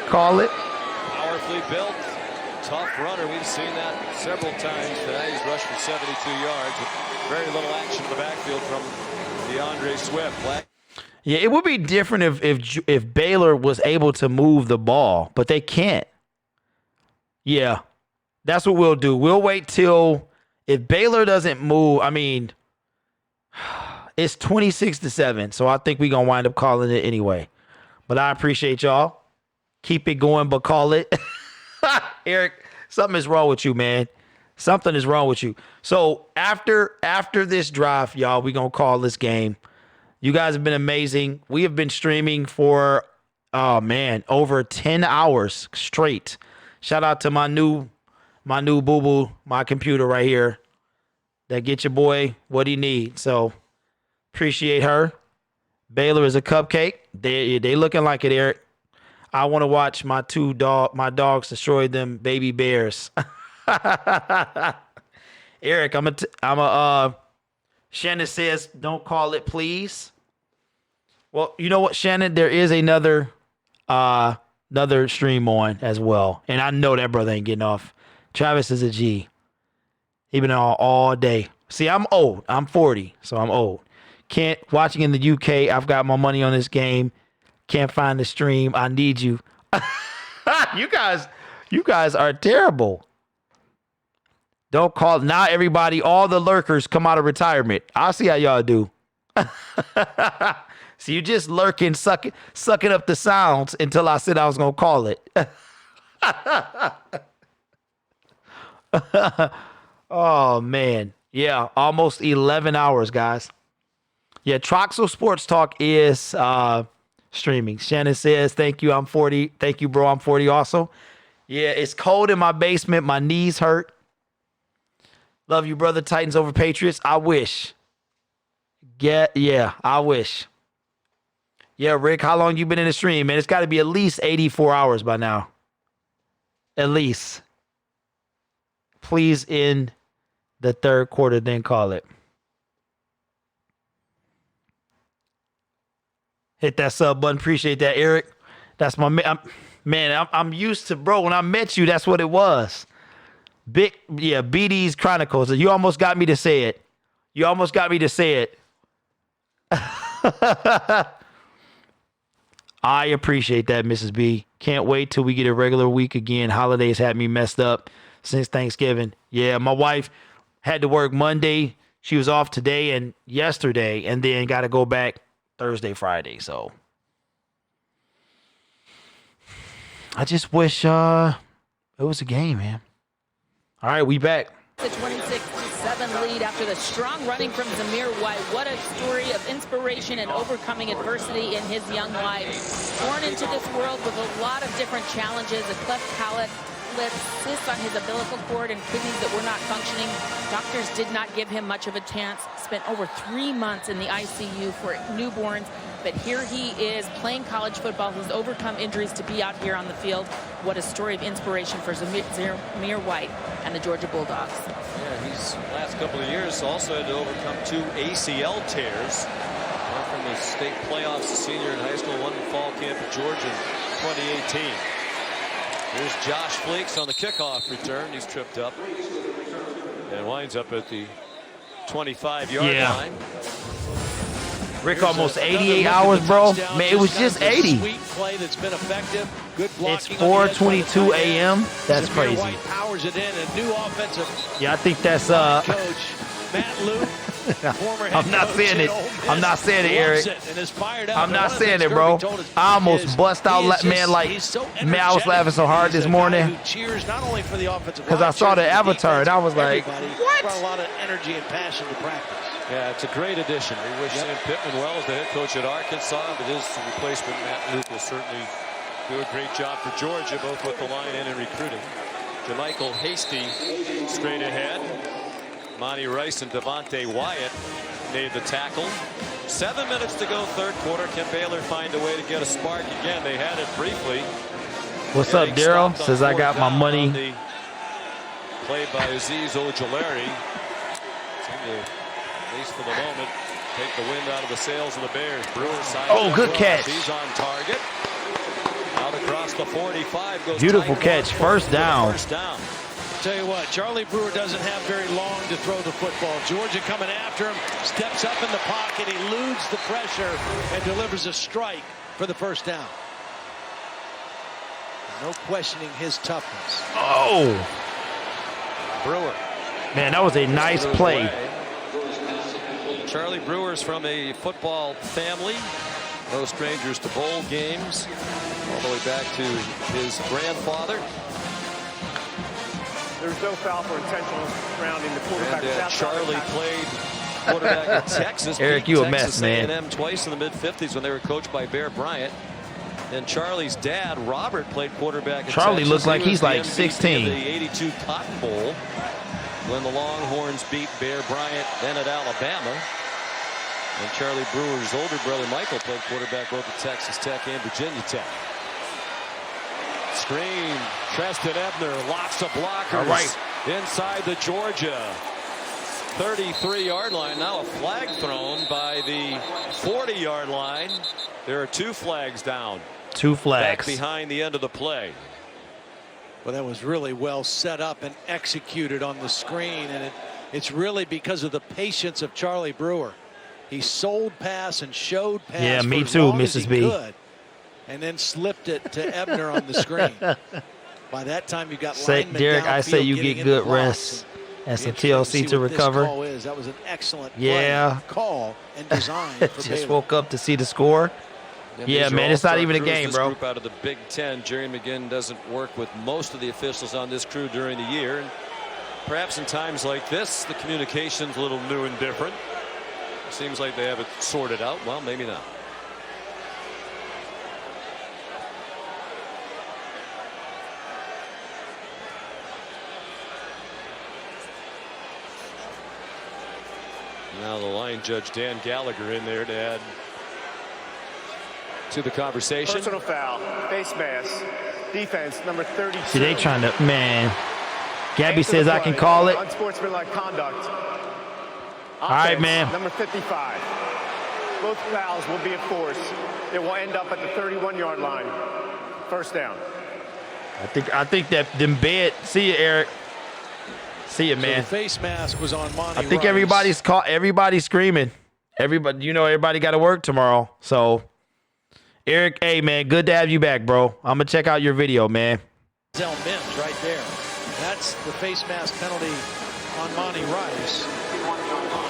call it. Powerfully built, tough runner. We've seen that several times today. He's rushed for 72 yards with very little action in the backfield from DeAndre Swift. Yeah, it would be different if Baylor was able to move the ball, but they can't. Yeah, that's what we'll do. We'll wait till if Baylor doesn't move. I mean, it's 26-7, so I think we're going to wind up calling it anyway. But I appreciate y'all. Keep it going, but call it. Eric, something is wrong with you, man. Something is wrong with you. So after this drive, y'all, we're going to call this game. You guys have been amazing. We have been streaming for, oh, man, over 10 hours straight. Shout out to my new boo-boo, my computer right here that get your boy what he needs. So appreciate her. Baylor is a cupcake. They looking like it, Eric. I want to watch my dogs destroy them baby bears. Eric, Shannon says, don't call it, please. Well, you know what, Shannon? There is another stream on as well. And I know that brother ain't getting off. Travis is a G. He been on all day. See, I'm old. I'm 40, so I'm old. Watching in the UK, I've got my money on this game. Can't find the stream. I need you. You guys are terrible. Don't call. Now everybody, all the lurkers come out of retirement. I'll see how y'all do. So you just lurking, sucking up the sounds until I said I was going to call it. Oh, man. Yeah, almost 11 hours, guys. Yeah, Troxel Sports Talk is streaming. Shannon says, thank you, I'm 40. Thank you, bro, I'm 40 also. Yeah, it's cold in my basement. My knees hurt. Love you, brother. Titans over Patriots. I wish. Yeah, I wish. Yeah, Rick, how long you been in the stream, man? It's got to be at least 84 hours by now. At least. Please end the third quarter, then call it. Hit that sub button. Appreciate that, Eric. That's my man. I'm used to, bro. When I met you, that's what it was. BD's Chronicles. You almost got me to say it. I appreciate that, Mrs. B. Can't wait till we get a regular week again. Holidays had me messed up since Thanksgiving. Yeah, my wife had to work Monday. She was off today and yesterday, and then got to go back Thursday, Friday. So I just wish it was a game, man. All right, we back. The 26-7 lead after the strong running from Zamir White. What a story of inspiration and overcoming adversity in his young life. Born into this world with a lot of different challenges, a cleft palate, cysts on his umbilical cord and kidneys that were not functioning. Doctors did not give him much of a chance. Spent over 3 months in the ICU for newborns. But here he is playing college football. He's overcome injuries to be out here on the field. What a story of inspiration for Zamir White and the Georgia Bulldogs. Yeah, he's last couple of years also had to overcome 2 ACL tears. One from the state playoffs, a senior in high school, one in fall camp at Georgia in 2018. Here's Josh Fleeks on the kickoff return. He's tripped up and winds up at the 25-yard line. Rick, almost 88 hours, bro. Man, it was just 80. Sweet play that's been effective. Good It's blocking 4:22 a.m. That's Zamir crazy. White powers it in. A new offensive Yeah, I think that's coach, Matt Luke. I'm not saying it. I'm not saying it, Eric. I'm not saying it, bro. I almost bust out, man. Like, man, I was laughing so hard this morning because I saw the avatar and I was like, what? A lot of energy and passion to practice. Yeah, it's a great addition. We wish Sam Pittman well as the head coach at Arkansas, but his replacement, Matt Luke, will certainly do a great job for Georgia, both with the line and in recruiting. JaMychal Hasty straight ahead. Monty Rice and Devontae Wyatt made the tackle. 7 minutes to go, third quarter. Can Baylor find a way to get a spark again? They had it briefly. What's up, Daryl? Says I got my money. Played by Azeez Ojulari. At least for the moment, take the wind out of the sails of the Bears. Brewer side. Oh, good catch. He's on target. Out across the 45 goes. Beautiful catch. First down. First down. Tell you what, Charlie Brewer doesn't have very long to throw the football. Georgia coming after him, steps up in the pocket, eludes the pressure, and delivers a strike for the first down. No questioning his toughness. Oh, Brewer. man, that was a nice play. Charlie Brewer's from a football family. No strangers to bowl games. All the way back to his grandfather. There's no foul for intentional rounding the quarterback. And Charlie played quarterback at Texas. Eric, beat you a Texas mess, man. A&M twice in the mid-50s when they were coached by Bear Bryant. And Charlie's dad, Robert, played quarterback at Charlie Texas. looks like He was he's the like MVP 16. of the 82 Cotton Bowl when the Longhorns beat Bear Bryant then at Alabama. And Charlie Brewer's older brother, Michael, played quarterback both at Texas Tech and Virginia Tech. Screen, Treston Ebner, lots of blockers. All right. Inside the Georgia 33-yard line. Now a flag thrown by the 40-yard line. There are 2 flags down. 2 flags. Back behind the end of the play. Well, that was really well set up and executed on the screen, and it's really because of the patience of Charlie Brewer. He sold pass and showed pass. Yeah, me for as too, long as Mrs. he B. could, and then slipped it to Ebner on the screen. By that time, you got linemen Derek, I say downfield you getting get into good blocks. rest and some Interesting TLC see to what this recover. call is. That was an excellent Yeah. call and design for Just Baylor. woke up to see the score. And Yeah, these are man, it's not all-star even a crews. game, This bro. Group out of the Big Ten. Jerry McGinn doesn't work with most of the officials on this crew during the year. And perhaps in times like this, the communication's a little new and different. Seems like they have it sorted out. Well, maybe not. Now the line judge Dan Gallagher in there to add to the conversation. Personal foul, face mask, defense, number 32. See, they trying to, man. Gabby says I can call it. Unsportsmanlike conduct. All right, Offense, man. Number 55. Both fouls will be enforced. It will end up at the 31-yard line. First down. I think that them bed. See you, Eric. See you, So man. the face mask was on Monty I think Rice. everybody's screaming. Everybody got to work tomorrow. So, Eric, hey, man, good to have you back, bro. I'm going to check out your video, man. Zell Mims right there. That's the face mask penalty on Monty Rice.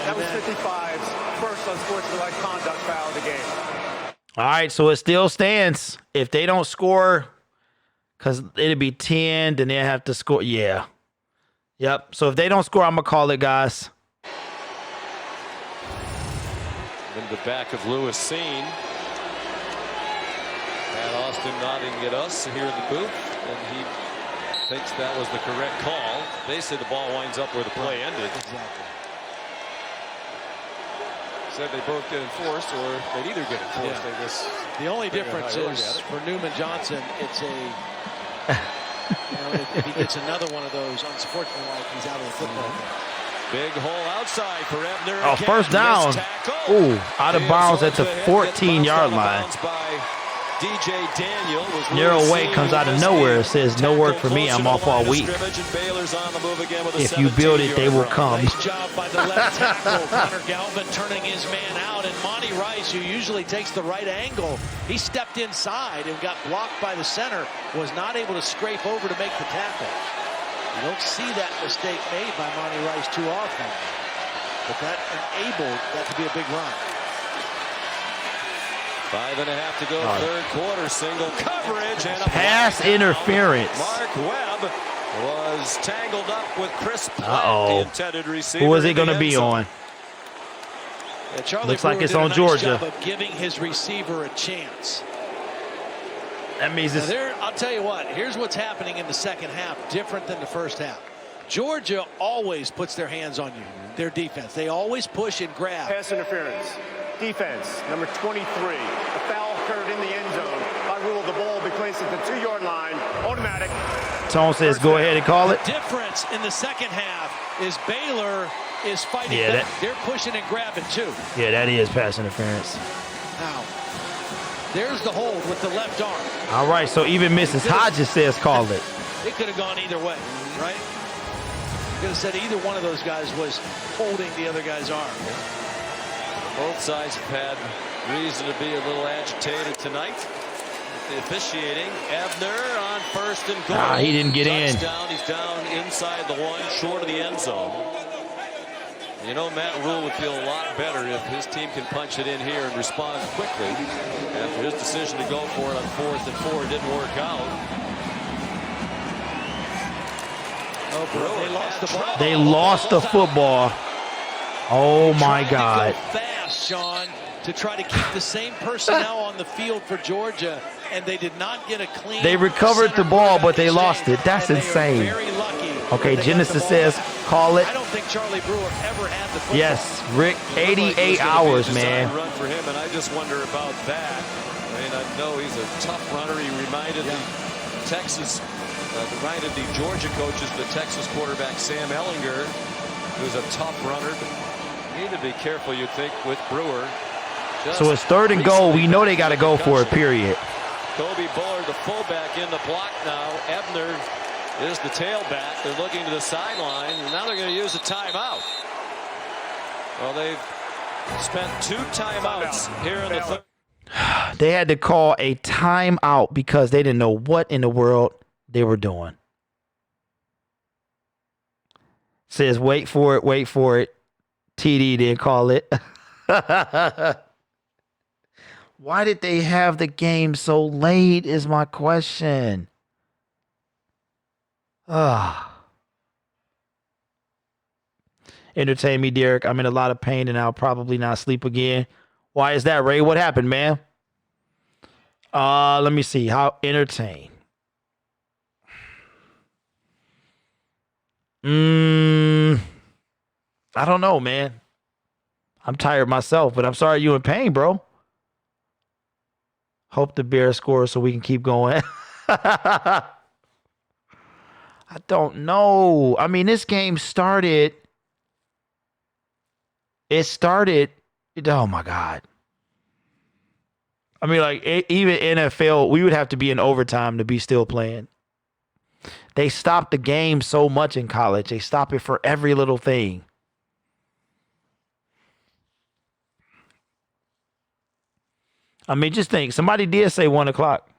That was 55's first unsportsmanlike conduct foul of the game. All right, so it still stands. If they don't score, because it'd be 10, then they have to score. Yeah. Yep. So if they don't score, I'm going to call it, guys. In the back of Lewis Seen. Pat Austin nodding at us here in the booth, and he thinks that was the correct call. Basically, the ball winds up where the play ended. Exactly. Said they both get enforced, or they'd either get enforced. Yeah. I guess. The only difference is for Newman Johnson, it's a, if he gets another one of those, unsportsmanlike, he's out of the football game. Big hole outside for Ebner. Oh, first down. Ooh, out of bounds at the 14-yard line. DJ Daniel was Narrow way comes out of nowhere. It says no work for me. I'm off all week. If you build it, they will come. Nice job by the left tackle. Connor Galvin turning his man out, and Monty Rice, who usually takes the right angle, he stepped inside and got blocked by the center, was not able to scrape over to make the tackle. You don't see that mistake made by Monty Rice too often, but that enabled that to be a big run. 5.5 to go, third quarter, single coverage and a pass interference. Mark Webb was tangled up with Chris Platt, the intended receiver. Who is it going to be on? Yeah, looks like it's on Georgia. Job of giving his receiver a chance. That means it's. I'll tell you what, here's what's happening in the second half, different than the first half. Georgia always puts their hands on you, their defense. They always push and grab. Pass interference. Defense, number 23. A foul occurred in the end zone. By rule, the ball will be placed at the 2-yard line. Automatic. Tone says go ahead and call it. The difference in the second half is Baylor is fighting back. They're pushing and grabbing too. Yeah, that is pass interference. Now, there's the hold with the left arm. All right, so even Mrs. Hodges says call it. It could have gone either way, right? Could have said either one of those guys was holding the other guy's arm. Both sides have had reason to be a little agitated tonight. The officiating, Ebner on first and goal. He didn't get in. He's down inside the one, short of the end zone. You know, Matt Rule would feel a lot better if his team can punch it in here and respond quickly. After his decision to go for it on 4th and 4 didn't work out. Oh, bro, they lost the ball. They lost the football. Oh my God. Fast, Sean, to try to keep the same personnel on the field for Georgia, and they did not get a clean. They recovered the ball, but they lost it. That's insane. Very lucky. Okay, Genesis says call it. I don't think Charlie Brewer ever had the football. Yes, Rick, 88 hours, man. Run for him, and I just wonder about that. I mean, I know he's a tough runner. He reminded the Georgia coaches, the Texas quarterback Sam Ellinger, who's a tough runner. Need to be careful, you'd think, with Brewer. So it's 3rd and goal. We know they got to go for it, period. Kobe Bullard, the fullback, in the block now. Ebner is the tailback. They're looking to the sideline, and now they're going to use a timeout. Well, they've spent 2 timeouts here in the third. They had to call a timeout because they didn't know what in the world they were doing. Says wait for it, wait for it. TD didn't call it. Why did they have the game so late is my question. Entertain me, Derek. I'm in a lot of pain and I'll probably not sleep again. Why is that, Ray? What happened, man? Let me see. How entertain. I don't know, man. I'm tired myself, but I'm sorry you in pain, bro. Hope the Bears score so we can keep going. I don't know. I mean, this game started. It started. Oh, my God. I mean, like, even NFL, we would have to be in overtime to be still playing. They stopped the game so much in college. They stop it for every little thing. I mean, just think. Somebody did say 1 o'clock.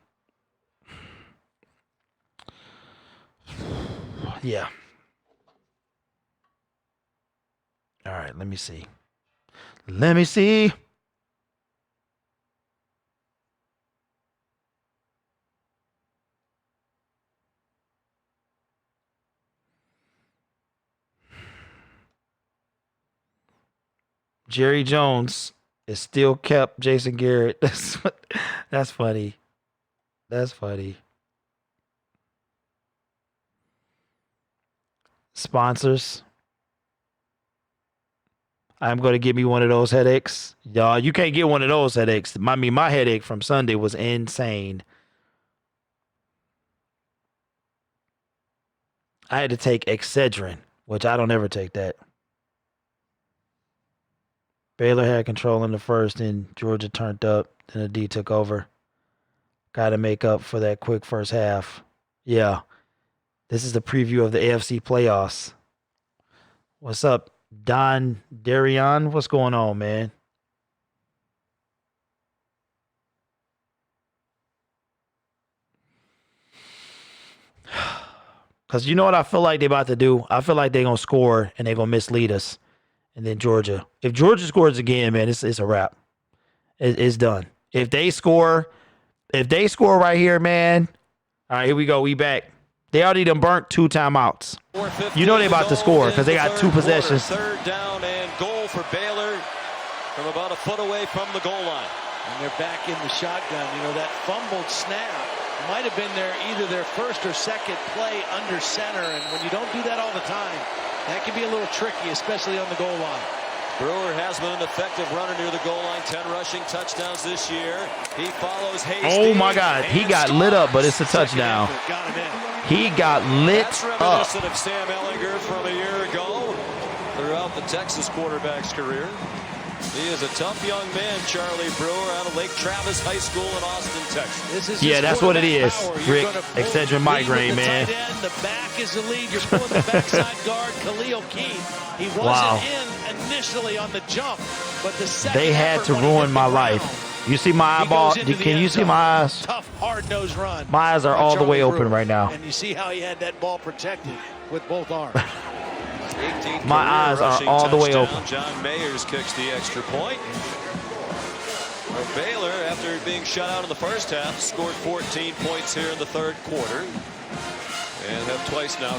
Yeah. All right, let me see. Let me see. Jerry Jones is still kept Jason Garrett. That's funny. That's funny. Sponsors. I'm going to give me one of those headaches. Y'all, you can't get one of those headaches. My headache from Sunday was insane. I had to take Excedrin, which I don't ever take that. Baylor had control in the first, and Georgia turned up. Then the D took over. Got to make up for that quick first half. Yeah. This is the preview of the AFC playoffs. What's up, Don Darion? What's going on, man? Because you know what I feel like they're about to do? I feel like they're going to score and they're going to mislead us. And then Georgia. If Georgia scores again, man, it's a wrap. It's done. If they score right here, man. All right, here we go. We back. They already done burnt 2 timeouts. You know they about to score because they got 2 possessions. Third down and goal for Baylor from about a foot away from the goal line. And they're back in the shotgun. You know, that fumbled snap might have been either their first or second play under center. And when you don't do that all the time, that can be a little tricky, especially on the goal line. Brewer has been an effective runner near the goal line. 10 rushing touchdowns this year. He follows Hayes. Oh, my God. He got lit up, but it's a touchdown. Got him in. He got lit That's up. reminiscent of Sam Ehlinger from a year ago throughout the Texas quarterback's career. He is a tough young man, Charlie Brewer, out of Lake Travis High School in Austin, Texas. Yeah, that's what it is, Rick. Excedrin migraine, man. The back is the lead. You're pulling the backside guard, Khalil Keith. He wasn't in initially on the jump, but the second they had to ruin my life. You see my eyeball? Can you see my eyes? Tough, hard-nosed run. My eyes are all the way open right now. And you see how he had that ball protected with both arms. My eyes are all the way open. John Mayers kicks the extra point. Baylor, after being shut out in the first half, scored 14 points here in the third quarter. And have twice now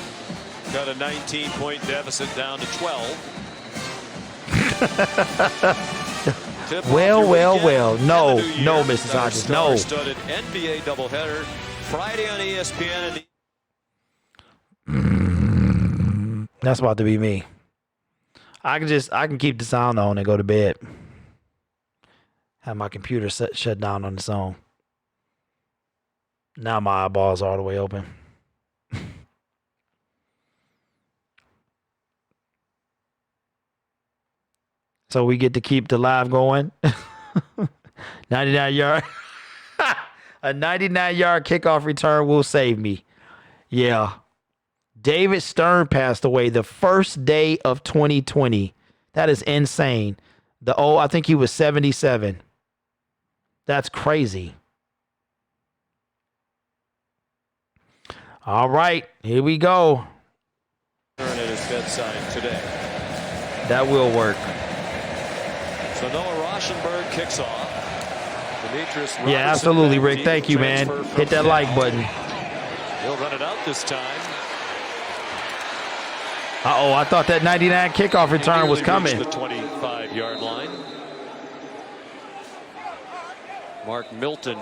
got a 19-point deficit down to 12. Well. No, Mrs. Hodges, no. Studded NBA doubleheader Friday on ESPN. That's about to be me. I can keep the sound on and go to bed. Have my computer shut down on its own. Now my eyeballs are all the way open. So we get to keep the live going. 99-yard. A 99-yard kickoff return will save me. Yeah. David Stern passed away the first day of 2020. That is insane. I think he was 77. That's crazy. All right, here we go. At his bedside today. That will work. So Noah Rauschenberg kicks off. Demetrius Robertson, yeah, absolutely, Rick. Thank you, man. Hit that like button. He'll run it out this time. Uh-oh, I thought that 99 kickoff return was coming. The 25-yard line. Mark Milton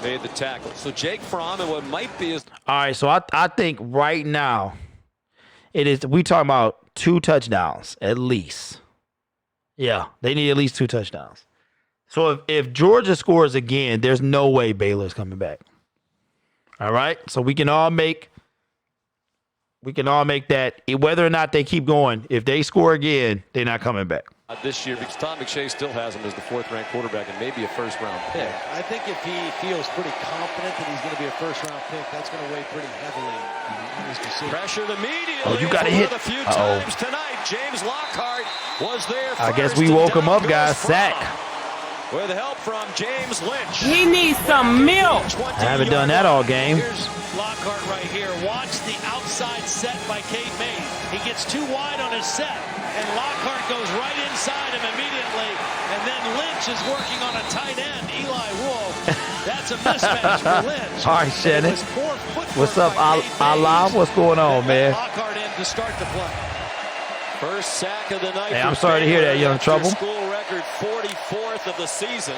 made the tackle. So Jake Fromm and what might be his... All right, so I think right now we talking about 2 touchdowns at least. Yeah, they need at least 2 touchdowns. So if Georgia scores again, there's no way Baylor's coming back. All right, so we can all make that, whether or not they keep going. If they score again, they're not coming back. This year, because Tom McShay still has him as the 4th-ranked quarterback and maybe a first-round pick. I think if he feels pretty confident that he's going to be a first-round pick, that's going to weigh pretty heavily on his decision. Pressured immediately. Oh, you got to hit. A few times tonight. James Lockhart was there first. I guess we woke him up, guys. Sack. With help from James Lynch. He needs some milk. I haven't done that all game. Here's Lockhart right here. Watch the outside set by Cade Mays. He gets too wide on his set, and Lockhart goes right inside him immediately. And then Lynch is working on a tight end, Eli Wolf. That's a mismatch for Lynch. All right, Shannon. What's up, Allah? What's going on, man? Lockhart in to start the play. First sack of the night. Hey, I'm sorry to hear that, Young Trouble. School record 44th of the season.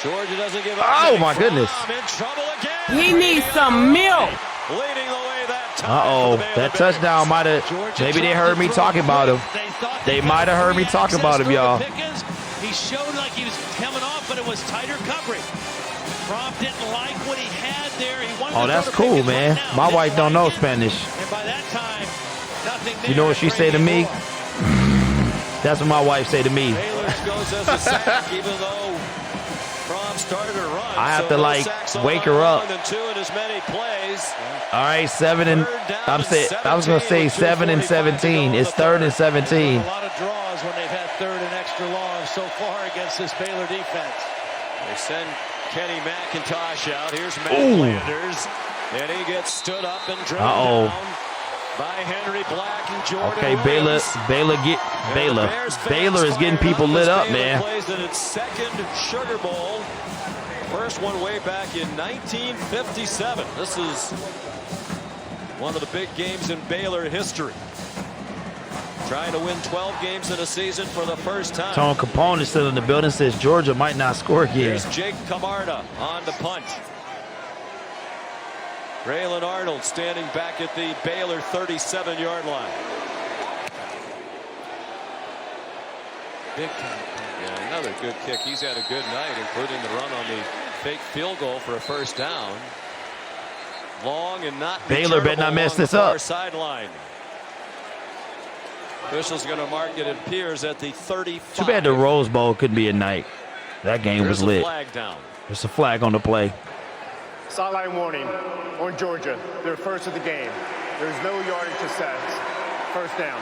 Georgia doesn't give up. Oh, my goodness. In trouble again. He needs some milk. Leading the way that time. Uh-oh, that touchdown might have, maybe they heard me talking about him. They might have heard me talking about him, y'all. He showed like he was coming off, but it was tighter coverage. Fromm didn't like what he had there. He wanted Oh, that's cool, man. My wife don't know Spanish. And by that time, nothing there. You know what she say to me? That's what my wife say to me. Baylor goes as a sack, even though Fromm started to run. I have to, like, wake her up. And 2 in as many plays. All right, 7 and I was gonna say 7 and 17. It's 3rd and 17. A lot of draws when they've had 3rd and extra long so far against this Baylor defense. They send Kenny McIntosh out. Here's Matt Landers, and he gets stood up and driven down by Henry Black and Jordan. Okay, Baylor is getting people lit up, man. Plays in its 2nd Sugar Bowl. First one way back in 1957. This is one of the big games in Baylor history. Trying to win 12 games in a season for the first time. Tone Capone is still in the building, says Georgia might not score again. Here's Jake Camarda on the punt. Braylon Arnold standing back at the Baylor 37-yard line. Big kick. Yeah, another good kick. He's had a good night, including the run on the fake field goal for a first down. Long and not Baylor better not mess this up. Sideline. Officials going to mark it appears at the 35. Too bad the Rose Bowl couldn't be at night. That game was lit. Flag down. There's a flag on the play. Sideline warning on Georgia. They're first of the game. There's no yardage to sets. First down.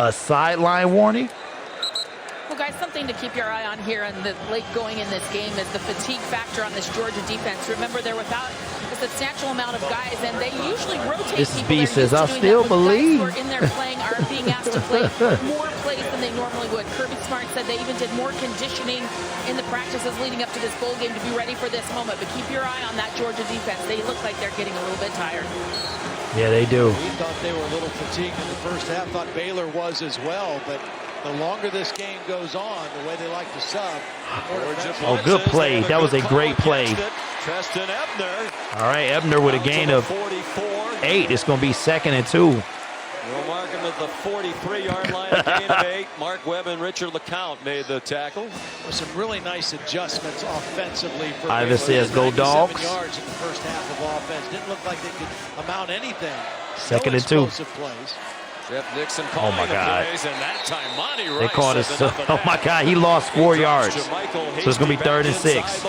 A sideline warning? Well, guys, something to keep your eye on here in the late going in this game is the fatigue factor on this Georgia defense. Remember, they're without a substantial amount of guys, and they usually rotate This is people. B says, I still believe. Guys who are in there playing are being asked to play more plays than they normally would. Kirby Smart said they even did more conditioning in the practices leading up to this bowl game to be ready for this moment. But keep your eye on that Georgia defense. They look like they're getting a little bit tired. Yeah, they do. We thought they were a little fatigued in the first half. Thought Baylor was as well, but the longer this game goes on, the way they like to sub. Oh, good play. That was a great play. Tristan Ebner. All right, Ebner with a gain of 8. It's going to be 2nd and 2. We'll mark him at the 43-yard line, a gain of 8. Mark Webb and Richard LeCount made the tackle. With some really nice adjustments offensively for Ivan says, go Dogs. yards in the first half of offense. Didn't look like they could amount anything. 2nd and 2. Plays. Jeff Nixon Oh my God! plays, and that time Monty Rice They called us. Oh my God! He lost 4 yards. So it's gonna be 3rd and 6.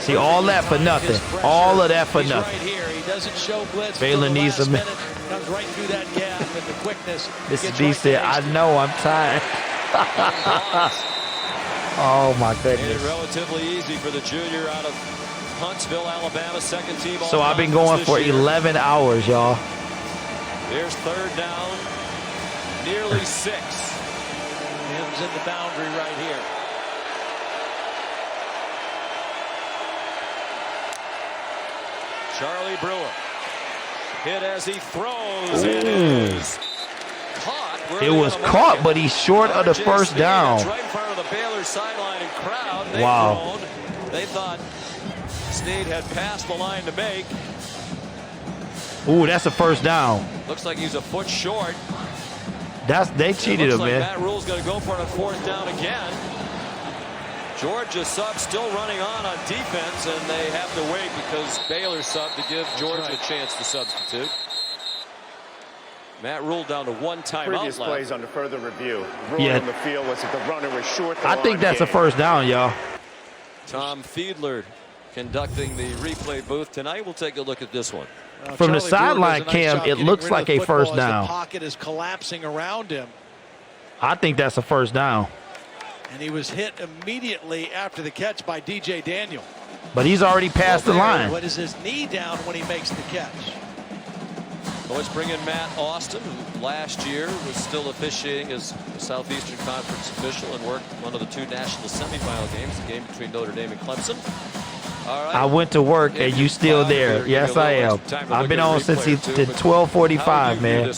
See, all that for nothing. All of that for nothing. Right here. He doesn't show blitz. Baylor needs a minute. Comes right through that gap and the quickness. This is B said, I know I'm tired. Oh my Made it goodness. relatively easy for the junior out of Huntsville, Alabama, 2nd team. So I've been going for 11 hours, y'all. Here's 3rd down, nearly 6. Him's in the boundary right here. Charlie Brewer hit as he throws. It is caught. It was caught, but he's short of the first down. Right in front of the Baylor sideline and crowd. Wow. They thought Snead had passed the line to make. Ooh, that's a first down. Looks like he's a foot short. They cheated him, man. Matt Rule's going to go for it on 4th down again. Georgia sub still running on defense, and they have to wait because Baylor sub to give Georgia a chance to substitute. Matt Rule down to 1 timeout Previous left. plays under further review. Rule on the field was that the runner was short. I think that's a first down, y'all. Tom Fiedler conducting the replay booth tonight. We'll take a look at this one. From the sideline cam, it looks like a first down. The pocket is collapsing around him. I think that's a first down. And he was hit immediately after the catch by DJ Daniel. But he's already past the line. What is his knee down when he makes the catch? Well, let's bring in Matt Austin, who last year was still officiating as a Southeastern Conference official and worked one of the 2 national semifinal games, the game between Notre Dame and Clemson. I went to work and you still there. Yes, I am. I've been on since the 12:45, man.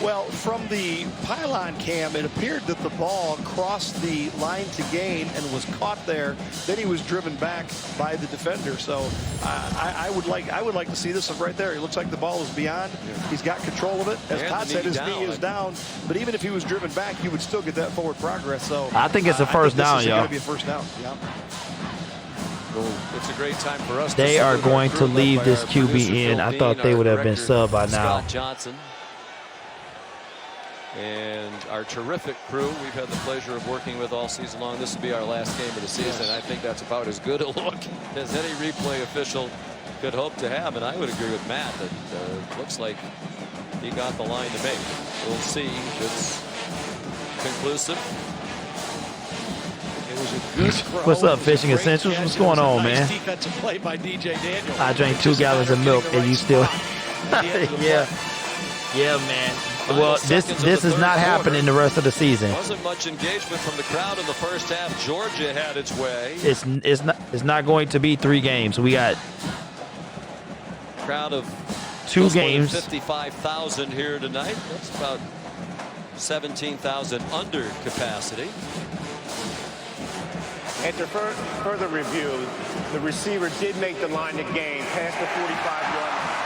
Well, from the pylon cam, it appeared that the ball crossed the line to gain and was caught there. Then he was driven back by the defender. So I would like to see this right there. It looks like the ball is beyond. He's got control of it. As Todd said, his knee is down. But even if he was driven back, you would still get that forward progress. So I think it's a first down, y'all. It's going to be a first down. Yeah. Well, it's a great time for us. They are going to leave this QB in. I thought they would have been subbed by now. Scott Johnson. And our terrific crew we've had the pleasure of working with all season long. This will be our last game of the season. I think that's about as good a look as any replay official could hope to have. And I would agree with Matt that it looks like he got the line to make. We'll see if it's conclusive. It was a good throw. What's up, Fishing Essentials? What's going on, man? Defensive play by DJ Daniel. I drank 2 gallons of milk and you still. Yeah, man. Well, this is not happening the rest of the season. Wasn't much engagement from the crowd in the first half. Georgia had its way. It's not going to be 3 games. We got crowd of 2 games. 55,000 here tonight. That's about 17,000 under capacity. After further review, the receiver did make the line to gain past the 45-yard line.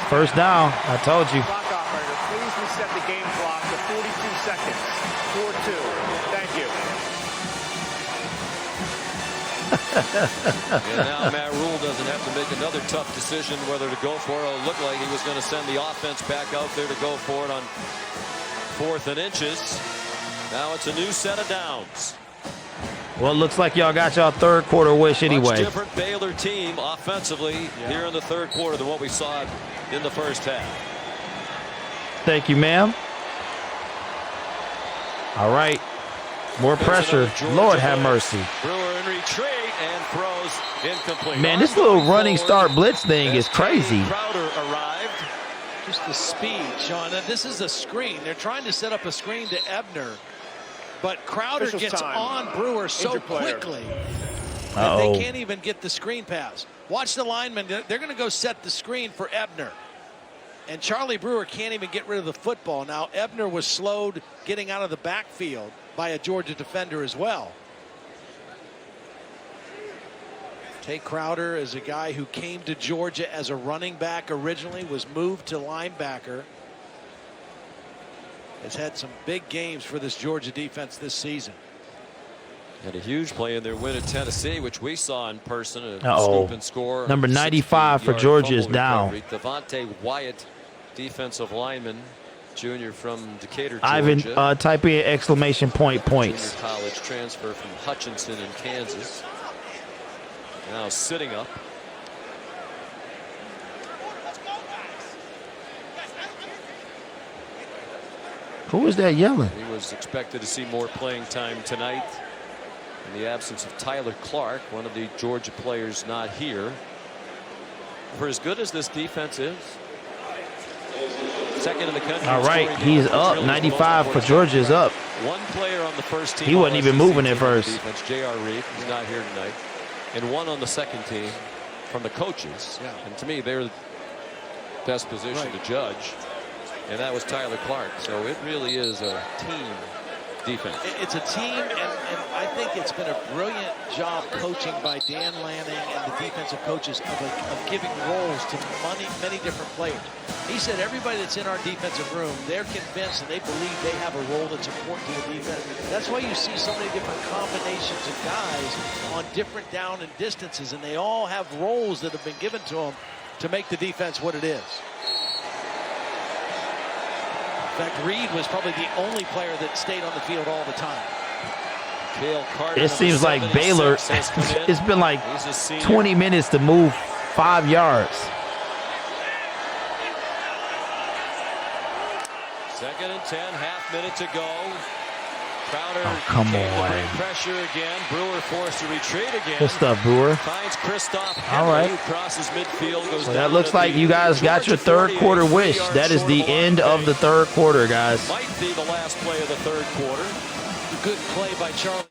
First down. I told you. Clock operator, please reset the game clock to 42 seconds. 4-2. Thank you. And now Matt Rule doesn't have to make another tough decision whether to go for it. It looked like he was going to send the offense back out there to go for it on 4th and inches. Now it's a new set of downs. Well, it looks like y'all got y'all third quarter wish anyway. Much different Baylor team offensively here in the third quarter than what we saw in the first half. Thank you, ma'am. All right. More pressure. Lord have mercy. Brewer in retreat and throws incomplete. Man, this little running start blitz thing is crazy. Crowder arrived. Just the speed, Sean. This is a screen. They're trying to set up a screen to Ebner. But Crowder gets on Brewer so quickly that they can't even get the screen pass. Watch the linemen. They're going to go set the screen for Ebner. And Charlie Brewer can't even get rid of the football. Now, Ebner was slowed getting out of the backfield by a Georgia defender as well. Tay Crowder is a guy who came to Georgia as a running back originally, was moved to linebacker. Has had some big games for this Georgia defense this season. Had a huge play in their win at Tennessee, which we saw in person. A scoop and score. Number 95 for Georgia is down. Devontae Wyatt, defensive lineman, junior from Decatur, Georgia. Ivan, type in exclamation point points. Junior college transfer from Hutchinson in Kansas. Now sitting up. Who is that yelling? He was expected to see more playing time tonight in the absence of Tyler Clark, one of the Georgia players not here. For as good as this defense is, second in the country. All right, he's up. 95 for Georgia is up. One player on the first team. He wasn't even moving at first. Defense, J.R. Reed, he's not here tonight. And one on the second team from the coaches. Yeah. And to me, they're the best position to judge. And that was Tyler Clark. So it really is a team defense. It's a team, and I think it's been a brilliant job coaching by Dan Lanning and the defensive coaches of giving roles to many different players. He said everybody that's in our defensive room, they're convinced and they believe they have a role that's important to the defense. That's why you see so many different combinations of guys on different down and distances, and they all have roles that have been given to them to make the defense what it is. In fact, Reed was probably the only player that stayed on the field all the time. It seems like Baylor, it's been like 20 minutes to move 5 yards. Second and 10, half minute to go. Crowder come on. Pressure again. Brewer forced to retreat again. Good stuff, Brewer. Finds Christoph all right. Crosses midfield. Goes that looks like you guys got your third quarter wish. That is the end of the third quarter, guys. Might be the last play of the third quarter. Good play by Charlie.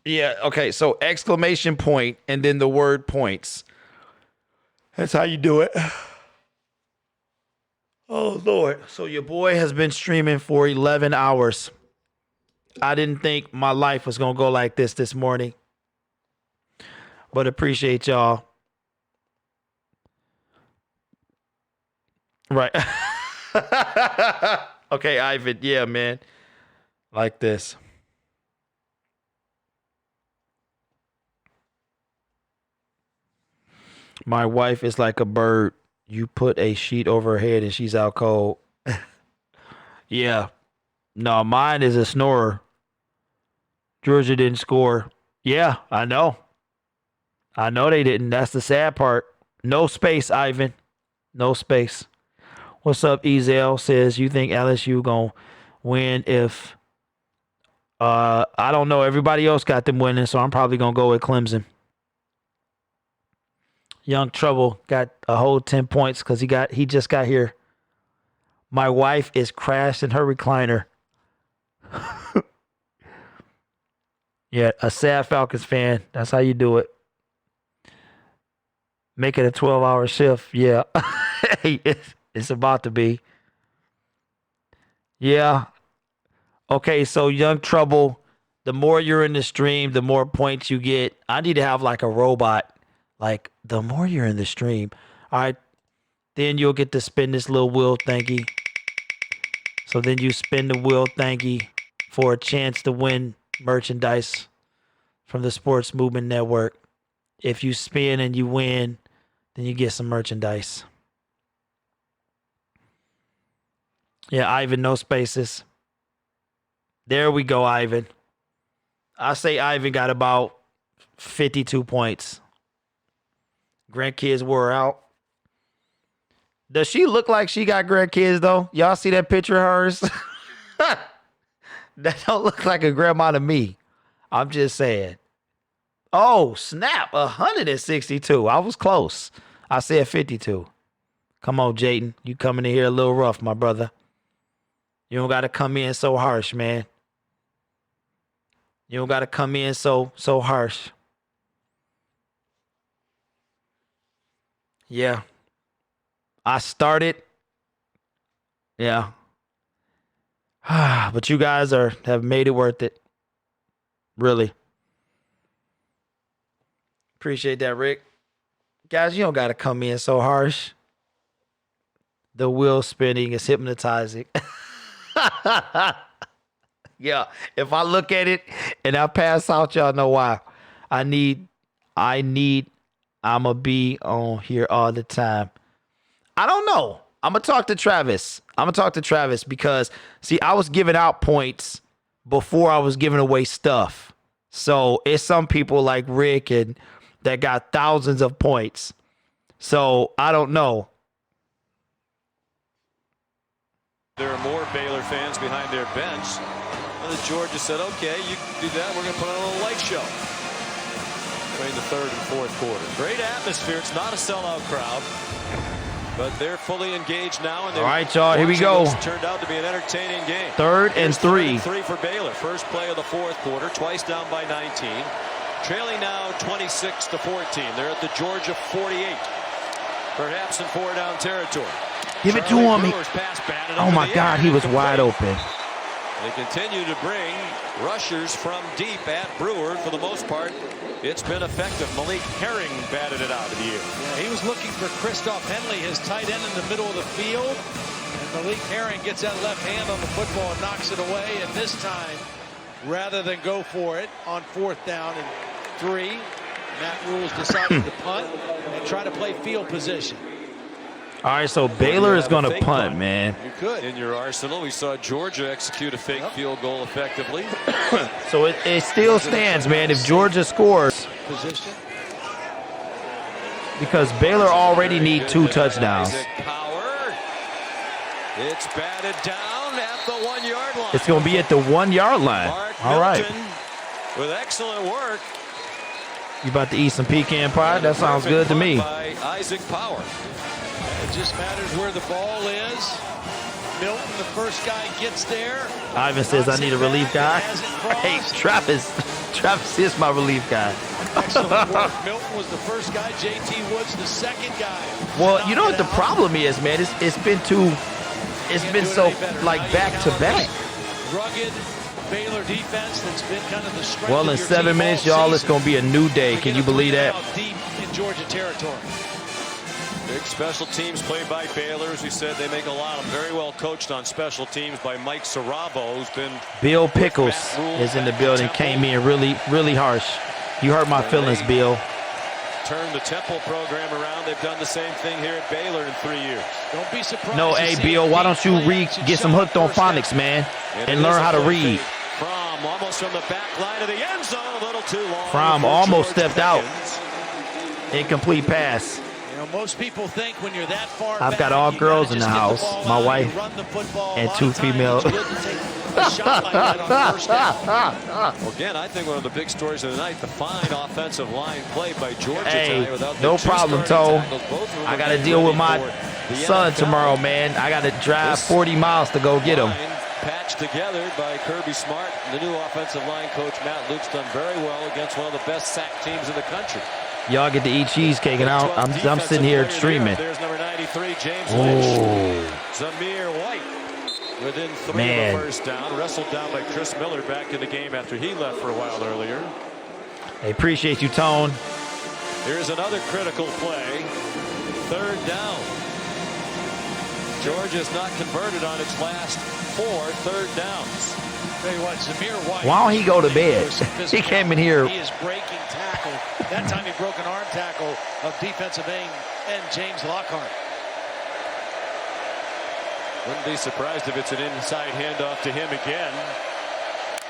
Yeah, okay. So exclamation point and then the word points. That's how you do it. Oh, Lord. So your boy has been streaming for 11 hours. I didn't think my life was going to go like this morning. But appreciate y'all. Right. Okay, Ivan. Yeah, man. Like this. My wife is like a bird. You put a sheet over her head and she's out cold. Yeah. No, mine is a snorer. Georgia didn't score. Yeah, I know. I know they didn't. That's the sad part. No space, Ivan. No space. What's up, Ezel? Says, you think LSU gonna win if... I don't know. Everybody else got them winning, so I'm probably gonna go with Clemson. Young Trouble got a whole 10 points because he just got here. My wife is crashed in her recliner. Yeah, a sad Falcons fan. That's how you do it. Make it a 12-hour shift. Yeah. It's about to be. Yeah. Okay, so Young Trouble, the more you're in the stream, the more points you get. I need to have like a robot. Like, the more you're in the stream, all right, then you'll get to spin this little wheel thingy. So then you spin the wheel thingy for a chance to win merchandise from the Sports Movement Network. If you spin and you win, then you get some merchandise. Yeah, Ivan, no spaces. There we go, Ivan. I say Ivan got about 52 points. Grandkids wore out. Does she look like she got grandkids, though? Y'all see that picture of hers? That don't look like a grandma to me. I'm just saying. Oh, snap. 162. I was close. I said 52. Come on, Jayden. You coming in here a little rough, my brother. You don't got to come in so harsh, man. You don't got to come in so harsh. Yeah. I started. Yeah. But you guys have made it worth it. Really. Appreciate that, Rick. Guys, you don't got to come in so harsh. The wheel spinning is hypnotizing. Yeah. If I look at it and I pass out, y'all know why. I'ma be on here all the time. I don't know. I'm going to talk to Travis. Because, see, I was giving out points before I was giving away stuff. So it's some people like Rick and that got thousands of points. So I don't know. There are more Baylor fans behind their bench. And Georgia said, okay, you can do that. We're going to put on a little light show between the third and fourth quarter. Great atmosphere. It's not a sellout crowd. But they're fully engaged now. And all right, y'all, here we go. Turned out to be an entertaining game. Third and three. Third and 3 for Baylor. First play of the fourth quarter. Twice down by 19. Trailing now 26-14. They're at the Georgia 48. Perhaps in 4-down territory. Give it to him. Oh, my God, he was wide open. They continue to bring rushers from deep at Brewer. For the most part, it's been effective. Malik Herring batted it out of the air. Yeah, he was looking for Christoph Henley, his tight end in the middle of the field. And Malik Herring gets that left hand on the football and knocks it away. And this time, rather than go for it on 4th down and 3, Matt Rule's decided to punt and try to play field position. All right, so Baylor is going to punt, man. You could. In your arsenal, we saw Georgia execute a fake field goal effectively. So it still stands, man, if Georgia scores. Position. Because Baylor already need 2 touchdowns. Power. It's batted down at the 1-yard line. It's going to be at the 1-yard line. Mark All right. Milton with excellent work. You about to eat some pecan pie? That sounds good to me. By Isaac Power. It just matters where the ball is. Milton, the first guy, gets there. Ivan says, I need a relief guy. Hey, Travis Travis is my relief guy. Excellent work. Milton was the first guy. J.T. Woods the second guy. Well, you know what the problem is, man? It's been so like back to back. Rugged Baylor defense that's been kind of the strength. Well, in 7 minutes, y'all, it's gonna be a new day. Can you believe that? Deep in Georgia territory. Big special teams played by Baylor. As we said, they make a lot of very well coached on special teams by Mike Sarabo, who's been. Bill Pickles is in the building. Came in really harsh. You hurt my feelings, Bill. Turn the Temple program around. They've done the same thing here at Baylor in 3 years. Don't be surprised. No, hey, Bill, why don't you get some hooked on phonics, man, and learn how to read. From almost from the back line of the end zone, a little too long. From almost stepped out. Incomplete pass. You know, most people think when you're that far I've got all girls in the house, my wife, and 2 female. Well, again, I think one of the big stories of the night, the fine offensive line play by Georgia. Hey, without no problem, Toe. I got to deal with my son tomorrow, man. I got to drive 40 miles to go get him. Patched together by Kirby Smart. The new offensive line coach, Matt Luke's done very well against one of the best sack teams in the country. Y'all get to eat cheesecake, and I'm sitting here streaming. There's number 93, James Lynch. Zamir White within 3 of the first down. Wrestled down by Chris Miller back in the game after he left for a while earlier. Hey, appreciate you, Tone. Here's another critical play. 3rd down. Georgia's not converted on its last 4 3rd downs. Tell you what, Zamir White. Why don't he go to bed? He came in here. He is breaking tackle. That time he broke an arm tackle of defensive end James Lockhart. Wouldn't be surprised if it's an inside handoff to him again.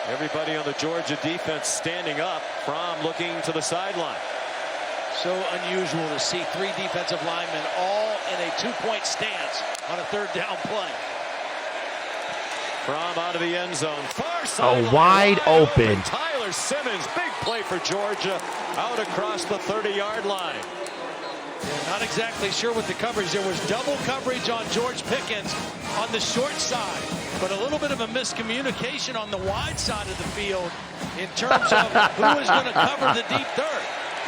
Everybody on the Georgia defense standing up. Fromm looking to the sideline. So unusual to see 3 defensive linemen all in a 2-point stance on a 3rd down play. Fromm out of the end zone. Far side wide open. Tyler Simmons, big play for Georgia, out across the 30-yard line. Yeah, not exactly sure what the coverage. There was double coverage on George Pickens on the short side, but a little bit of a miscommunication on the wide side of the field in terms of who was going to cover the deep third.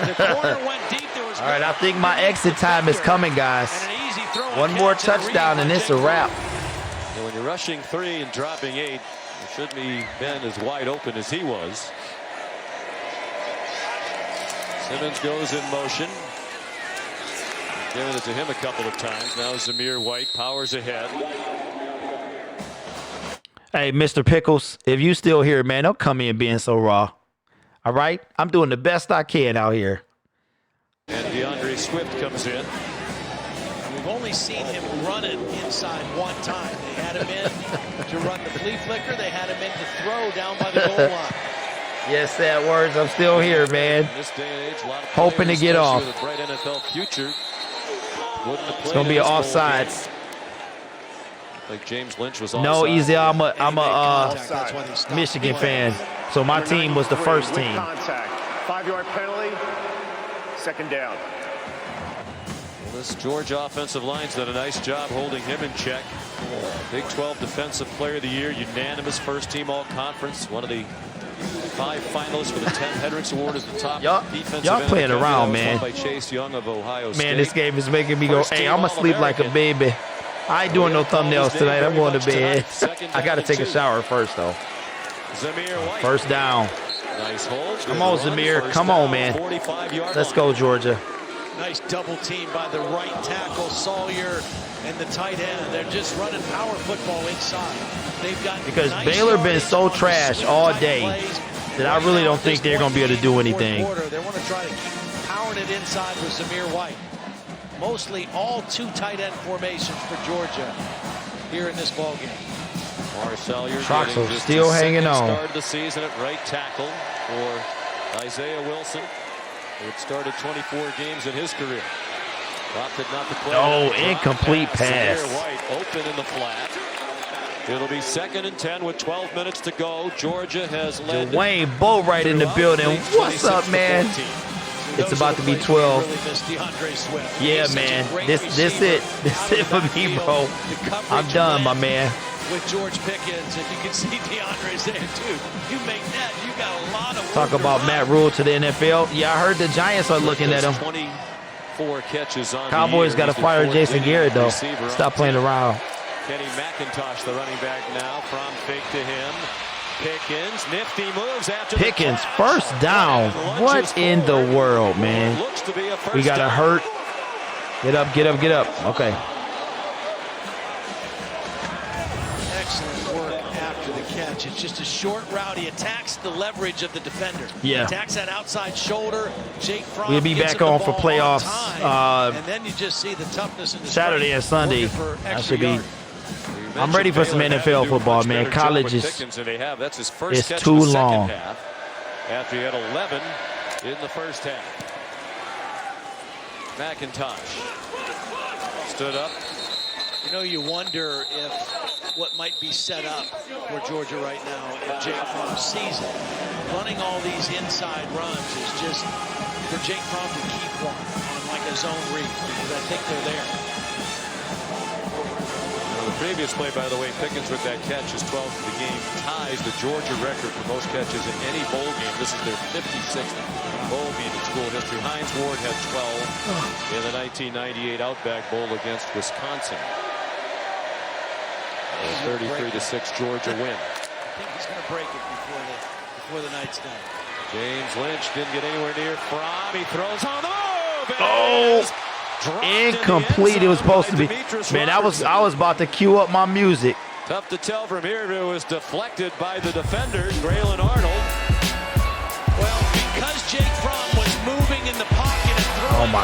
The corner went deep. There was all right, I think my exit time is coming, guys. One more touchdown and it's a wrap. And when you're rushing 3 and dropping 8, you shouldn't be been as wide open as he was. Simmons goes in motion. Giving it to him a couple of times. Now Zamir White powers ahead. Hey, Mr. Pickles, if you still here, man, don't come in being so raw. All right? I'm doing the best I can out here. And DeAndre Swift comes in. We've only seen him run it inside one time. They had him in to run the flea flicker. They had him in to throw down by the goal line. Yes, sad words. I'm still here, man. In this day and age, a lot of hoping to get off. With a bright NFL future. It's gonna be an offsides. Like James Lynch was offside. No, easy. I'm a Michigan fan, so my team was the first team. Contact. 5-yard penalty. 2nd down. Well, this Georgia offensive line's done a nice job holding him in check. Big 12 Defensive Player of the Year, unanimous first team All-Conference. One of the 5 finalists for the Tim Hendricks Award as the top defensive. Y'all playing around, man. By Chase Young of Ohio State. Man, this game is making me go, hey, I'm going to sleep like a baby. I ain't doing no thumbnails tonight. I'm going to bed. I got to take a shower first, though. First down. Nice hold. Come on, Zamir. Come on, man. Let's go, Georgia. Nice double team by the right tackle, Sawyer, and the tight end. They're just running power football inside. They've got because Baylor been so trash all day that I really don't think they're going to be able to do anything. They want to try to keep powering it inside with Zamir White. Mostly all 2 tight end formations for Georgia here in this ball game. TROXE'Ls still hanging on. Started the season at right tackle for Isaiah Wilson, who had started 24 games in his career. No, incomplete pass. White open in the flat. It'll be 2nd and 10 with 12 minutes to go. Georgia has led. Dwayne Boatwright in the building. What's up, man? It's about to be 12. Yeah, man. This it. This it for me, bro. I'm done, my man. with George Pickens, and you can see DeAndre saying, dude, you make that, you got a lot of work. Talk about Matt Rule to the NFL. Yeah, I heard the Giants are looking at him. 24 catches on Cowboys got to fire Jason Garrett, though. Stop playing around. Kenny McIntosh, the running back now, from fake to him. Pickens, nifty moves after Pickens, first down. What in the world, man? We got to hurt. Get up, get up, get up. Okay. Excellent work after the catch. It's just a short route. He attacks the leverage of the defender. Yeah. Attacks that outside shoulder. Jake Fromm We'll be back on for playoffs. And then you just see the toughness in the Saturday and Sunday. I should be. I'm ready for some NFL football, man. College is it's too long. After he had 11 in the first half. McIntosh stood up. You know, you wonder if what might be set up for Georgia right now if Jake Fromm sees it. Running all these inside runs is just for Jake Fromm to keep one on like a zone read, because I think they're there. The previous play, by the way, Pickens with that catch is 12th of the game, ties the Georgia record for most catches in any bowl game. This is their 56th bowl game in school history. Hines Ward had 12 in the 1998 Outback Bowl against Wisconsin. 33-6 Georgia win. I think he's going to break it before the night's done. James Lynch didn't get anywhere near Fromm. He throws on the move. Oh! Incomplete. It was supposed to be. Man, I was about to cue up my music. Tough to tell from here. It was deflected by the defender, Graylin Arnold. Well, because Jake Fromm was moving in the pocket and throwing to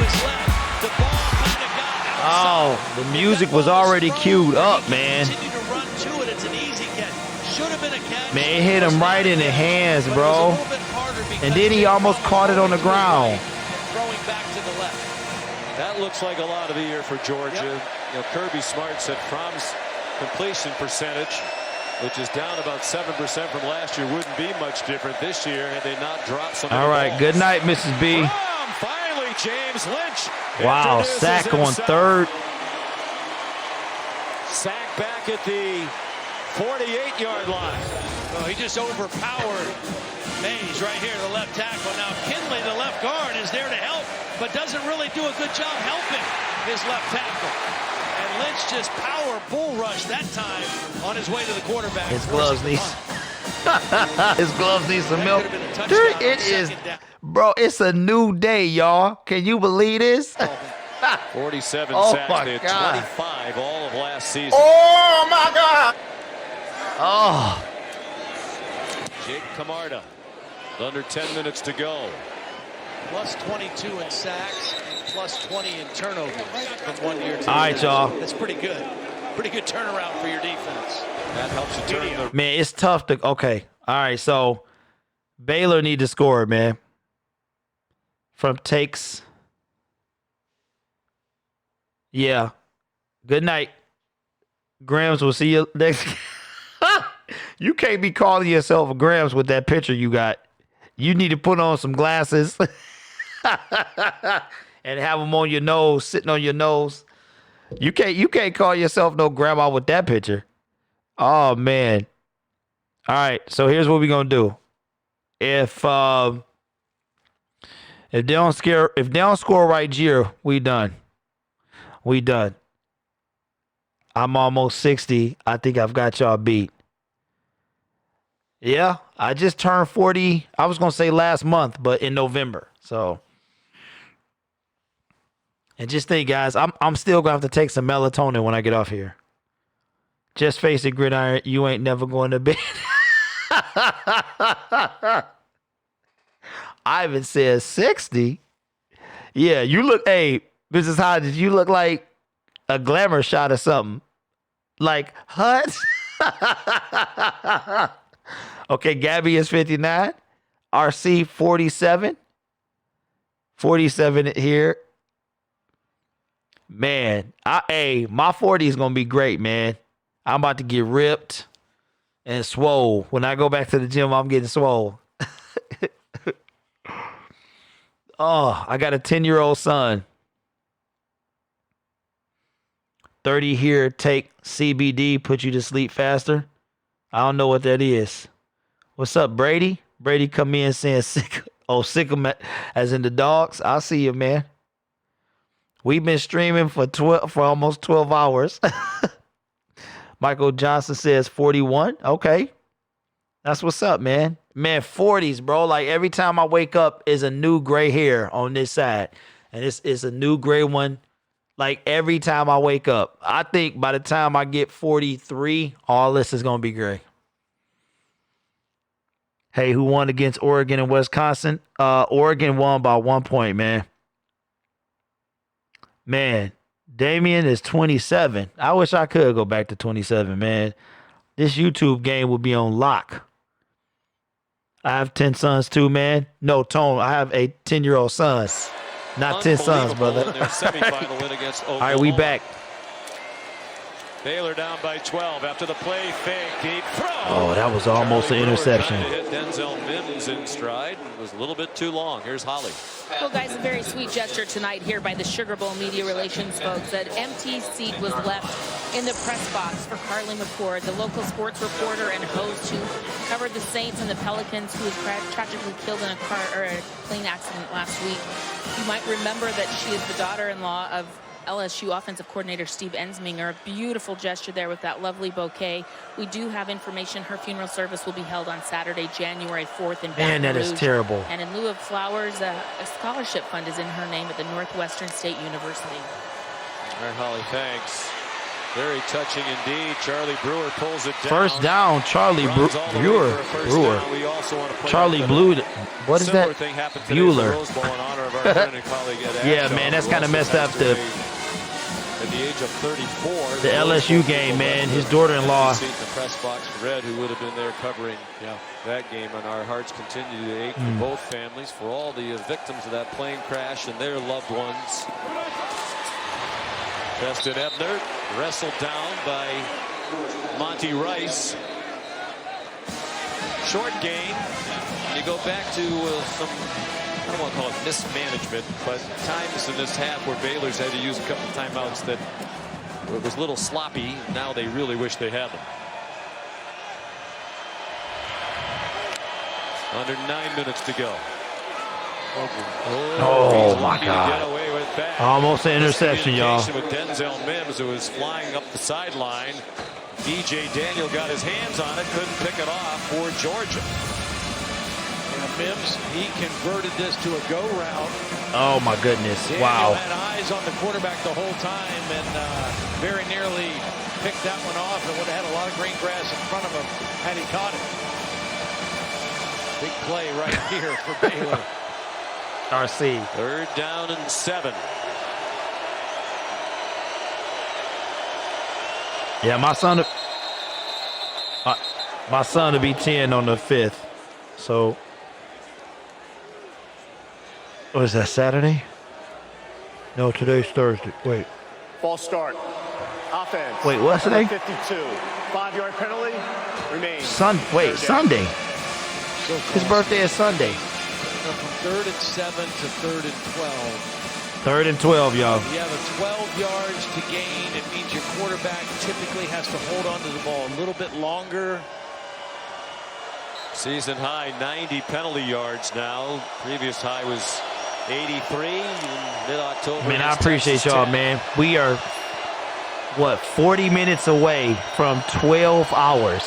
his left, the ball kind of got outside. Oh, the music was already queued up, man. Continue to run to it. It's an easy catch. Should have been a catch. Man, it hit him right in the hands, bro. And then he almost caught it on the ground. Throwing back to the left. That looks like a lot of the year for Georgia. Yep. You know, Kirby Smart said Fromm's completion percentage, which is down about 7% from last year, wouldn't be much different this year had they not dropped some. All right, good night, Mrs. B. Finally, James Lynch. Wow, sack on third. Sack back at the 48-yard line. Well, he just overpowered Mays right here, the left tackle. Now Kinley, the left guard, is there to help, but doesn't really do a good job helping his left tackle. And Lynch just power bull rush that time on his way to the quarterback. His gloves need his gloves need some milk. Dude, it is, bro, it's a new day, y'all. Can you believe this? 47 oh sacks. My they had God. 25 all of last season. Oh, my God. Oh. Jake Camarda. Under 10 minutes to go. Plus 22 in sacks and plus 20 in turnovers from 1 year to all right, y'all. That's pretty good. Pretty good turnaround for your defense. That helps you turn the... Man, it's tough to... Okay. All right, so Baylor need to score, man. From takes... Yeah. Good night. Grams, we'll see you next... You can't be calling yourself a Grams with that picture you got. You need to put on some glasses and have them on your nose, sitting on your nose. You can't call yourself no grandma with that picture. Oh man. All right, so here's what we're gonna do. If they don't score right here, we done. We done. I'm almost 60. I think I've got y'all beat. Yeah, I just turned 40. I was going to say last month, but in November. So, and just think, guys, I'm still going to have to take some melatonin when I get off here. Just face it, Gridiron, you ain't never going to bed. Ivan says 60. Yeah, you look, hey, Mrs. Hodges, you look like a glamour shot or something. Like, Hut? Okay, Gabby is 59. RC 47. 47 here. Man, my 40 is going to be great, man. I'm about to get ripped and swole. When I go back to the gym, I'm getting swole. Oh, I got a 10-year-old son. 30 here, take CBD, put you to sleep faster. I don't know what that is. What's up, Brady? Brady come in saying sick. Oh, sick 'em as in the dogs. I see you, man. We've been streaming for almost 12 hours. Michael Johnson says 41. Okay. That's what's up, man. Man, 40s, bro. Like every time I wake up is a new gray hair on this side. And it's a new gray one. Like every time I wake up. I think by the time I get 43, all this is going to be gray. Hey, who won against Oregon and Wisconsin? Oregon won by 1 point, man. Man, Damian is 27. I wish I could go back to 27, man. This YouTube game would be on lock. I have 10 sons too, man. No, Tone, I have a 10-year-old son. Not 10 sons, brother. All right, we back. Baylor down by 12 after the play fake deep throw. Oh, that was almost an interception. Hit Denzel Mims in stride. It was a little bit too long. Here's Holly. Well, guys, a very sweet gesture tonight here by the Sugar Bowl media relations folks. An empty seat was left in the press box for Carly McCord, the local sports reporter and host who covered the Saints and the Pelicans, who was tragically killed in a plane accident last week. You might remember that she is the daughter-in-law of LSU offensive coordinator Steve Ensminger. A beautiful gesture there with that lovely bouquet. We do have information her funeral service will be held on Saturday, January 4th in Baton Rouge. Man, that is terrible. And in lieu of flowers, a scholarship fund is in her name at the Northwestern State University. All right, Holly, thanks. Very touching indeed. Charlie Brewer pulls it down. First down, Charlie Brewer. Charlie Blue. What is that? Bueller. Yeah, man, that's kind of messed up. At the age of 34, the LSU game, man. His daughter-in-law. The press box for Red, who would have been there covering that game, and our hearts continue to ache for both families, for all the victims of that plane crash and their loved ones. Preston Ebner wrestled down by Monty Rice. Short gain. You go back to some, I don't want to call it mismanagement, but times in this half where Baylor's had to use a couple of timeouts that it was a little sloppy. Now they really wish they had them. Under 9 minutes to go. Oh my God. Almost an interception, y'all. With Denzel Mims, who was flying up the sideline. DJ Daniel got his hands on it, couldn't pick it off for Georgia. And Mims, he converted this to a go route. Oh my goodness. Daniel Wow. had eyes on the quarterback the whole time and very nearly picked that one off and would have had a lot of green grass in front of him had he caught it. Big play right here for Baylor. RC. 3rd down and 7. Yeah, my son will be 10 on the 5th. So, what is that, Saturday? No, today's Thursday. Wait. False start. Offense. Wait, what's today? 52. 5-yard penalty. Remains. Sunday. So His birthday is Sunday. from 3rd and 7 to 3rd and 12. 3rd and 12, y'all. You have a 12 yards to gain. It means your quarterback typically has to hold on to the ball a little bit longer. Season high 90 penalty yards now. Previous high was 83 in mid-October. Man, I appreciate y'all, man. We are, 40 minutes away from 12 hours.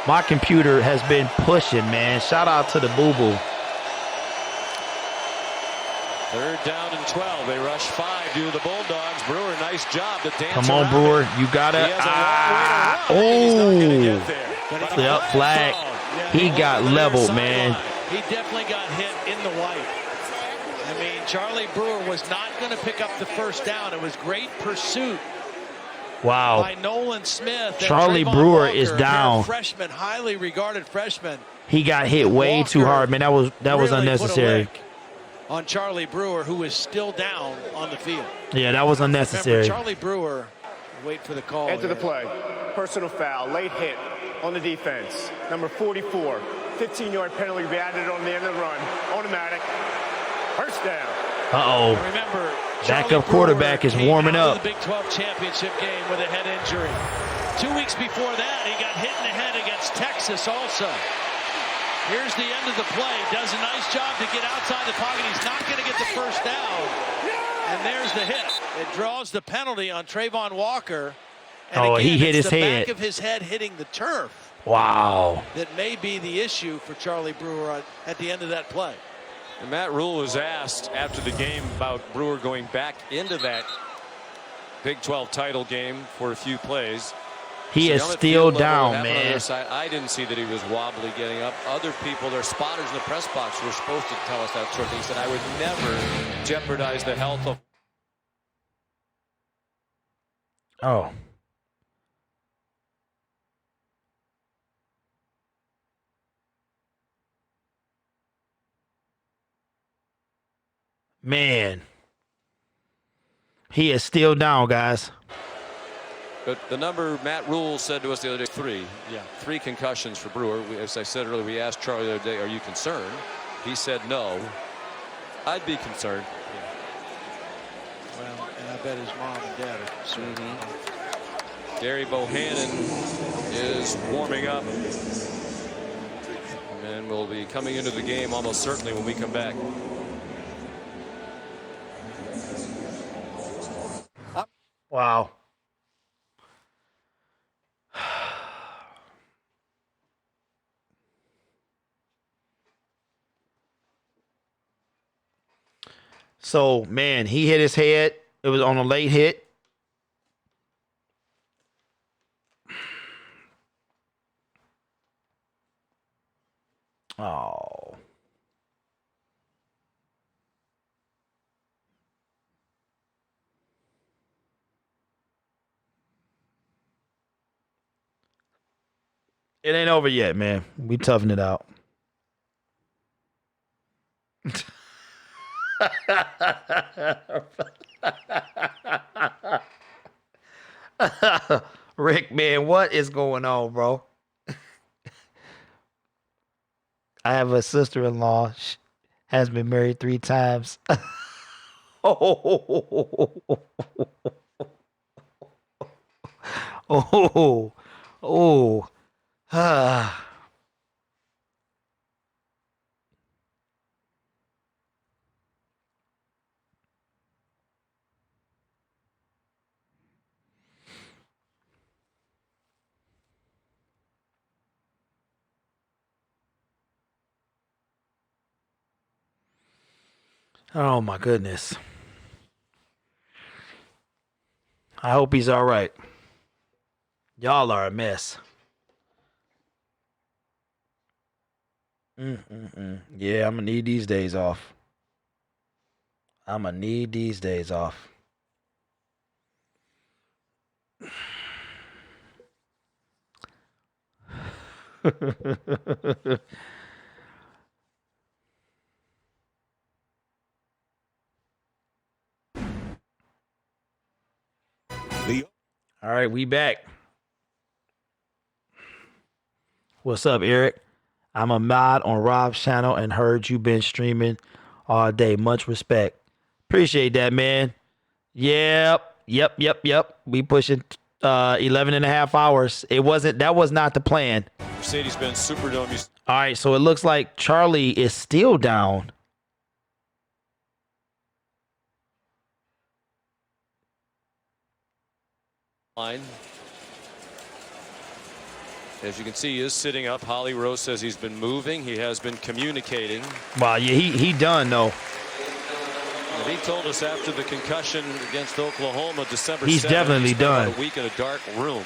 My computer has been pushing, man. Shout out to the boo-boo. 3rd down and 12. They rush 5 to the Bulldogs. Brewer, nice job to dance. Come on, Brewer. You got it. Yep, flag. He got leveled, man. He definitely got hit in the white. I mean, Charlie Brewer was not going to pick up the first down. It was great pursuit. Wow. By Nolan Smith. Charlie Brewer is down. Freshman, highly regarded freshman. He got hit way too hard, man. That was really unnecessary. On Charlie Brewer, who is still down on the field. Yeah, that was unnecessary. Remember, Charlie Brewer, wait for the call. Enter the play. Personal foul. Late hit on the defense. Number 44. 15-yard penalty. Be added on the end of the run. Automatic. First down. Uh-oh. Remember, Backup quarterback is warming up. The Big 12 championship game with a head injury. 2 weeks before that, he got hit in the head against Texas also. Here's the end of the play. Does a nice job to get outside the pocket. He's not going to get the first down. And there's the hit. It draws the penalty on Trayvon Walker. And Oh, again, he hit it's his the head. back of his head hitting the turf. Wow. That may be the issue for Charlie Brewer at the end of that play. And Matt Rule was asked after the game about Brewer going back into that Big 12 title game for a few plays. He is still down, man. I didn't see that he was wobbly getting up. Other people, their spotters in the press box, were supposed to tell us that sort of thing. He said, I would never jeopardize the health of. Oh. Man. He is still down, guys. But the number Matt Rule said to us the other day, 3. Yeah. 3 concussions for Brewer. As I said earlier, we asked Charlie the other day, are you concerned? He said no. I'd be concerned. Well, and I bet his mom and dad are concerned. Gary Bohannon is warming up. And will be coming into the game almost certainly when we come back. Wow. So, man, he hit his head. It was on a late hit. Oh. It ain't over yet, man. We toughen it out. Rick, man, what is going on, bro? I have a sister-in-law. She has been married 3 times. Ah. Oh my goodness. I hope he's all right. Y'all are a mess. Yeah, I'm gonna need these days off. I'm gonna need these days off. All right, we back. What's up, Eric? I'm a mod on Rob's channel and heard you been streaming all day. Much respect. Appreciate that, man. Yep. We pushing 11 and a half hours. That was not the plan. Mercedes-Benz Superdome. All right, so it looks like Charlie is still down. Line. As you can see, he is sitting up. Holly Rose says he's been moving. He has been communicating. Wow, yeah, he done though. And he told us after the concussion against Oklahoma, December 7th, he's definitely he spent done. about a week in a dark room.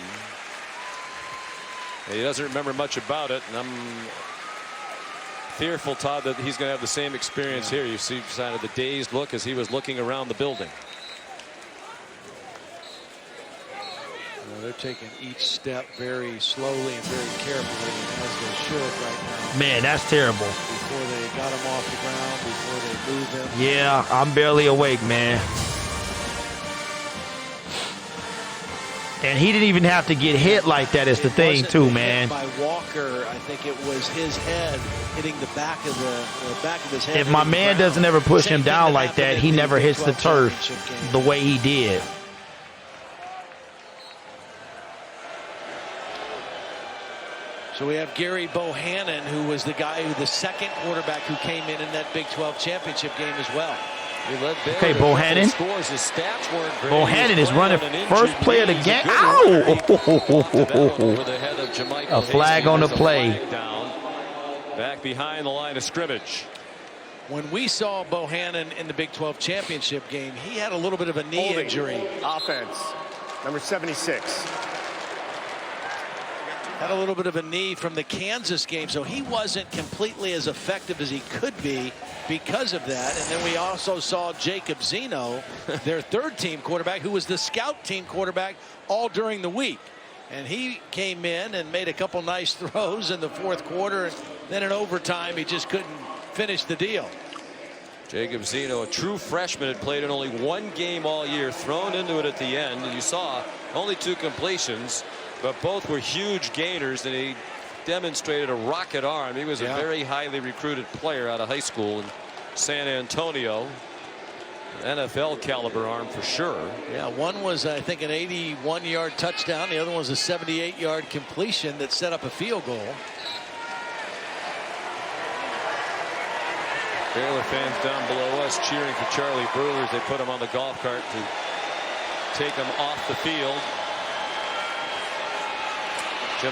And he doesn't remember much about it, and I'm fearful, Todd, that he's going to have the same experience here. You see kind of the dazed look as he was looking around the building. They're taking each step very slowly and very carefully, as they should right now. Man, that's terrible. Before they got him off the ground, before they moved him. Yeah, I'm barely awake, man. And he didn't even have to get hit like that is the thing, too, man. By Walker, I think it was his head hitting the back of his head. If my man doesn't ever push him down like that, he never hits the turf the way he did. So we have Gary Bohannon, who was the second quarterback who came in that Big 12 championship game as well. Okay, Bohannon. Bohannon is running first play of the game. Ow! A flag on the play. Back behind the line of scrimmage. When we saw Bohannon in the Big 12 championship game, he had a little bit of a knee injury. Offense, number 76. Had a little bit of a knee from the Kansas game, so he wasn't completely as effective as he could be because of that. And then we also saw Jacob Zeno, their third-team quarterback, who was the scout team quarterback all during the week. And he came in and made a couple nice throws in the fourth quarter, and then in overtime, he just couldn't finish the deal. Jacob Zeno, a true freshman, had played in only one game all year, thrown into it at the end, and you saw only 2 completions. But both were huge gainers, and he demonstrated a rocket arm. He was a very highly recruited player out of high school in San Antonio. NFL caliber arm for sure. Yeah, one was, I think, an 81-yard touchdown. The other one was a 78-yard completion that set up a field goal. Baylor fans down below us cheering for Charlie Brewer as they put him on the golf cart to take him off the field.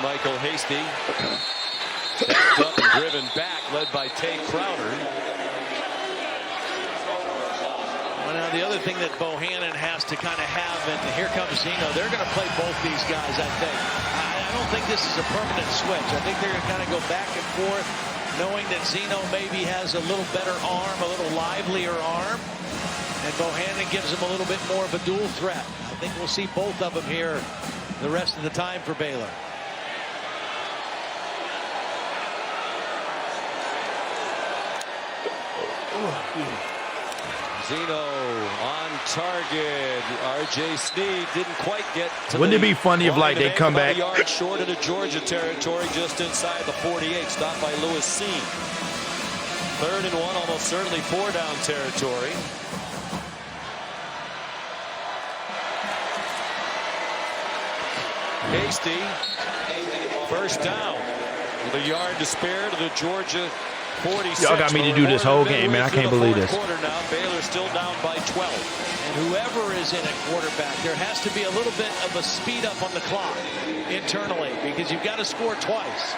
Michael Hasty stepped up and driven back, led by Tate Crowder. Well, now the other thing that Bohannon has to kind of have, and here comes Zeno, they're going to play both these guys, I think. I don't think this is a permanent switch. I think they're going to kind of go back and forth, knowing that Zeno maybe has a little better arm, a little livelier arm, and Bohannon gives him a little bit more of a dual threat. I think we'll see both of them here the rest of the time for Baylor. Zeno on target. R.J. Sneed didn't quite get to. Wouldn't it be funny if like they come back? A yard short into Georgia territory, just inside the 48, stopped by Lewis Seen. 3rd and 1, almost certainly 4-down territory. Hasty, first down with a yard to spare to the Georgia 46. Y'all got me to do this whole game, man. I can't believe this. Now, Baylor still down by 12. And whoever is in at quarterback, there has to be a little bit of a speed up on the clock internally, because you've got to score twice.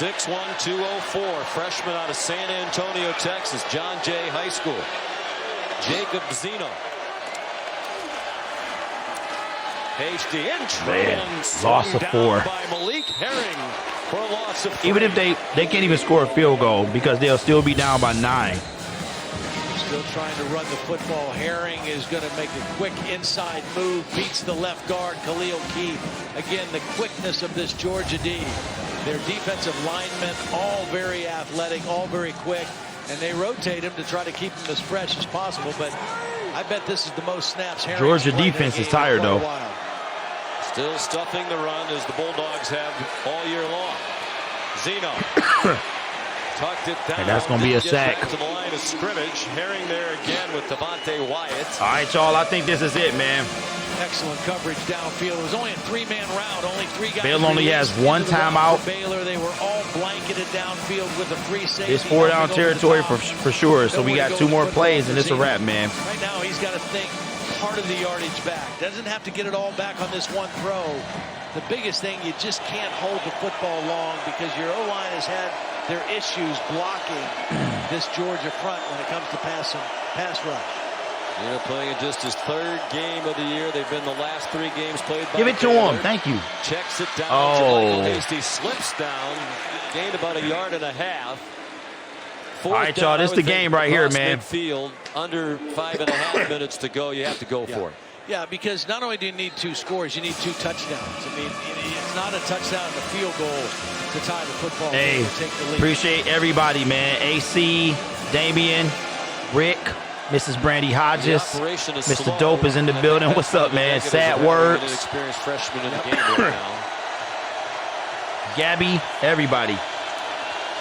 6'1", 204, freshman out of San Antonio, Texas, John Jay High School. Jacob Zeno. Hasty in trans. Loss of 4. By Malik Herring for a loss of 3. Even if they can't even score a field goal because they'll still be down by 9. Still trying to run the football. Herring is going to make a quick inside move, beats the left guard, Khalil Keith. Again, the quickness of this Georgia D. Their defensive linemen, all very athletic, all very quick, and they rotate him to try to keep him as fresh as possible. But I bet this is the most snaps Herring. Georgia defense is tired, though. Still stuffing the run as the Bulldogs have all year long. Zeno tucked it down. And that's going to be a sack. To the line of scrimmage. Herring there again with Devontae Wyatt. All right, y'all. I think this is it, man. Excellent coverage downfield. It was only a 3-man round. Only 3 guys. Baylor only has 1 timeout. Baylor, they were all blanketed downfield with a free safety. It's 4-down territory for sure. So we got 2 more plays, and it's a wrap, man. Right now, he's got to think part of the yardage back. Doesn't have to get it all back on this one throw. The biggest thing, you just can't hold the football long because your O-line has had their issues blocking this Georgia front when it comes to pass rush. They're playing in just his 3rd game of the year. They've been the last 3 games played by Give it to him. Thank you. Checks it down. Oh. Hasty slips down. Gained about 1.5 yards. All right, y'all. This is the game right here, man. Midfield, under 5.5 minutes to go. You have to go for it. Yeah, because not only do you need 2 scores, you need 2 touchdowns. I mean, it's not a touchdown and a field goal to tie the football game to take the lead. Appreciate everybody, man. AC, Damian, Rick, Mrs. Brandy Hodges. Operation is Mr. slow. Dope is in the building. What's up, man? Sad words. Experienced freshman in the game right now. Gabby, everybody.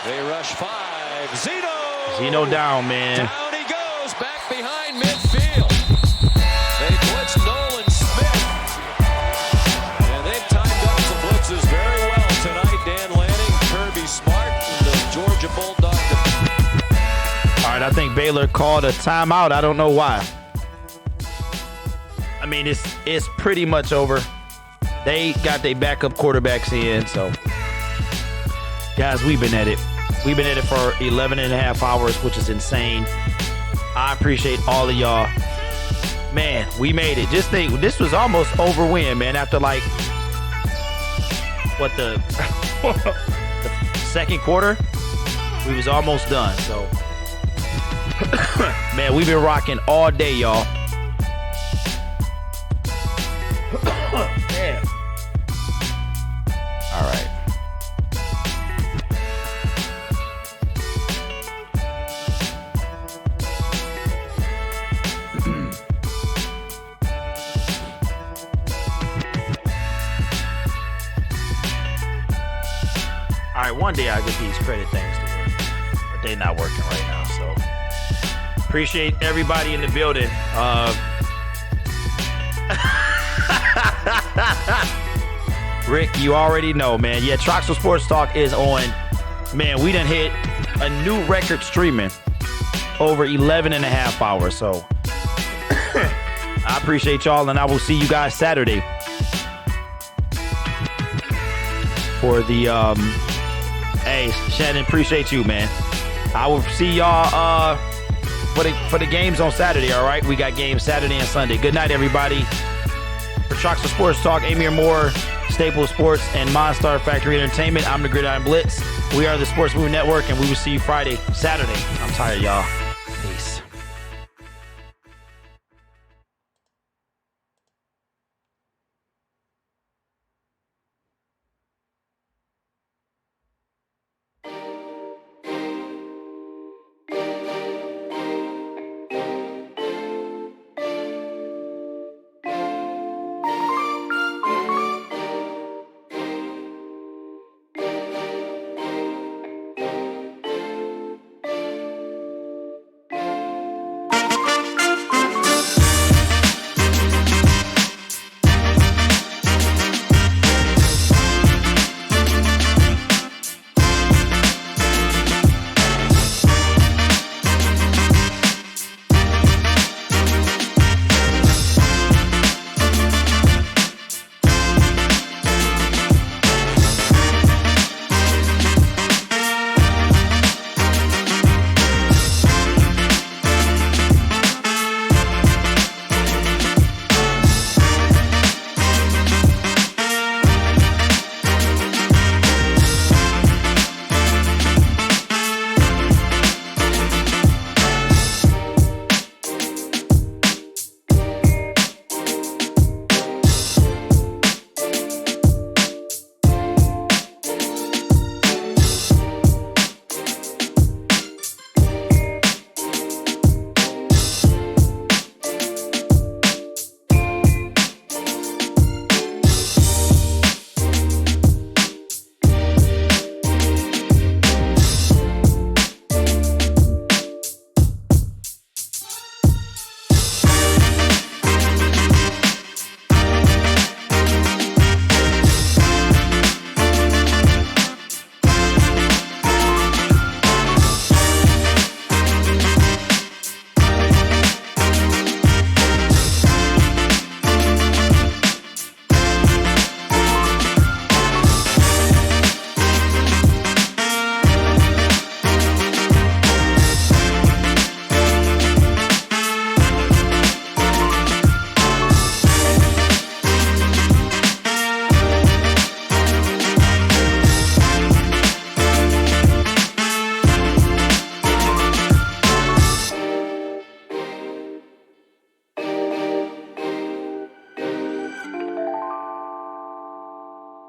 They rush 5. Zeno down, man. Down he goes, back behind midfield. They blitz Nolan Smith. And they've timed up some blitzes very well tonight. Dan Lanning, Kirby Smart, and the Georgia Bulldogs. All right, I think Baylor called a timeout. I don't know why. I mean, it's pretty much over. They got their backup quarterbacks in, so. Guys, we've been at it. We've been at it for 11 and a half hours, which is insane. I appreciate all of y'all. Man, we made it. Just think, this was almost over when, man, after like, what, the second quarter? We was almost done, so. Man, we've been rocking all day, y'all. Man. All right. All right, one day I'll get these credit things to work, but they're not working right now, so appreciate everybody in the building. Rick, you already know, man. Yeah, TROXEL'S Sports Talk is on. Man, we done hit a new record streaming over 11 and a half hours, so I appreciate y'all, and I will see you guys Saturday for the hey, Shannon, appreciate you, man. I will see y'all for the games on Saturday, all right? We got games Saturday and Sunday. Good night, everybody. For TROXEL'S Sports Talk, AMOR Moore, Staples Sports, and MONSTAR Factory Entertainment, I'm the Gridiron Blitz. We are the Sports Movie Network, and we will see you Saturday. I'm tired, y'all.